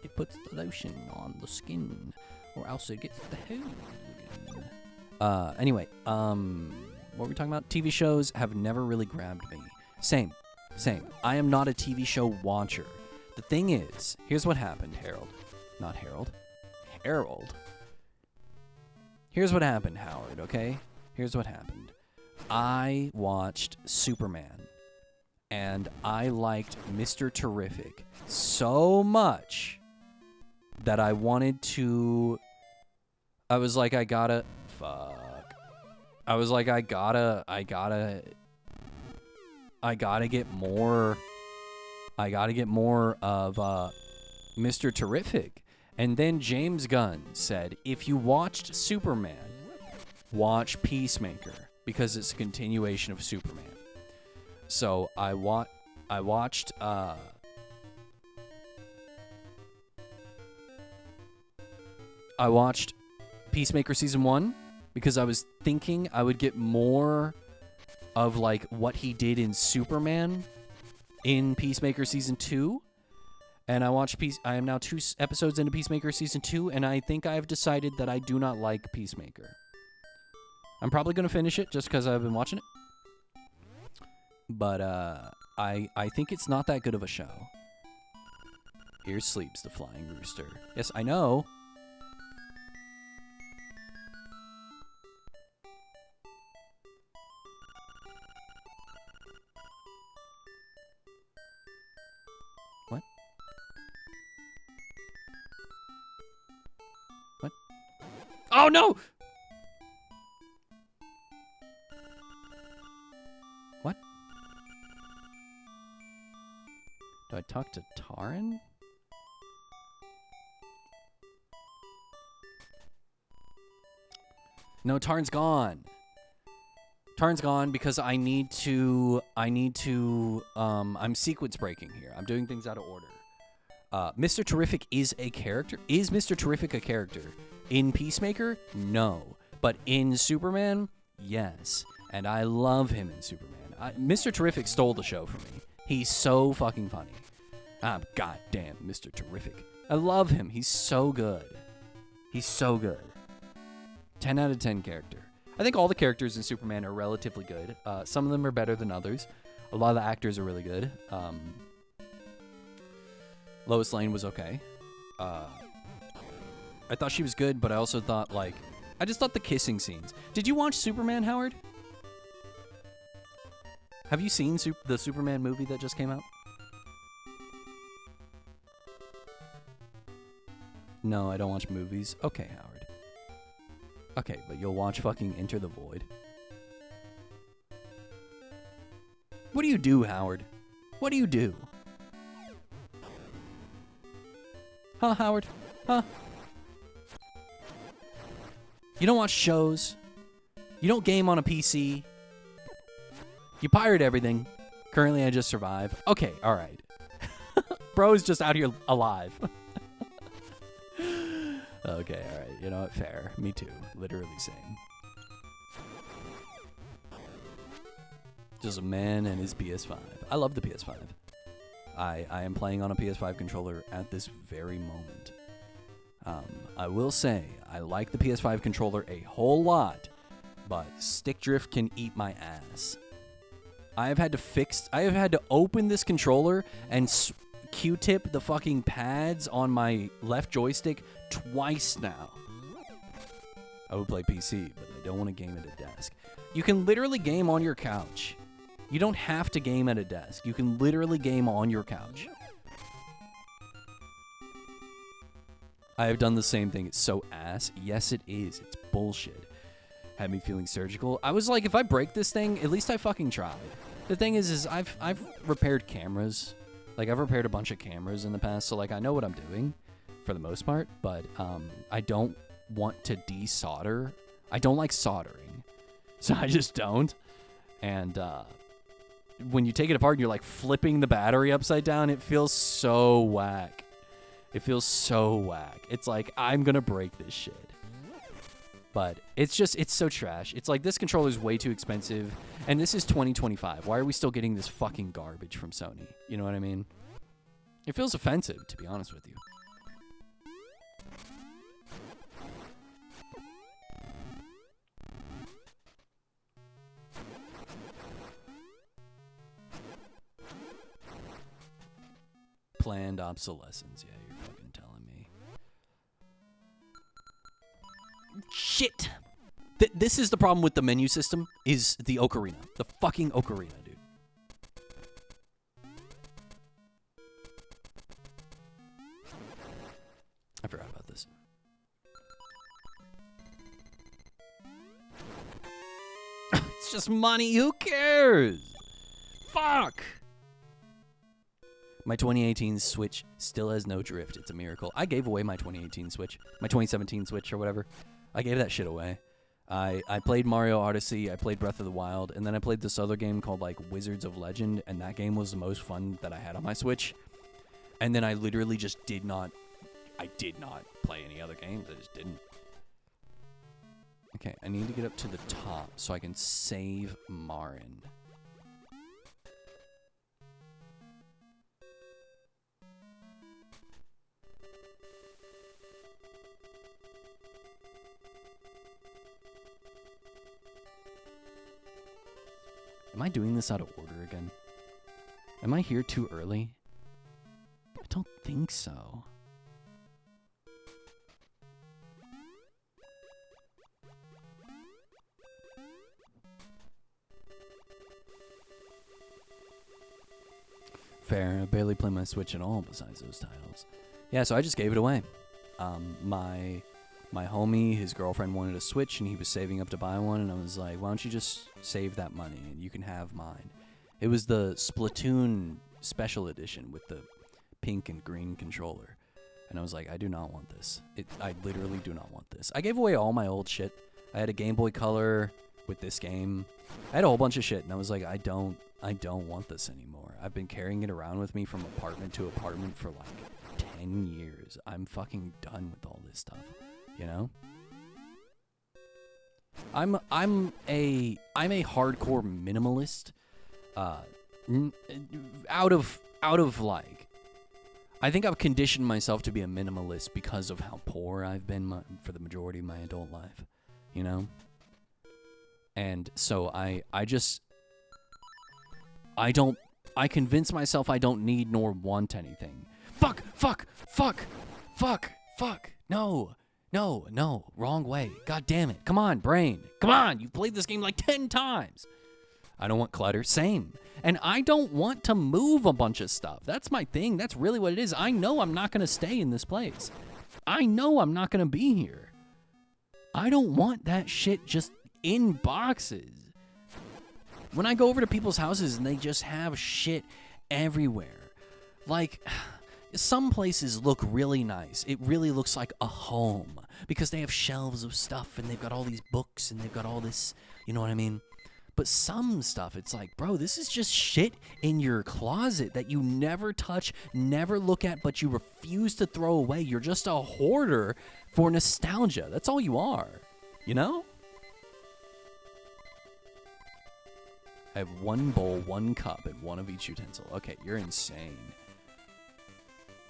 It puts the lotion on the skin, or else it gets the hose. Anyway, what were we talking about? TV shows have never really grabbed me. Same. I am not a TV show watcher. The thing is, here's what happened, Harold. Not Harold. Harold. Here's what happened, Howard, okay? Here's what happened. I watched Superman, and I liked Mr. Terrific so much that I wanted to... I was like, I gotta get more... I gotta get more of Mr. Terrific. And then James Gunn said, if you watched Superman, watch Peacemaker, because it's a continuation of Superman. So I watched Peacemaker Season 1 because I was thinking I would get more of like what he did in Superman in Peacemaker Season 2. And I am now 2 episodes into Peacemaker Season 2, and I think I've decided that I do not like Peacemaker. I'm probably going to finish it just because I've been watching it. But I think it's not that good of a show. Here sleeps the flying rooster. Yes, I know. What? What? Oh, no! What? Do I talk to Taran? No, Tarn's gone. Tarn's gone because I need to, I'm sequence breaking here. I'm doing things out of order. Mr. Terrific is a character. Is Mr. Terrific a character? In Peacemaker, no. But in Superman, yes. And I love him in Superman. Mr. Terrific stole the show from me. He's so fucking funny. Goddamn Mr. Terrific. I love him. He's so good. He's so good. 10 out of 10 character. I think all the characters in Superman are relatively good. Some of them are better than others. A lot of the actors are really good. Lois Lane was okay. I thought she was good, but I also thought, like... I just thought the kissing scenes. Did you watch Superman, Howard? Have you seen the Superman movie that just came out? No, I don't watch movies. Okay, Howard. Okay, but you'll watch fucking Enter the Void. What do you do, Howard? What do you do? Huh, Howard? Huh? You don't watch shows. You don't game on a PC. You pirate everything. Currently, I just survive. Okay, alright. Bro's just out here alive. Okay, alright. You know what? Fair. Me too. Literally same. Just a man and his PS5. I love the PS5. I am playing on a PS5 controller at this very moment. I will say, I like the PS5 controller a whole lot, but stick drift can eat my ass. I have had to open this controller and Q-tip the fucking pads on my left joystick twice now. I would play PC, but I don't want to game at a desk. You can literally game on your couch. You don't have to game at a desk. You can literally game on your couch. I have done the same thing. It's so ass. Yes, it is. It's bullshit. Had me feeling surgical. I was like, if I break this thing, at least I fucking tried. The thing is I've repaired cameras. Like, I've repaired a bunch of cameras in the past, so, like, I know what I'm doing for the most part, but I don't want to desolder. I don't like soldering, so I just don't. And when you take it apart and you're, like, flipping the battery upside down, it feels so whack. It feels so whack. It's like, I'm gonna break this shit. But it's so trash. It's like, this controller's way too expensive, and this is 2025. Why are we still getting this fucking garbage from Sony? You know what I mean? It feels offensive, to be honest with you. Planned obsolescence. Yeah, you're fucking telling me. Shit! This is the problem with the menu system, is the ocarina. The fucking ocarina, dude. I forgot about this. It's just money, who cares? Fuck! My 2018 Switch still has no drift. It's a miracle. I gave away my 2018 Switch. My 2017 Switch or whatever. I gave that shit away. I played Mario Odyssey, I played Breath of the Wild, and then I played this other game called, like, Wizards of Legend, and that game was the most fun that I had on my Switch. And then I literally just did not play any other games. I just didn't. Okay, I need to get up to the top so I can save Marin. Am I doing this out of order again? Am I here too early? I don't think so. Fair. I barely play my Switch at all besides those titles. Yeah, so I just gave it away. My homie, his girlfriend wanted a Switch, and he was saving up to buy one, and I was like, why don't you just save that money, and you can have mine. It was the Splatoon Special Edition with the pink and green controller. And I was like, I do not want this. I literally do not want this. I gave away all my old shit. I had a Game Boy Color with this game. I had a whole bunch of shit, and I was like, I don't want this anymore. I've been carrying it around with me from apartment to apartment for like 10 years. I'm fucking done with all this stuff. you know? I'm a hardcore minimalist. Out of like, I think I've conditioned myself to be a minimalist because of how poor I've been for the majority of my adult life, you know? And so I convince myself I don't need nor want anything. Fuck. No, wrong way. God damn it. Come on, brain. Come on, you've played this game like 10 times. I don't want clutter. Same. And I don't want to move a bunch of stuff. That's my thing. That's really what it is. I know I'm not going to stay in this place. I know I'm not going to be here. I don't want that shit just in boxes. When I go over to people's houses and they just have shit everywhere. Like, some places look really nice. It really looks like a home because they have shelves of stuff and they've got all these books and they've got all this, you know what I mean? But some stuff, it's like, bro, this is just shit in your closet that you never touch, never look at, but you refuse to throw away. You're just a hoarder for nostalgia. That's all you are, you know? I have one bowl, one cup, and one of each utensil. Okay, you're insane.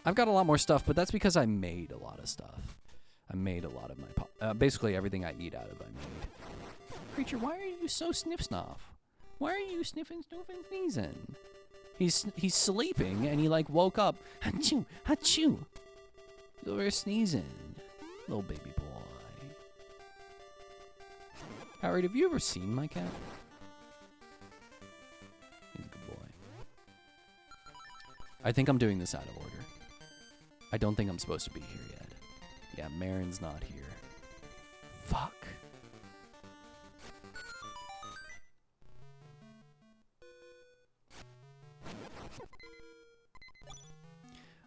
I've got a lot more stuff, but that's because I made a lot of stuff. I made a lot of my... basically, everything I eat out of, I made. Creature, why are you so sniff-snuff? Why are you sniffing, snoofing, sneezing? He's sleeping, and he, like, woke up. Achoo! Achoo! He's over here sneezing. Little baby boy. Howard, have you ever seen my cat? He's a good boy. I think I'm doing this out of order. I don't think I'm supposed to be here yet. Yeah, Marin's not here. Fuck.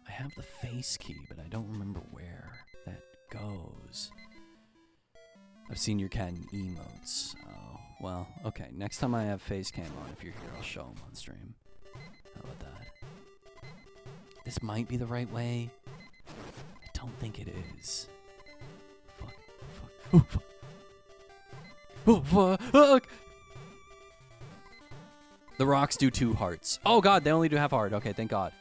I have the face key, but I don't remember where that goes. I've seen your cat in emotes. Oh, well, okay. Next time I have face cam on, if you're here, I'll show him on stream. How about that? This might be the right way. I don't think it is. Fuck. Oh, fuck. Oh, fuck. The rocks do 2 hearts. Oh, God, they only do half heart. Okay, thank God.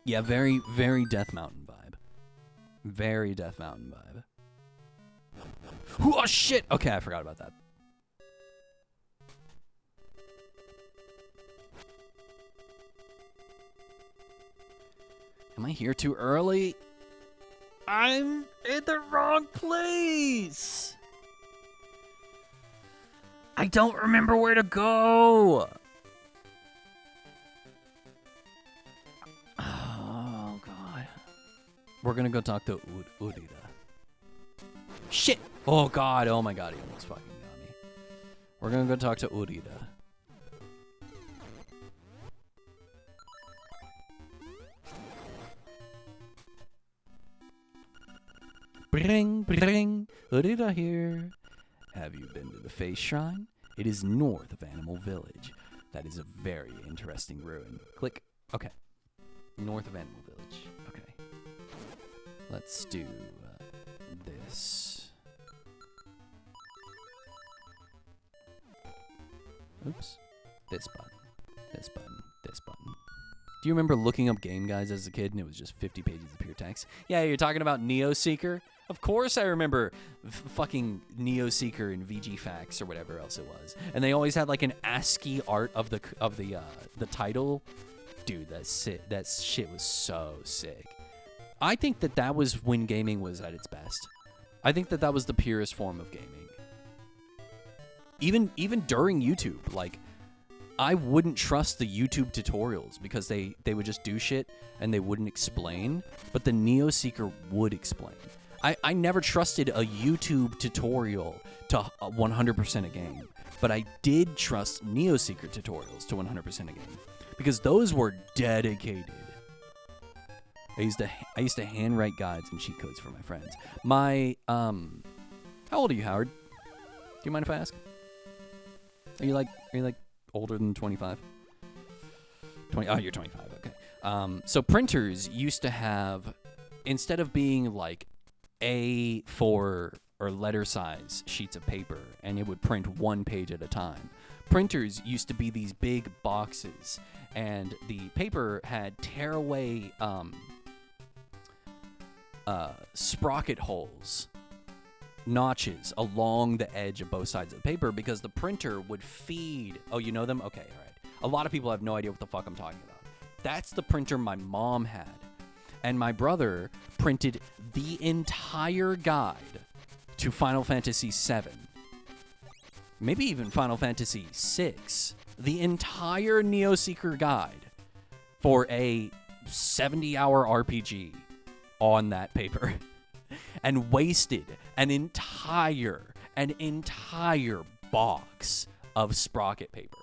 Yeah, very, very Death Mountain vibe. Very Death Mountain vibe. Oh, shit! Okay, I forgot about that. Am I here too early? I'm in the wrong place! I don't remember where to go! We're gonna go talk to Urida. Shit! Oh God! Oh my God! He almost fucking got me. We're gonna go talk to Urida. Bring, Urida here. Have you been to the Face Shrine? It is north of Animal Village. That is a very interesting ruin. Click. Okay. North of Animal Village. Okay. Let's do this. Oops. This button. This button. This button. Do you remember looking up game guides as a kid and it was just 50 pages of pure text? Yeah, you're talking about Neo Seeker? Of course I remember fucking Neo Seeker and VG Facts or whatever else it was. And they always had like an ASCII art of the title. Dude, that shit was so sick. I think that was when gaming was at its best. I think that was the purest form of gaming. Even during YouTube, like, I wouldn't trust the YouTube tutorials because they would just do shit and they wouldn't explain, but the Neo Seeker would explain. I never trusted a YouTube tutorial to 100% a game, but I did trust Neo Seeker tutorials to 100% a game. because those were dedicated. I used to handwrite guides and cheat codes for my friends. How old are you, Howard? Do you mind if I ask? Are you like older than 25? 20. Oh, you're 25. Okay. So printers used to have, instead of being like A4 or letter size sheets of paper, and it would print one page at a time. Printers used to be these big boxes, and the paper had tearaway sprocket holes, notches along the edge of both sides of the paper, because the printer would feed. Oh, you know them? Okay, all right. A lot of people have no idea what the fuck I'm talking about. That's the printer my mom had. And my brother printed the entire guide to Final Fantasy VII. Maybe even Final Fantasy VI. The entire Neo Seeker guide for a 70-hour RPG on that paper. And wasted an entire box of sprocket paper.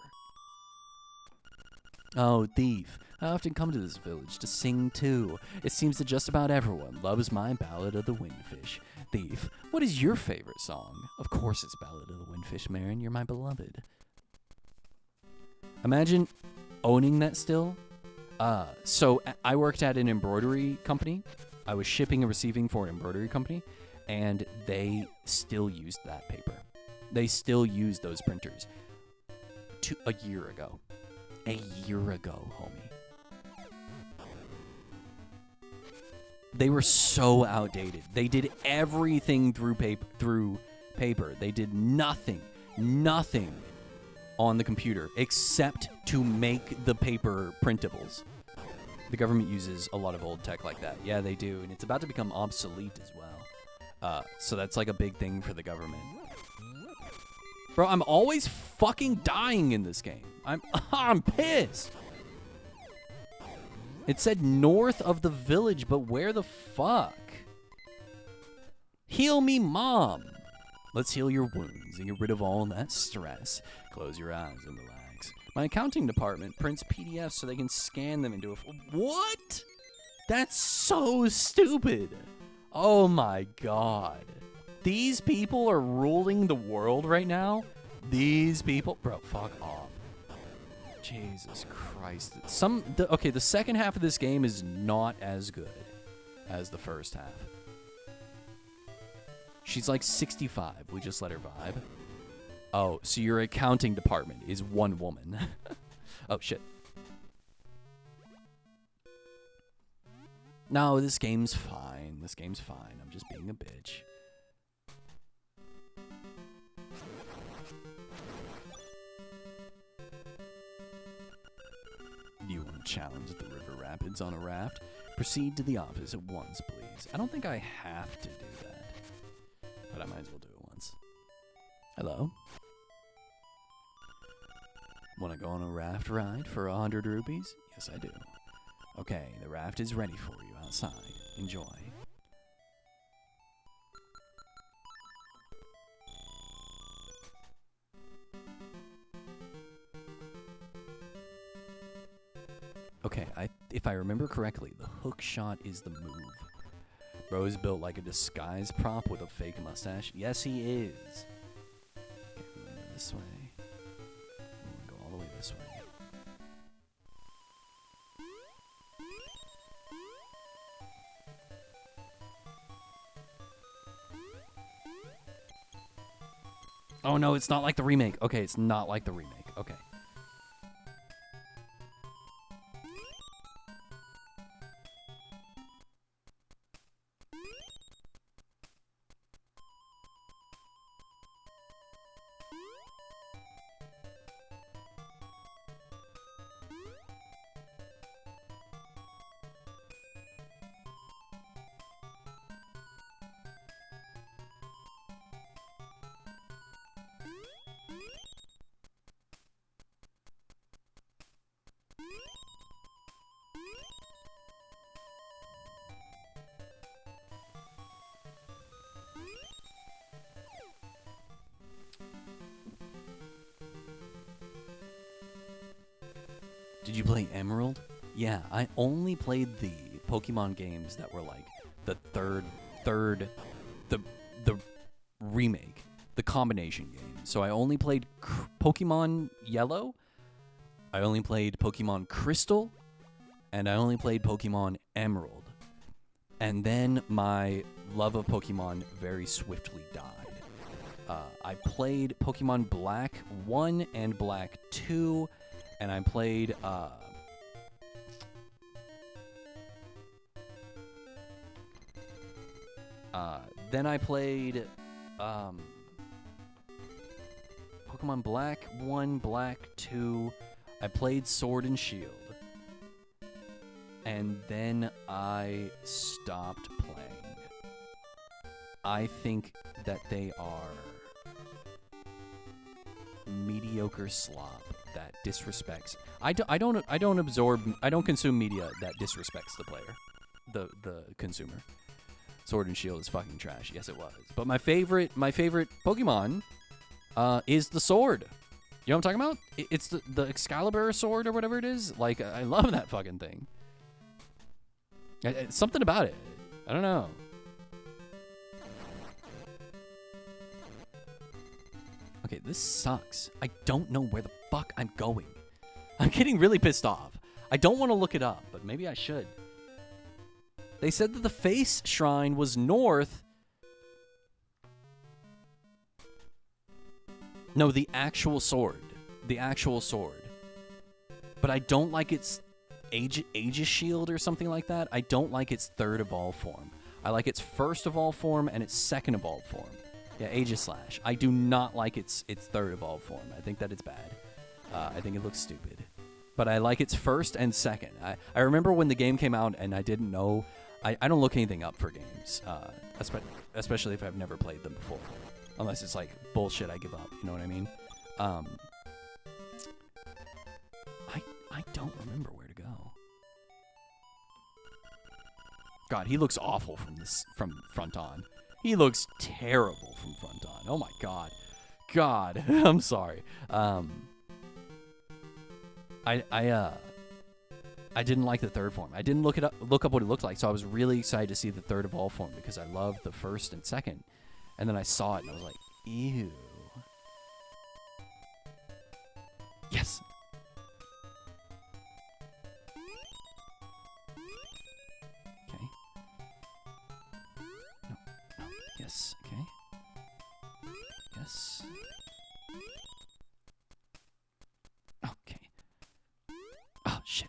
Oh, thief. I often come to this village to sing too. It seems that just about everyone loves my Ballad of the Windfish. Thief, what is your favorite song? Of course it's Ballad of the Windfish, Marin. You're my beloved. Imagine owning that still. So I worked at an embroidery company. I was shipping and receiving for an embroidery company, and they still used that paper. They still used those printers. A year ago. A year ago, homie. They were so outdated. They did everything through paper. They did nothing on the computer except to make the paper printables. The government uses a lot of old tech like that. Yeah, they do, and it's about to become obsolete as well. So that's like a big thing for the government. Bro, I'm always fucking dying in this game. I'm pissed. It said north of the village, but where the fuck? Heal me, Mom. Let's heal your wounds and get rid of all that stress. Close your eyes and relax. My accounting department prints PDFs so they can scan them into a... What? That's so stupid. Oh my god. These people are ruling the world right now? These people... Bro, fuck off. Jesus Christ. Okay, the second half of this game is not as good as the first half. She's like 65. We just let her vibe. Oh, so your accounting department is one woman. Oh, shit. No, this game's fine. This game's fine. I'm just being a bitch. Do you want to challenge the river rapids on a raft? Proceed to the office at once, please. I don't think I have to do that, but I might as well do it once. Hello? Want to go on a raft ride for 100 rupees? Yes, I do. Okay, the raft is ready for you outside. Enjoy. Okay, if I remember correctly, the hook shot is the move. Bro is built like a disguise prop with a fake mustache. Yes, he is. Okay, we're going to go this way. We're going to go all the way this way. Oh no, it's not like the remake. Okay, it's not like the remake. Okay. Did you play Emerald? Yeah, I only played the Pokemon games that were like the the remake, the combination game. So I only played Pokemon Yellow, I only played Pokemon Crystal, and I only played Pokemon Emerald. And then my love of Pokemon very swiftly died. I played Pokemon Black 1 and Black 2, and I played then I played Pokemon Black 1, Black 2. I played Sword and Shield. And then I stopped playing. I think that they are mediocre slop that disrespects. I don't consume media that disrespects the player, the consumer. Sword and Shield is fucking trash. Yes, it was. But my favorite Pokemon is the sword. You know what I'm talking about? It's the Excalibur sword or whatever it is. Like, I love that fucking thing. Something about it. I don't know. Okay, this sucks. I don't know where the fuck I'm going. I'm getting really pissed off. I don't want to look it up, but maybe I should. They said that the face shrine was north. No, the actual sword. The actual sword. But I don't like its Aegis shield or something like that. I don't like its third evolved form. I like its first evolved form and its second evolved form. Yeah, Aegis Slash. I do not like its third evolved form. I think that it's bad. I think it looks stupid. But I like its first and second. I remember when the game came out and I didn't know. I don't look anything up for games, especially if I've never played them before. Unless it's like bullshit, I give up. You know what I mean? I don't remember where to go. God, he looks awful from front on. He looks terrible from front on. Oh my god. God, I'm sorry. I didn't like the third form. I didn't look up what it looked like, so I was really excited to see the third evolved form because I loved the first and second. And then I saw it and I was like, ew. Yes. Okay. No. Yes. Okay. Yes. Okay. Oh, shit.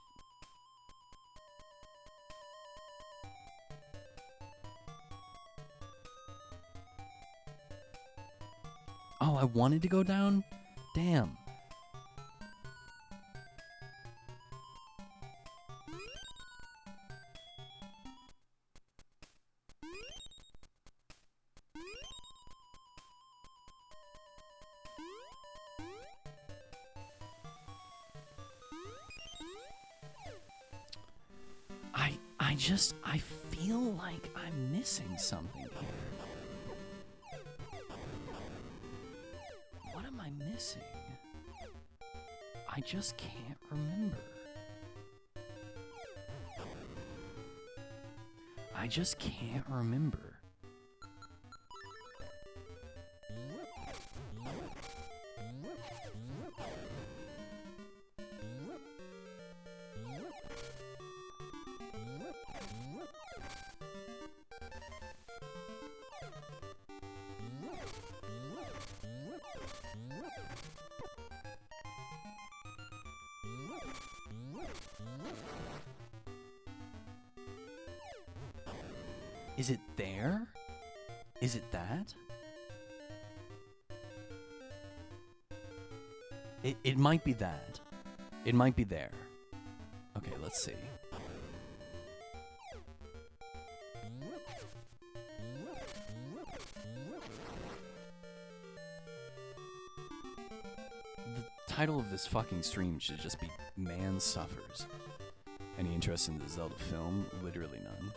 Oh, I wanted to go down? Damn. I feel like I'm missing something here. What am I missing? I just can't remember. I just can't remember. Is it there? Is it that? It might be that. It might be there. Okay, let's see. The title of this fucking stream should just be Man Suffers. Any interest in the Zelda film? Literally none.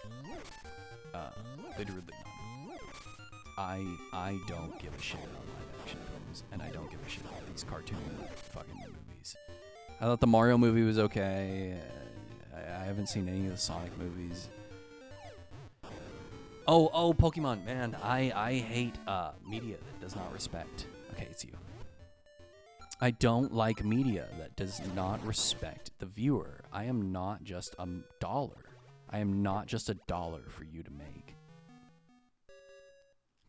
Literally none. I don't give a shit about live action films, and I don't give a shit about these cartoon fucking movies. I thought the Mario movie was okay. I haven't seen any of the Sonic movies. Oh, Pokemon, man, I hate media that does not respect. Okay, it's you. I don't like media that does not respect the viewer. I am not just a dollar. I am not just a dollar for you to make.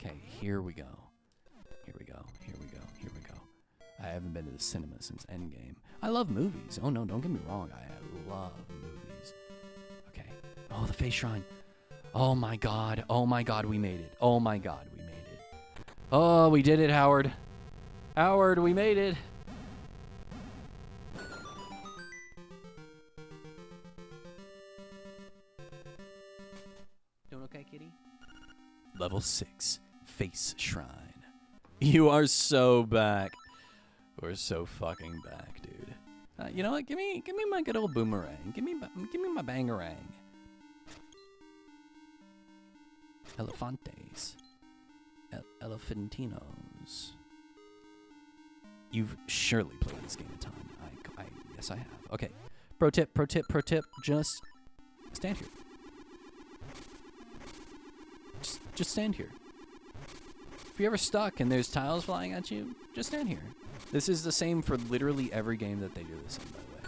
Okay, here we go. Here we go. Here we go. Here we go. I haven't been to the cinema since Endgame. I love movies. Oh no, don't get me wrong. I love movies. Okay. Oh, the face shrine. Oh my god. Oh my god, we made it. Oh my god, we made it. Oh, we did it, Howard. Howard, we made it. Doing okay, kitty? Level 6, face shrine. You are so back. We're so fucking back, dude. You know what? Give me my good old boomerang. Give me my bangarang. Elefantes. Elephantinos. You've surely played this game a ton. Yes, I have. Okay. Pro tip. Just stand here. Just stand here. If you're ever stuck and there's tiles flying at you, just stand here. This is the same for literally every game that they do this in, by the way.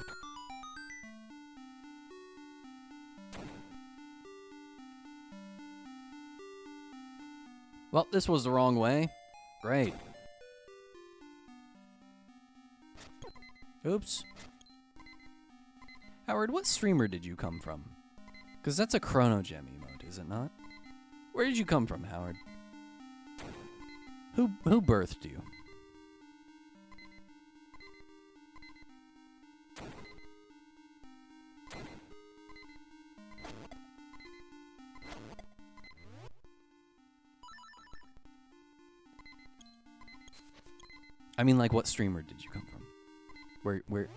Well, this was the wrong way. Great. Oops. Howard, what streamer did you come from? Because that's a Chrono Gem emote, is it not? Where did you come from, Howard? Who birthed you? I mean, like, what streamer did you come from? Where,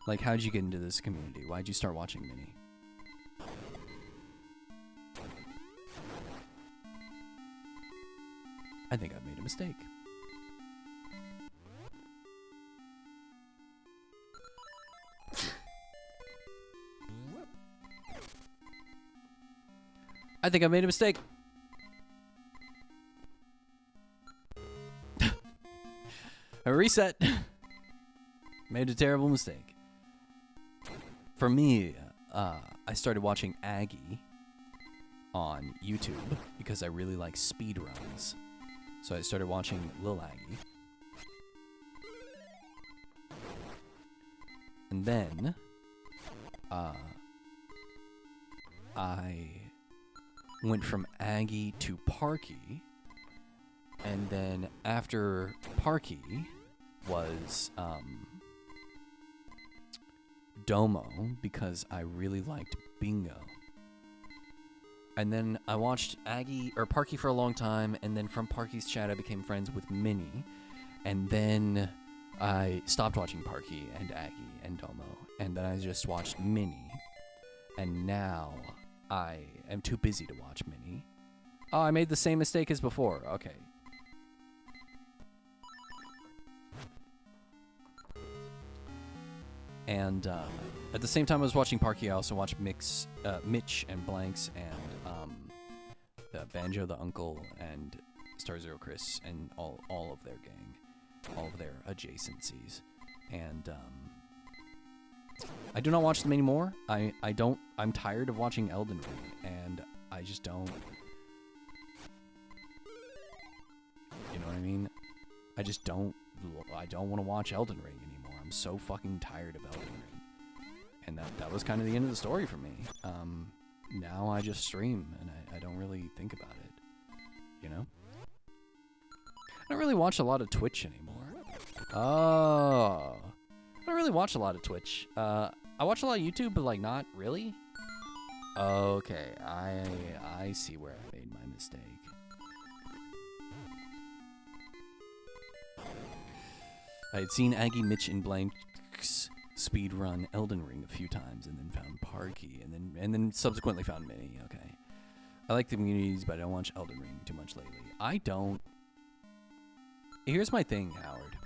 like, how'd you get into this community? Why'd you start watching Mini? I think I've made a mistake. I think I made a mistake. A reset. Made a terrible mistake. For me, I started watching Aggie on YouTube because I really like speed runs. So I started watching Lil Aggie. And then I went from Aggie to Parky. And then after Parky was Domo, because I really liked Bingo. And then I watched Parky for a long time, and then from Parky's chat I became friends with Minnie. And then I stopped watching Parky and Aggie and Domo, and then I just watched Minnie. And now I am too busy to watch Minnie. Oh, I made the same mistake as before. Okay. And at the same time I was watching Parky, I also watched Mitch and Blanks and the Banjo the Uncle and Star Zero Chris and all of their gang, all of their adjacencies. And I do not watch them anymore. I'm tired of watching Elden Ring, and I just don't. You know what I mean? I don't want to watch Elden Ring anymore. I'm so fucking tired of Elden Ring. And that was kind of the end of the story for me. Now I just stream, and I don't really think about it. You know? I don't really watch a lot of Twitch anymore. Oh. I don't really watch a lot of Twitch. I watch a lot of YouTube, but, like, not really. Okay, I see where I made my mistake. I had seen Aggie, Mitch, and Blank's speedrun Elden Ring a few times, and then found Parky, and then subsequently found Minnie. Okay, I like the communities, but I don't watch Elden Ring too much lately. I don't. Here's my thing, Howard.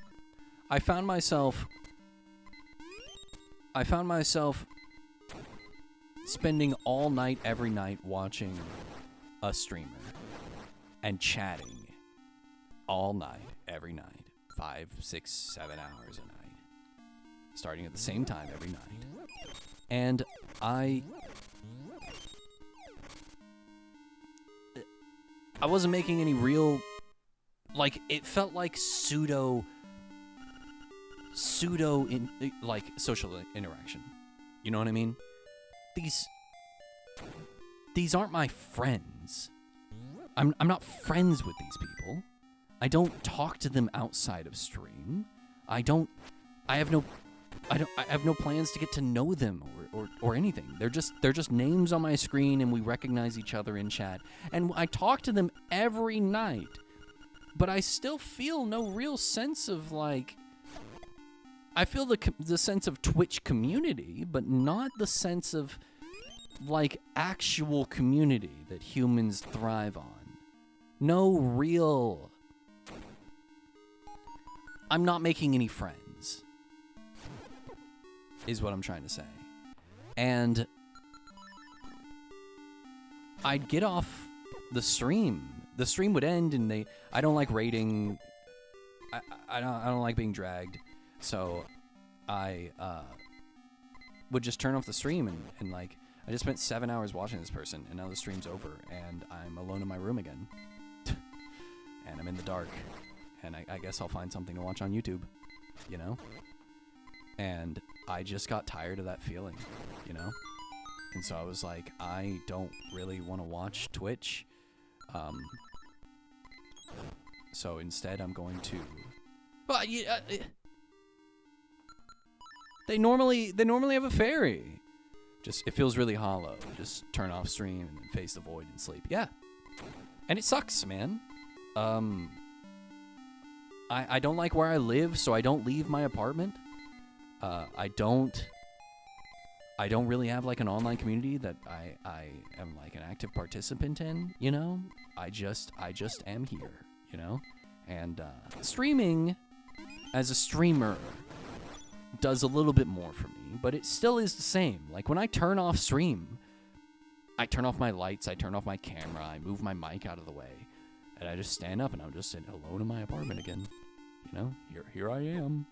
I found myself I found myself spending all night, every night, watching a streamer and chatting all night, every night, 5, 6, 7 hours a night, starting at the same time every night. And I wasn't making any real, like, it felt like pseudo like social interaction. You know what I mean? These aren't my friends. I'm not friends with these people. I don't talk to them outside of stream. I have no plans to get to know them or anything. They're just names on my screen, and we recognize each other in chat. And I talk to them every night, but I still feel no real sense of, like, I feel the sense of Twitch community, but not the sense of, like, actual community that humans thrive on. No real. I'm not making any friends, is what I'm trying to say. And I'd get off the stream. The stream would end, and I don't like raiding. I don't like being dragged. So I would just turn off the stream, and like, I just spent 7 hours watching this person, and now the stream's over, and I'm alone in my room again. And I'm in the dark, and I guess I'll find something to watch on YouTube, you know? And I just got tired of that feeling, you know? And so I was like, I don't really want to watch Twitch. So instead I'm going to... Well, they normally have a fairy. Just, it feels really hollow. Just turn off stream and then face the void and sleep. Yeah. And it sucks, man. I don't like where I live, so I don't leave my apartment. I don't really have, like, an online community that I am, like, an active participant in, you know? I just am here, you know? And streaming as a streamer does a little bit more for me, but it still is the same. Like, when I turn off stream, I turn off my lights, I turn off my camera, I move my mic out of the way, and I just stand up and I'm just sitting alone in my apartment again. You know, here I am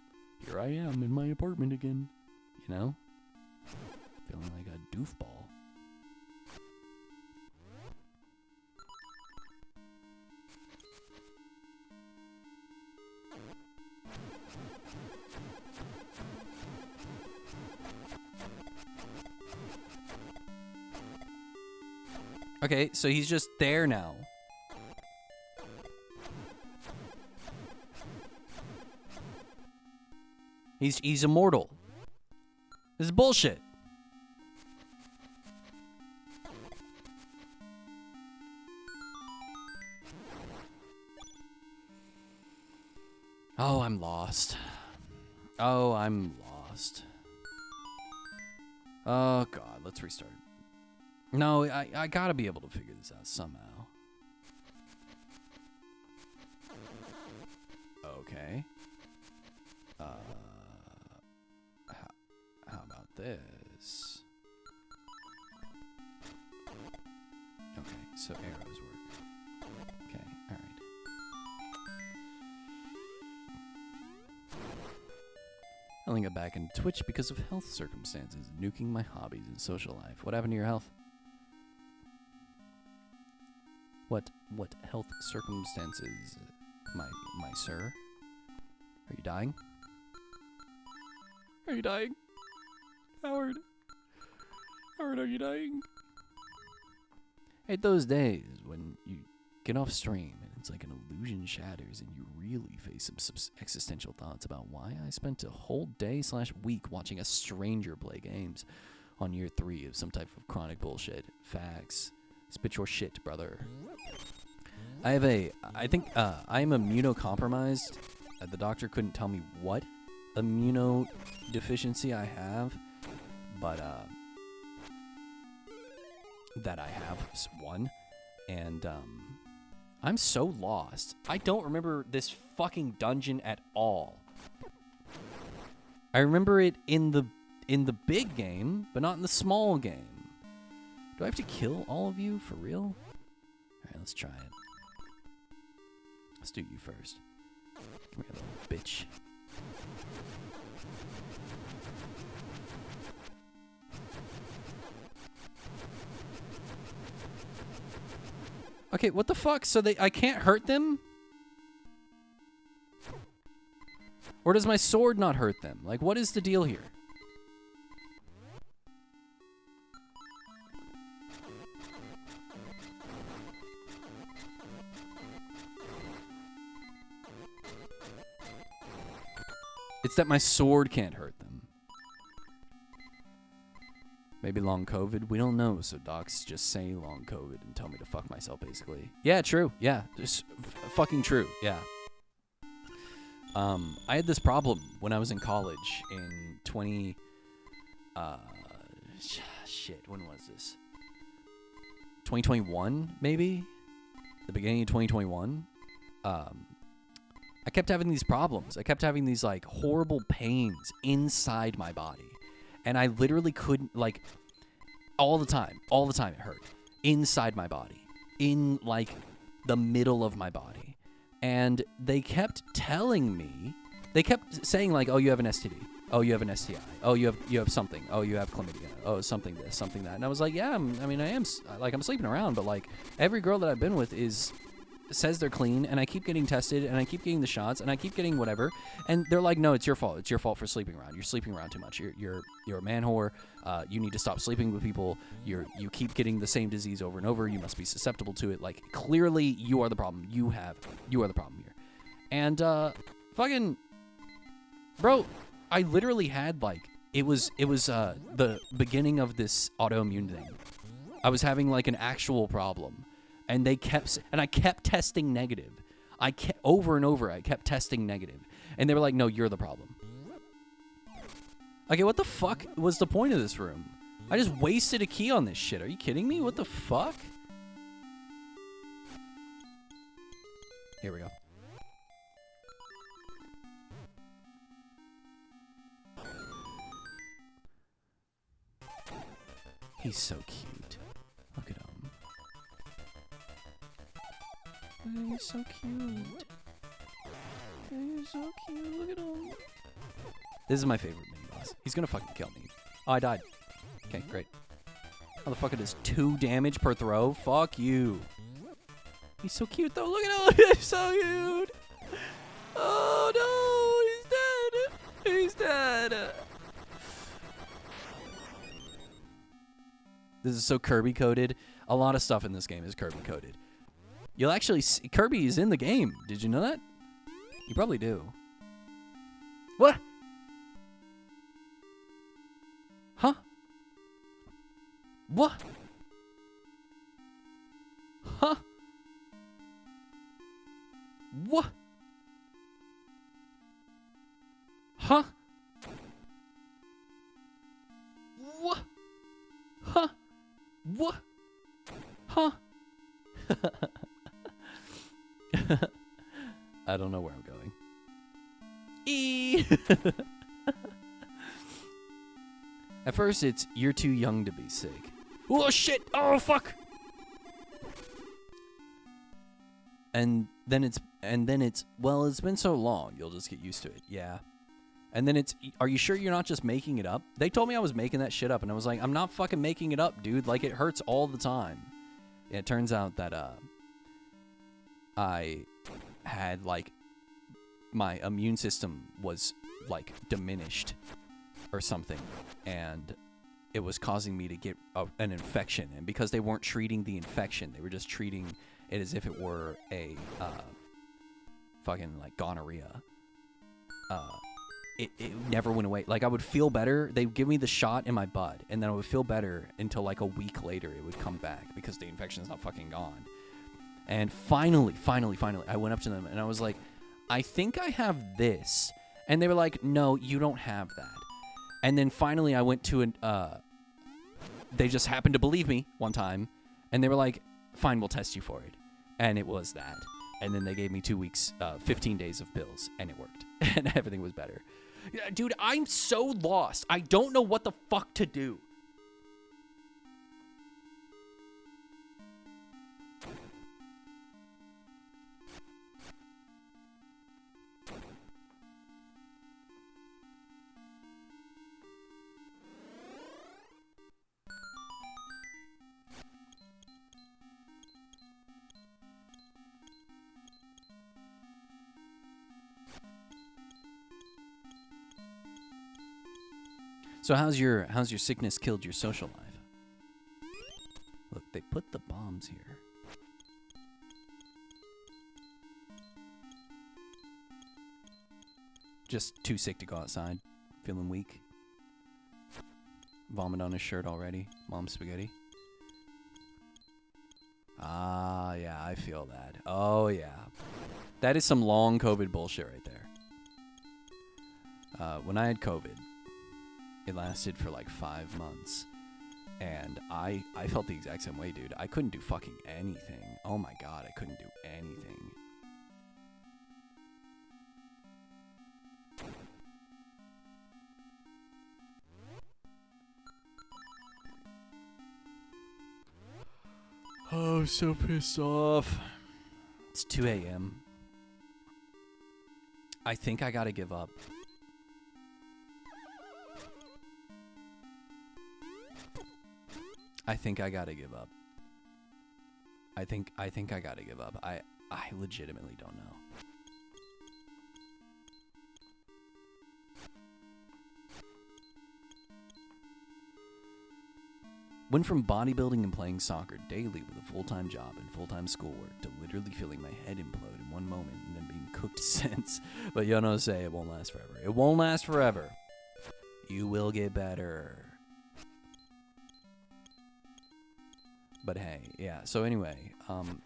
in my apartment again, you know, feeling like a doofball. Okay, so he's just there now. He's immortal. This is bullshit. Oh, I'm lost. Oh, I'm lost. Oh, God, let's restart. No, I gotta be able to figure this out somehow. Okay. How about this? Okay, so arrows work. Okay, alright. I only got back into Twitch because of health circumstances, nuking my hobbies and social life. What happened to your health? What health circumstances, my sir? Are you dying? Are you dying? Howard? Howard, are you dying? At those days when you get off stream and it's like an illusion shatters and you really face some existential thoughts about why I spent a whole day/week watching a stranger play games on year 3 of some type of chronic bullshit. Facts. Spit your shit, brother. I think I'm immunocompromised. The doctor couldn't tell me what immunodeficiency I have, but that I have one, and I'm so lost. I don't remember this fucking dungeon at all. I remember it in in the big game, but not in the small game. Do I have to kill all of you for real? All right, let's try it. Let's do you first. Come here, little bitch. Okay, what the fuck? So I can't hurt them? Or does my sword not hurt them? Like, what is the deal here? It's that my sword can't hurt them. Maybe long COVID. We don't know, so docs just say long COVID and tell me to fuck myself, basically. Yeah, true. Yeah, just fucking true. Yeah. I had this problem when I was in college in 20... shit, when was this? 2021, maybe? The beginning of 2021? I kept having these problems. I kept having these, like, horrible pains inside my body. And I literally couldn't, like, all the time it hurt. Inside my body. In, like, the middle of my body. And they kept telling me, they kept saying, like, oh, you have an STD. Oh, you have an STI. Oh, you have something. Oh, you have chlamydia. Oh, something this, something that. And I was like, yeah, I'm sleeping around, but, like, every girl that I've been with says they're clean, and I keep getting tested, and I keep getting the shots, and I keep getting whatever, and they're like, no, it's your fault. It's your fault for sleeping around. You're sleeping around too much. You're a man whore. You need to stop sleeping with people. You keep getting the same disease over and over. You must be susceptible to it. Like, clearly, you are the problem. You are the problem here. And fucking, bro, I literally had, like, it was the beginning of this autoimmune thing. I was having, like, an actual problem. And I kept testing negative. Over and over, I kept testing negative. And they were like, no, you're the problem. Okay, what the fuck was the point of this room? I just wasted a key on this shit. Are you kidding me? What the fuck? Here we go. He's so cute. Look at him. He's so cute. He's so cute. Look at him. This is my favorite mini boss. He's gonna fucking kill me. Oh, I died. Okay, great. Motherfucker does 2 damage per throw. Fuck you. He's so cute though. Look at him. He's so cute. Oh no, he's dead. He's dead. This is so Kirby coded. A lot of stuff in this game is Kirby coded. You'll actually see Kirby is in the game. Did you know that? You probably do. What? Huh? What? Huh? What? Huh? What? Huh? What? Huh? I don't know where I'm going. At first, it's you're too young to be sick. Oh shit! Oh fuck! And then it's well, it's been so long, you'll just get used to it. Yeah. And then it's, are you sure you're not just making it up? They told me I was making that shit up, and I was like, I'm not fucking making it up, dude. Like, it hurts all the time. Yeah, it turns out that I had, like, my immune system was, like, diminished or something, and it was causing me to get an infection. And because they weren't treating the infection, they were just treating it as if it were a fucking, like, gonorrhea. It never went away. Like, I would feel better. They'd give me the shot in my butt, and then I would feel better until, like, a week later it would come back because the infection's not fucking gone. And finally, I went up to them, and I was like, I think I have this. And they were like, no, you don't have that. And then finally I went to they just happened to believe me one time, and they were like, fine, we'll test you for it. And it was that. And then they gave me 2 weeks, 15 days of pills, and it worked. And everything was better. Yeah, dude, I'm so lost. I don't know what the fuck to do. So how's your sickness killed your social life? Look, they put the bombs here. Just too sick to go outside. Feeling weak. Vomit on his shirt already. Mom's spaghetti. Ah, yeah, I feel that. Oh, yeah. That is some long COVID bullshit right there. When I had COVID, it lasted for like 5 months. And I felt the exact same way, dude. I couldn't do fucking anything. Oh my god, I couldn't do anything. Oh, I'm so pissed off. It's 2 a.m. I think I gotta give up. I think I gotta give up. I think I gotta give up. I legitimately don't know. Went from bodybuilding and playing soccer daily with a full-time job and full-time schoolwork to literally feeling my head implode in one moment and then being cooked since. But you know, say it won't last forever. It won't last forever. You will get better. But hey, yeah. So anyway,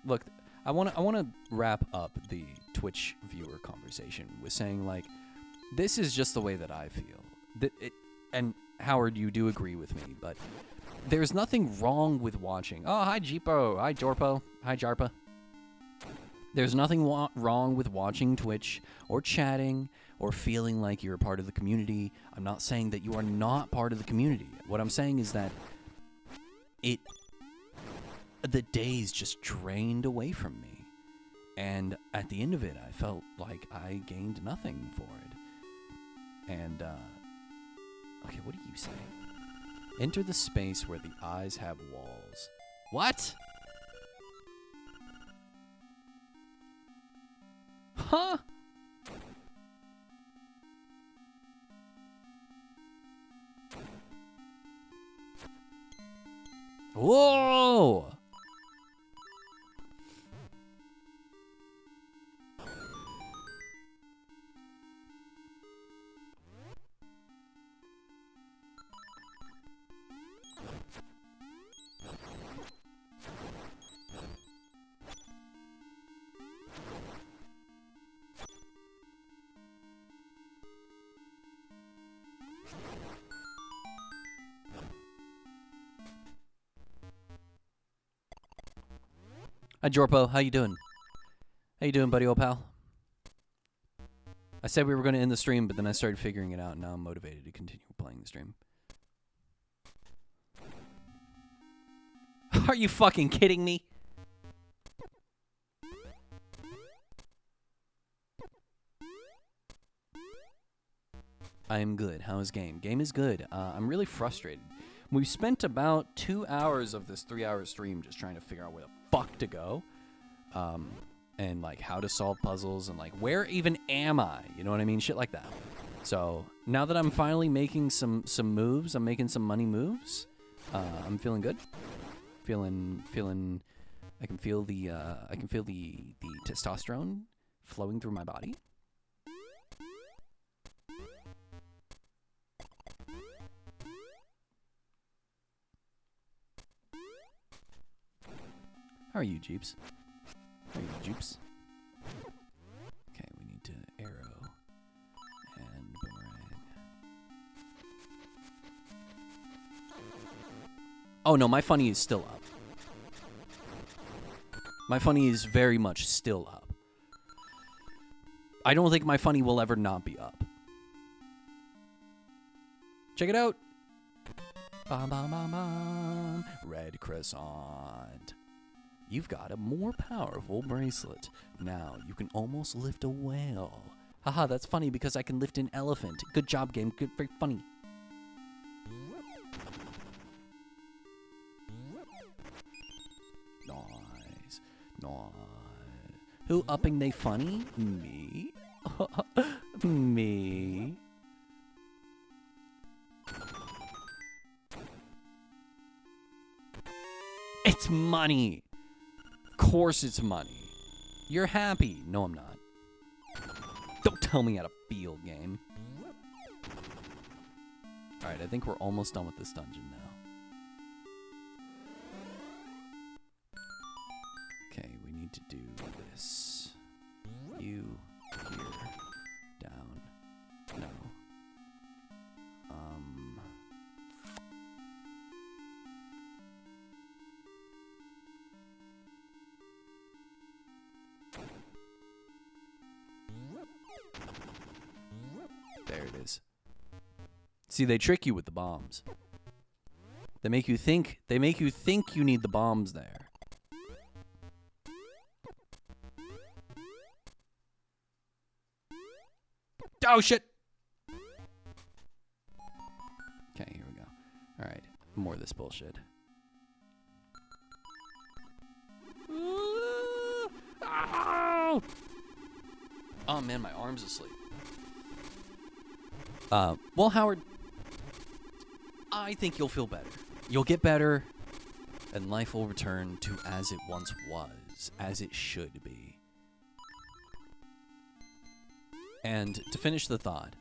look, I wanna wrap up the Twitch viewer conversation with saying, like, this is just the way that I feel. And Howard, you do agree with me, but there's nothing wrong with watching. Oh, hi Jeepo, hi Jorpo, hi Jarpa. There's nothing wrong with watching Twitch or chatting or feeling like you're a part of the community. I'm not saying that you are not part of the community. What I'm saying is that the days just drained away from me. And at the end of it, I felt like I gained nothing for it. And, okay, what do you say? Enter the space where the eyes have walls. What? Huh? Whoa! Hi Jorpo, how you doing? How you doing, buddy, old pal? I said we were going to end the stream, but then I started figuring it out, and now I'm motivated to continue playing the stream. Are you fucking kidding me? I'm good. How is game? Game is good. I'm really frustrated. We spent about 2 hours of this 3-hour stream just trying to figure out where the fuck to go. And like how to solve puzzles and like where even am I? You know what I mean? Shit like that. So now that I'm finally making some moves, I'm making some money moves. I'm feeling good. Feeling. I can feel the testosterone flowing through my body. How are you, Jeeps? How are you, Jeeps? Okay, we need to arrow and boomerang. Oh no, my funny is still up. My funny is very much still up. I don't think my funny will ever not be up. Check it out. Bum, bum, bum, bum. Red Crescent. You've got a more powerful bracelet. Now you can almost lift a whale. Haha, that's funny because I can lift an elephant. Good job, game. Good, very funny. Nice. Nice. Who upping they funny? Me? Me? It's money. Of course it's money. You're happy. No, I'm not. Don't tell me how to feel, game. Alright, I think we're almost done with this dungeon now. Okay, we need to do this. You, here, down. No. There it is. See, they trick you with the bombs. They make you think you need the bombs there. Oh shit. Okay, here we go. All right, more of this bullshit. Oh man, my arm's asleep. Well, Howard, I think you'll feel better. You'll get better, and life will return to as it once was, as it should be. And to finish the thought,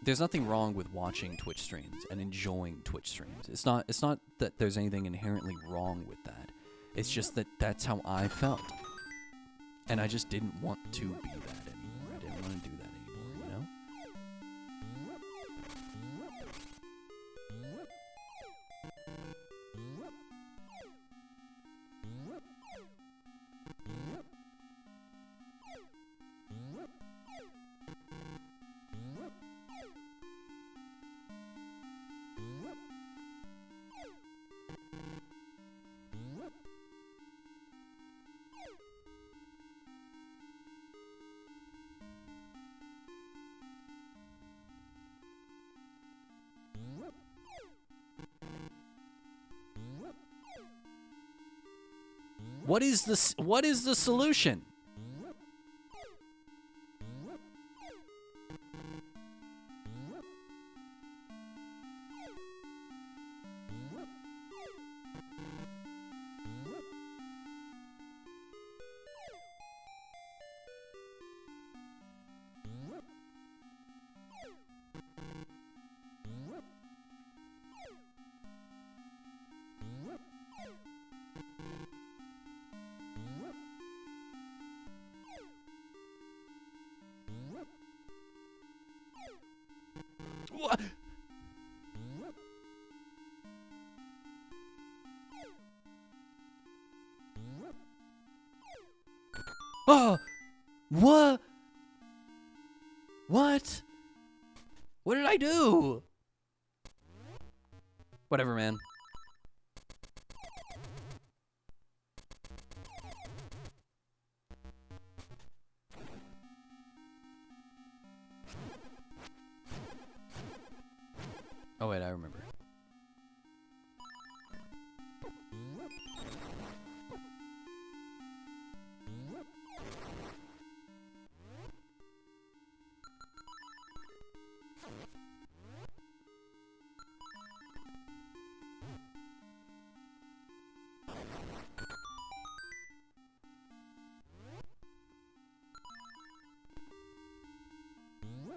there's nothing wrong with watching Twitch streams and enjoying Twitch streams. It's not that there's anything inherently wrong with that. It's just that that's how I felt. And I just didn't want to be that anymore. I didn't want to do that anymore, you know? What is the solution? What? Oh, what? What? What did I do? Whatever, man. Oh wait, I remember.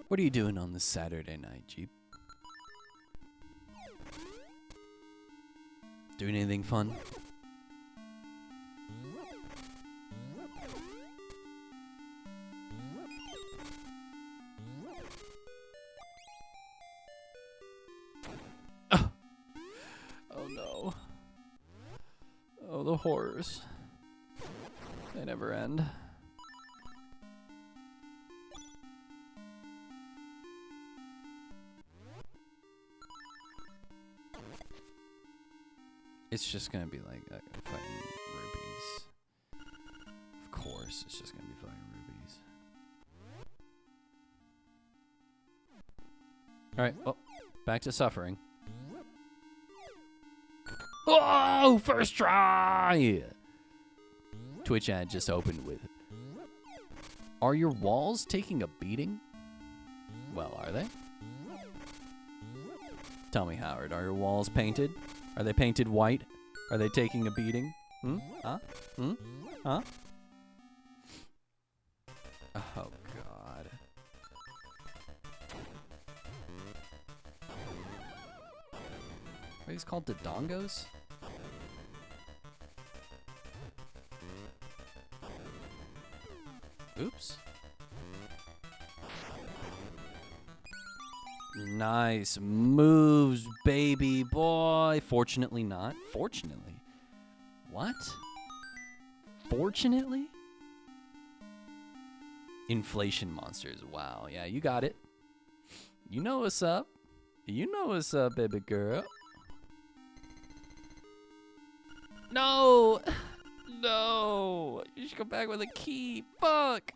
What are you doing on this Saturday night, Jeep? Doing anything fun? Oh. Oh no. Oh, the horrors. They never end. It's just gonna be like fucking rubies. Of course, it's just gonna be fucking rubies. Alright, well, back to suffering. Oh, first try! Twitch ad just opened with, are your walls taking a beating? Well, are they? Tell me, Howard, are your walls painted? Are they painted white? Are they taking a beating? Hmm? Huh? Hmm? Huh? Oh, God. Are these called Dodongos? Oops. Nice moves, baby boy. Fortunately not. Fortunately? What? Fortunately? Inflation monsters. Wow. Yeah, you got it. You know what's up. You know what's up, baby girl. No! No! You should come back with a key. Fuck!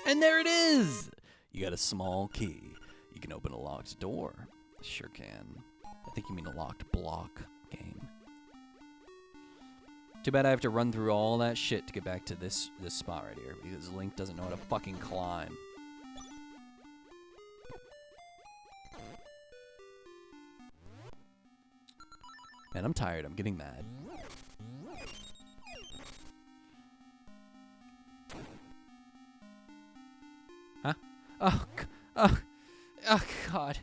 And there it is! You got a small key. You can open a locked door. Sure can. I think you mean a locked block game. Too bad I have to run through all that shit to get back to this spot right here, because Link doesn't know how to fucking climb. Man, I'm tired. I'm getting mad. Huh? Oh, oh, God.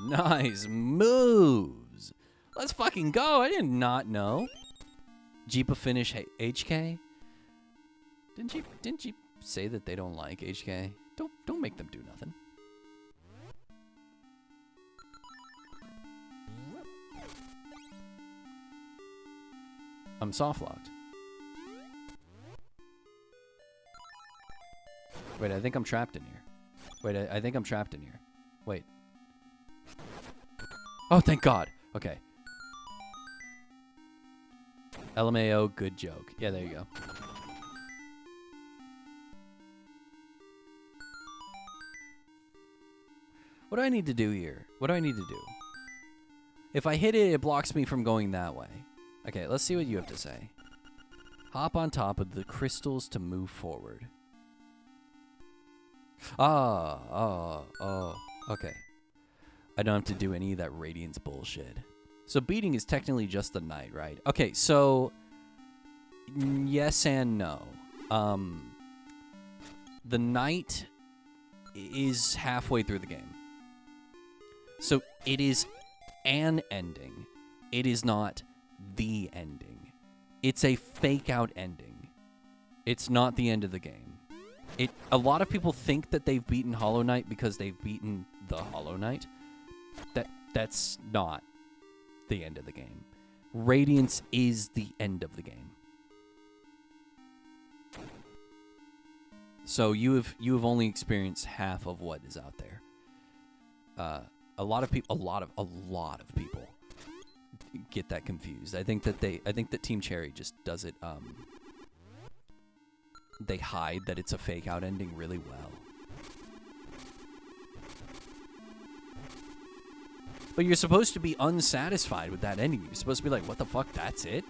Nice moves. Let's fucking go. I did not know. Jeepa finish HK? Didn't Jeep say that they don't like HK? Don't make them do nothing. I'm soft locked. Wait, I think I'm trapped in here. Wait, I think I'm trapped in here. Wait. Oh, thank God. Okay. LMAO, good joke. Yeah, there you go. What do I need to do here? What do I need to do? If I hit it, it blocks me from going that way. Okay, let's see what you have to say. Hop on top of the crystals to move forward. Oh, okay. I don't have to do any of that Radiance bullshit. So beating is technically just the night, right? Okay, so yes and no. The night is halfway through the game. So it is an ending. It is not the ending. It's a fake out ending. It's not the end of the game. A lot of people think that they've beaten Hollow Knight because they've beaten the Hollow Knight. That's not the end of the game. Radiance is the end of the game. So you have only experienced half of what is out there. A lot of people get that confused. I think that Team Cherry just does it. They hide that it's a fake out ending really well. But you're supposed to be unsatisfied with that ending. You're supposed to be like, what the fuck, that's it?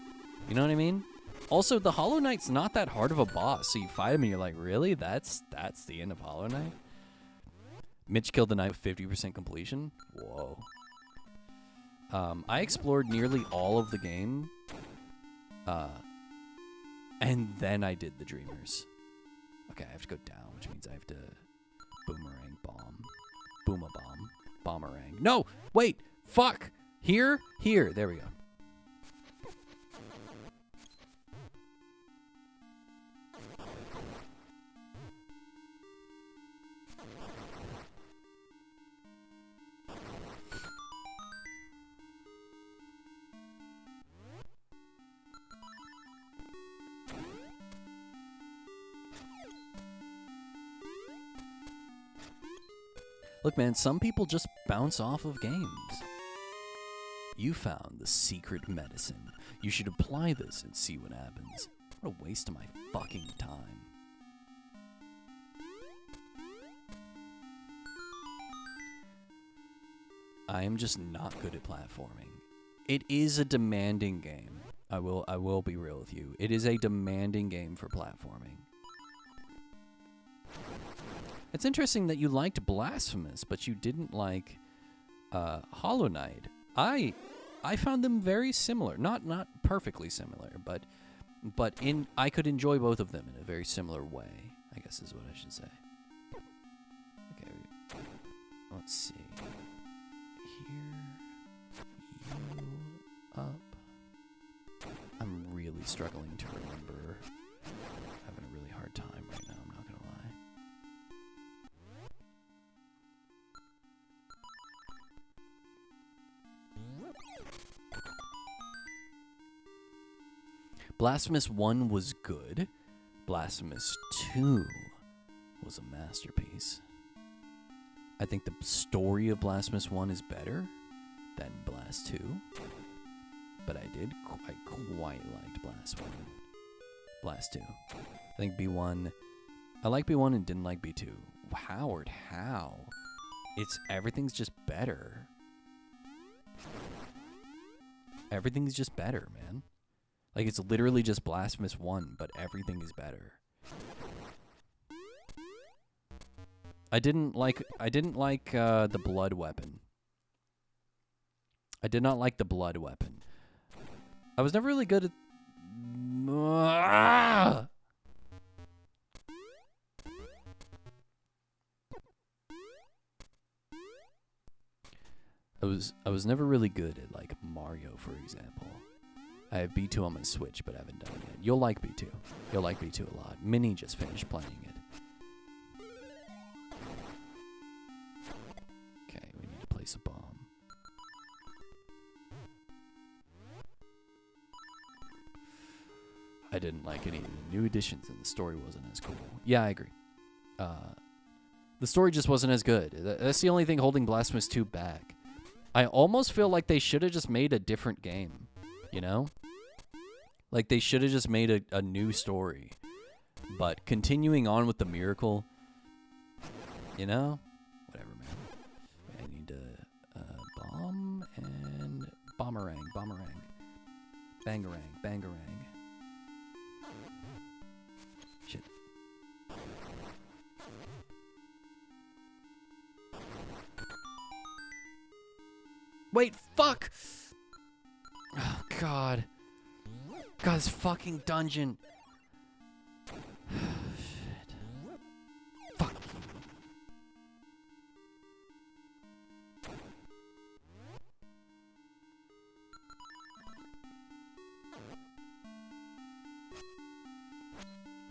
You know what I mean? Also, the Hollow Knight's not that hard of a boss, so you fight him and you're like, really? That's the end of Hollow Knight? Mitch killed the knight with 50% completion? Whoa. I explored nearly all of the game. And then I did the Dreamers. Okay, I have to go down, which means I have to boomerang bomb. Boom-a-bomb. Bomberang. No! Wait! Fuck! Here? Here. There we go. Look, man, some people just bounce off of games. You found the secret medicine. You should apply this and see what happens. What a waste of my fucking time. I am just not good at platforming. It is a demanding game. I will be real with you. It is a demanding game for platforming. It's interesting that you liked Blasphemous, but you didn't like Hollow Knight. I found them very similar. Not perfectly similar, but I could enjoy both of them in a very similar way, I guess is what I should say. Okay, let's see. Here, you up. I'm really struggling to remember. Having a really hard time right now, I'm not gonna lie. Blasphemous 1 was good. Blasphemous 2 was a masterpiece. I think the story of Blasphemous 1 is better than Blast 2. But I quite liked Blast 2. I think B1, I like B1 and didn't like B2. Howard, how? Everything's just better. Everything's just better, man. Like, it's literally just Blasphemous 1, but everything is better. I didn't like the blood weapon. I did not like the blood weapon. I was never really good at... I was never really good at, like, Mario, for example. I have B2 on my Switch, but I haven't done it yet. You'll like B2. You'll like B2 a lot. Minnie just finished playing it. Okay, we need to place a bomb. I didn't like any of the new additions, and the story wasn't as cool. Yeah, I agree. The story just wasn't as good. That's the only thing holding Blasphemous 2 back. I almost feel like they should have just made a different game, you know? Like, they should have just made a new story. But continuing on with the miracle, you know? Whatever, man. I need to bomb and bomberang. Bangarang. Shit. Wait, fuck! Oh, God. God, this fucking dungeon. Shit. Fuck you.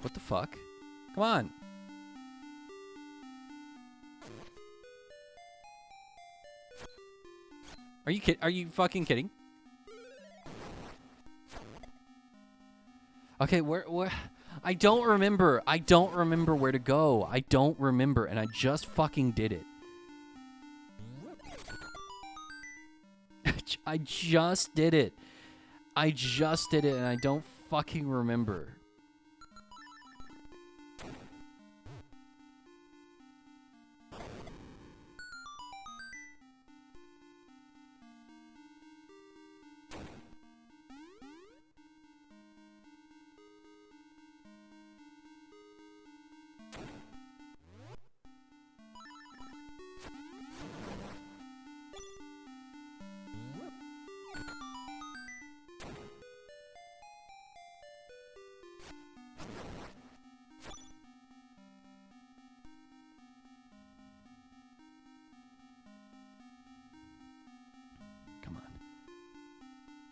What the fuck? Come on. Are you fucking kidding? Okay, where I don't remember. I don't remember where to go. I don't remember, and I just fucking did it. I just did it. I just did it, and I don't fucking remember.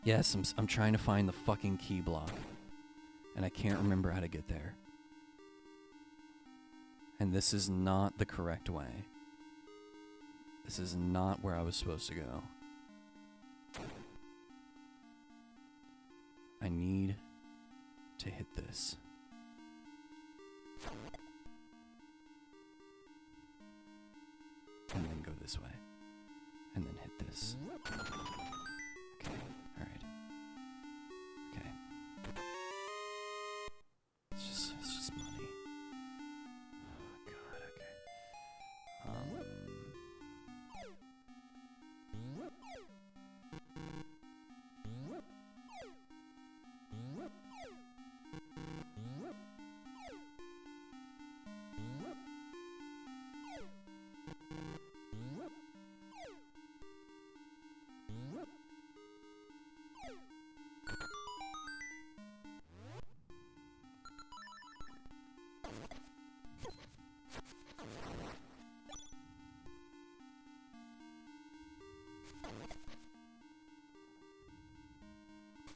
Yes, I'm trying to find the fucking key block. And I can't remember how to get there. And this is not the correct way. This is not where I was supposed to go. I need to hit this. And then this way. And then hit this. Okay, alright. Okay. It's just money. Oh god, okay.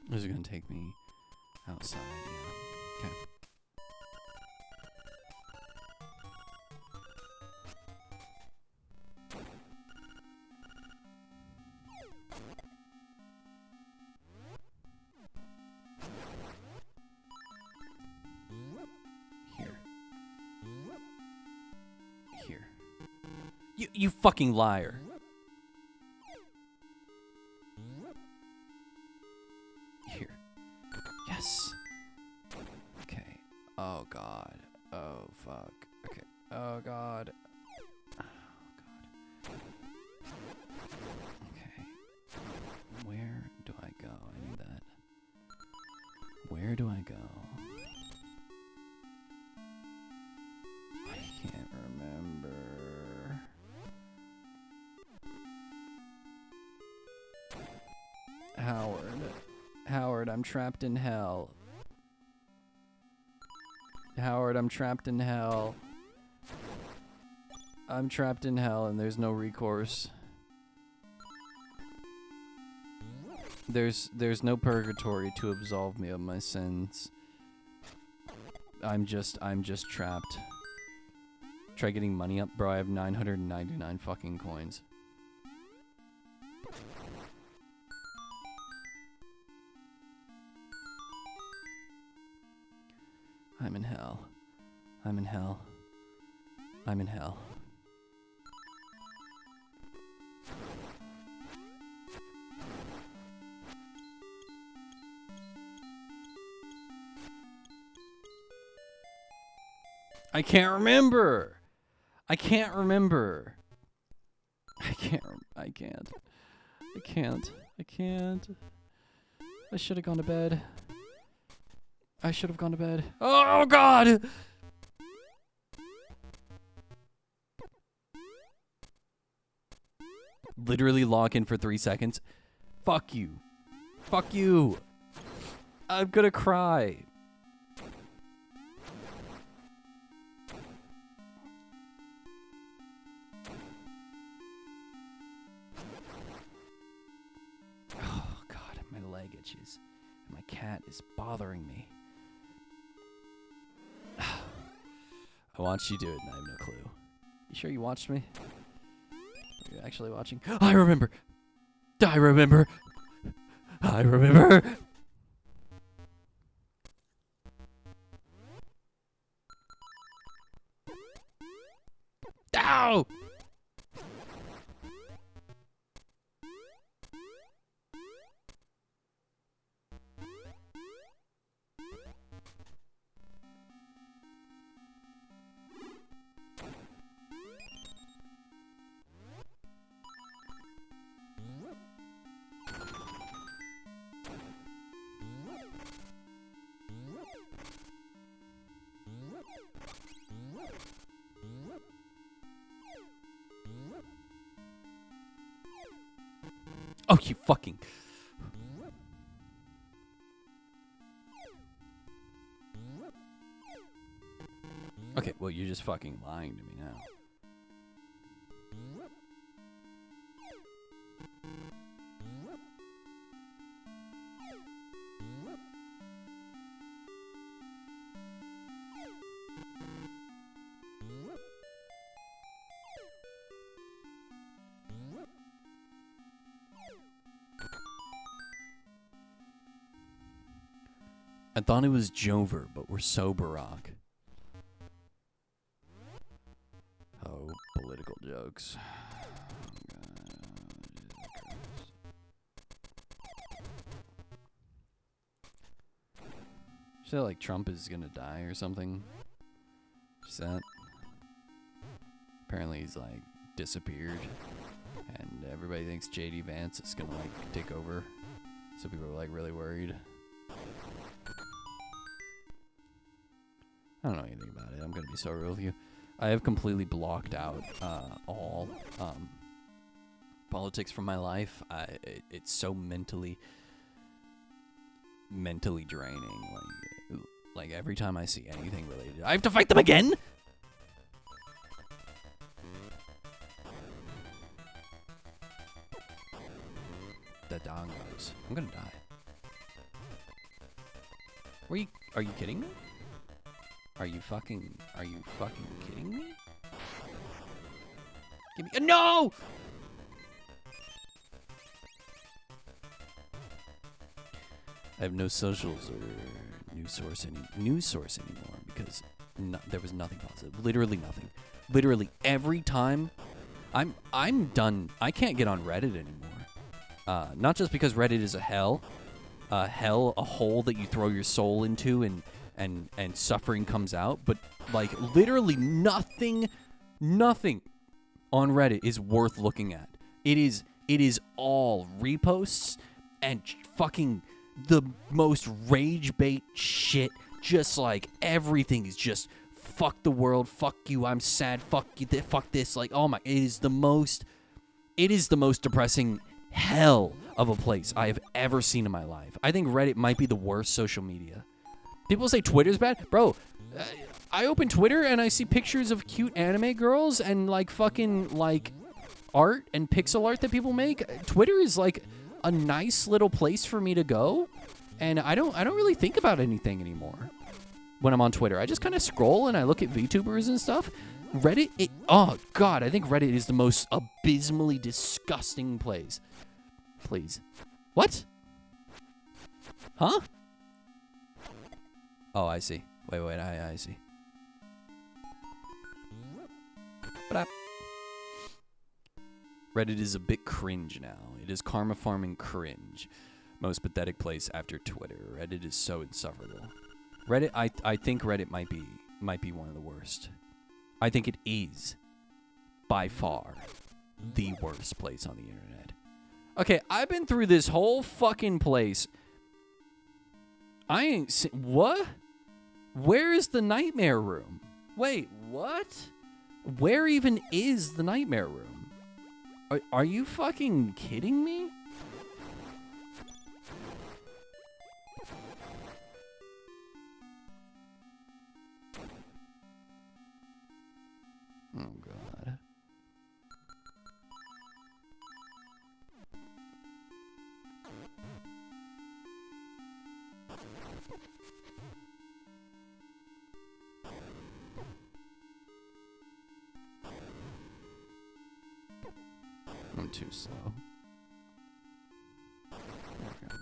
This is gonna take me outside, yeah. Okay. Here. Here. You fucking liar. Here. Yes. Okay. Oh god. Oh fuck. Okay. Oh god. Oh god. Okay. Where do I go? I need that. Where do I go? I can't remember. Howard, I'm trapped in hell. Howard, I'm trapped in hell. I'm trapped in hell and there's no recourse. There's no purgatory to absolve me of my sins. I'm just trapped. Try getting money up, bro. I have 999 fucking coins. I'm in hell. I'm in hell. I'm in hell. I can't remember. I can't remember. I can't. I should have gone to bed. I should have gone to bed. Oh god! Literally lock in for 3 seconds. Fuck you. Fuck you. I'm gonna cry. Oh god, my leg itches. And my cat is bothering me. I watched you do it and I have no clue. You sure you watched me? Are you actually watching? I remember! I remember! I remember! Ow! Oh, you fucking... Okay, well, you're just fucking lying to me now. I thought it was Jover, but we're sober rock. Oh, political jokes. Say like Trump is gonna die or something. Just that. Apparently he's like disappeared, and everybody thinks JD Vance is gonna like take over. So people are like really worried. I don't know anything about it. I'm gonna be so real with you. I have completely blocked out all politics from my life. It's so mentally draining. Like every time I see anything related, I have to fight them again. The dongos. I'm gonna die. Are you kidding me? Are you fucking kidding me? Give me no! I have no socials or news source anymore because there was nothing positive. Literally nothing. Literally every time I'm done. I can't get on Reddit anymore. Not just because Reddit is a hell, a hole that you throw your soul into and suffering comes out, but like literally nothing on Reddit is worth looking at. It is all reposts and fucking the most rage bait shit. Just like everything is just fuck the world, fuck you, I'm sad, fuck you, fuck this. Like, oh my, it is the most depressing hell of a place I have ever seen in my life. I think Reddit might be the worst social media. People say Twitter's bad. Bro, I open Twitter and I see pictures of cute anime girls and like fucking like art and pixel art that people make. Twitter is like a nice little place for me to go, and I don't really think about anything anymore when I'm on Twitter. I just kind of scroll and I look at VTubers and stuff. Reddit, oh god, I think Reddit is the most abysmally disgusting place. Please. What? Huh? Oh, I see. Wait, I see. But Reddit is a bit cringe now. It is karma farming cringe. Most pathetic place after Twitter. Reddit is so insufferable. Reddit, I think Reddit might be one of the worst. I think it is by far the worst place on the internet. Okay, I've been through this whole fucking place. I ain't seen... What? Where is the nightmare room? Wait, what? Where even is the nightmare room? Are you fucking kidding me? Oh, God. I'm too slow. Okay.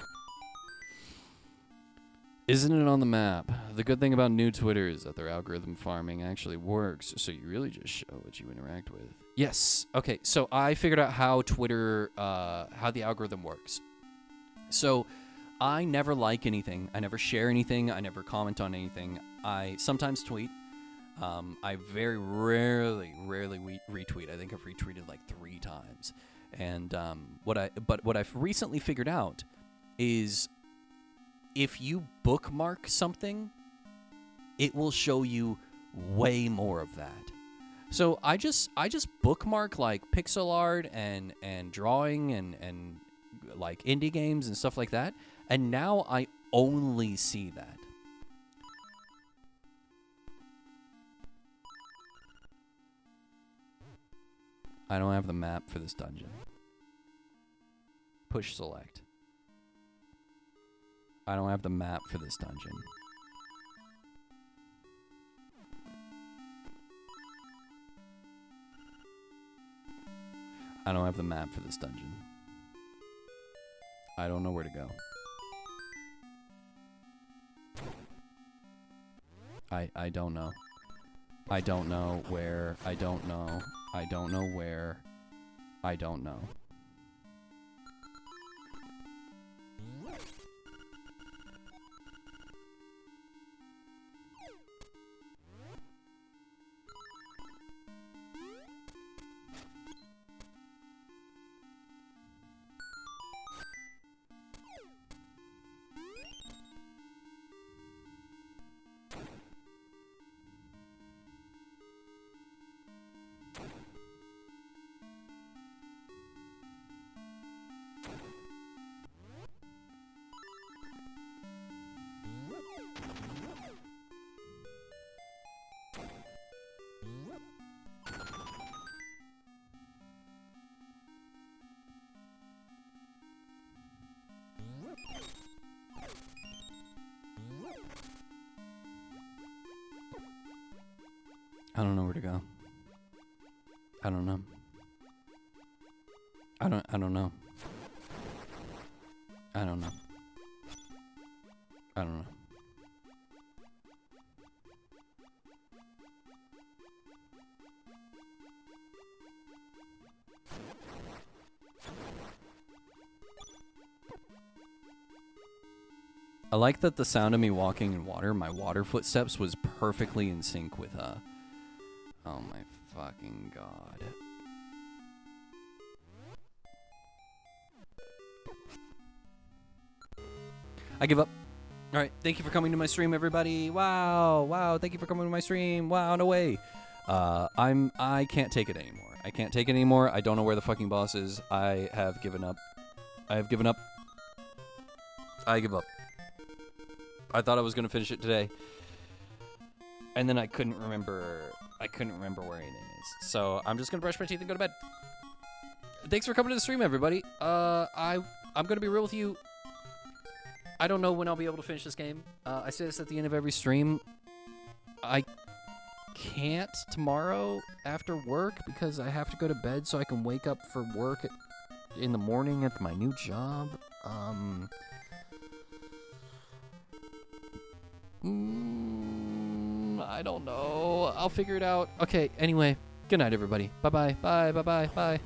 Isn't it on the map? The good thing about new Twitter is that their algorithm farming actually works, so you really just show what you interact with. Yes. Okay, so I figured out how Twitter, how the algorithm works. So I never like anything. I never share anything. I never comment on anything. I sometimes tweet. I very rarely retweet. I think I've retweeted like 3 times. And what I've recently figured out is if you bookmark something, it will show you way more of that. So I just bookmark like pixel art and drawing and like indie games and stuff like that. And now I only see that. I don't have the map for this dungeon. Push select. I don't have the map for this dungeon. I don't have the map for this dungeon. I don't know where to go. I don't know. I don't know where. I don't know. I don't know where. I don't know. I don't know where to go. I don't know. I don't know. I don't know. I don't know. I like that the sound of me walking in water, my water footsteps, was perfectly in sync with, oh my fucking god. I give up. Alright, thank you for coming to my stream, everybody. Wow, thank you for coming to my stream. Wow, no way. I can't take it anymore. I can't take it anymore. I don't know where the fucking boss is. I have given up. I have given up. I give up. I thought I was gonna finish it today, and then I couldn't remember where anything is. So I'm just gonna brush my teeth and go to bed. Thanks for coming to the stream, everybody. I'm gonna be real with you. I don't know when I'll be able to finish this game. I say this at the end of every stream. I can't tomorrow after work because I have to go to bed so I can wake up for work in the morning at my new job. I don't know. I'll figure it out. Okay, anyway. Good night, everybody. Bye-bye. Bye.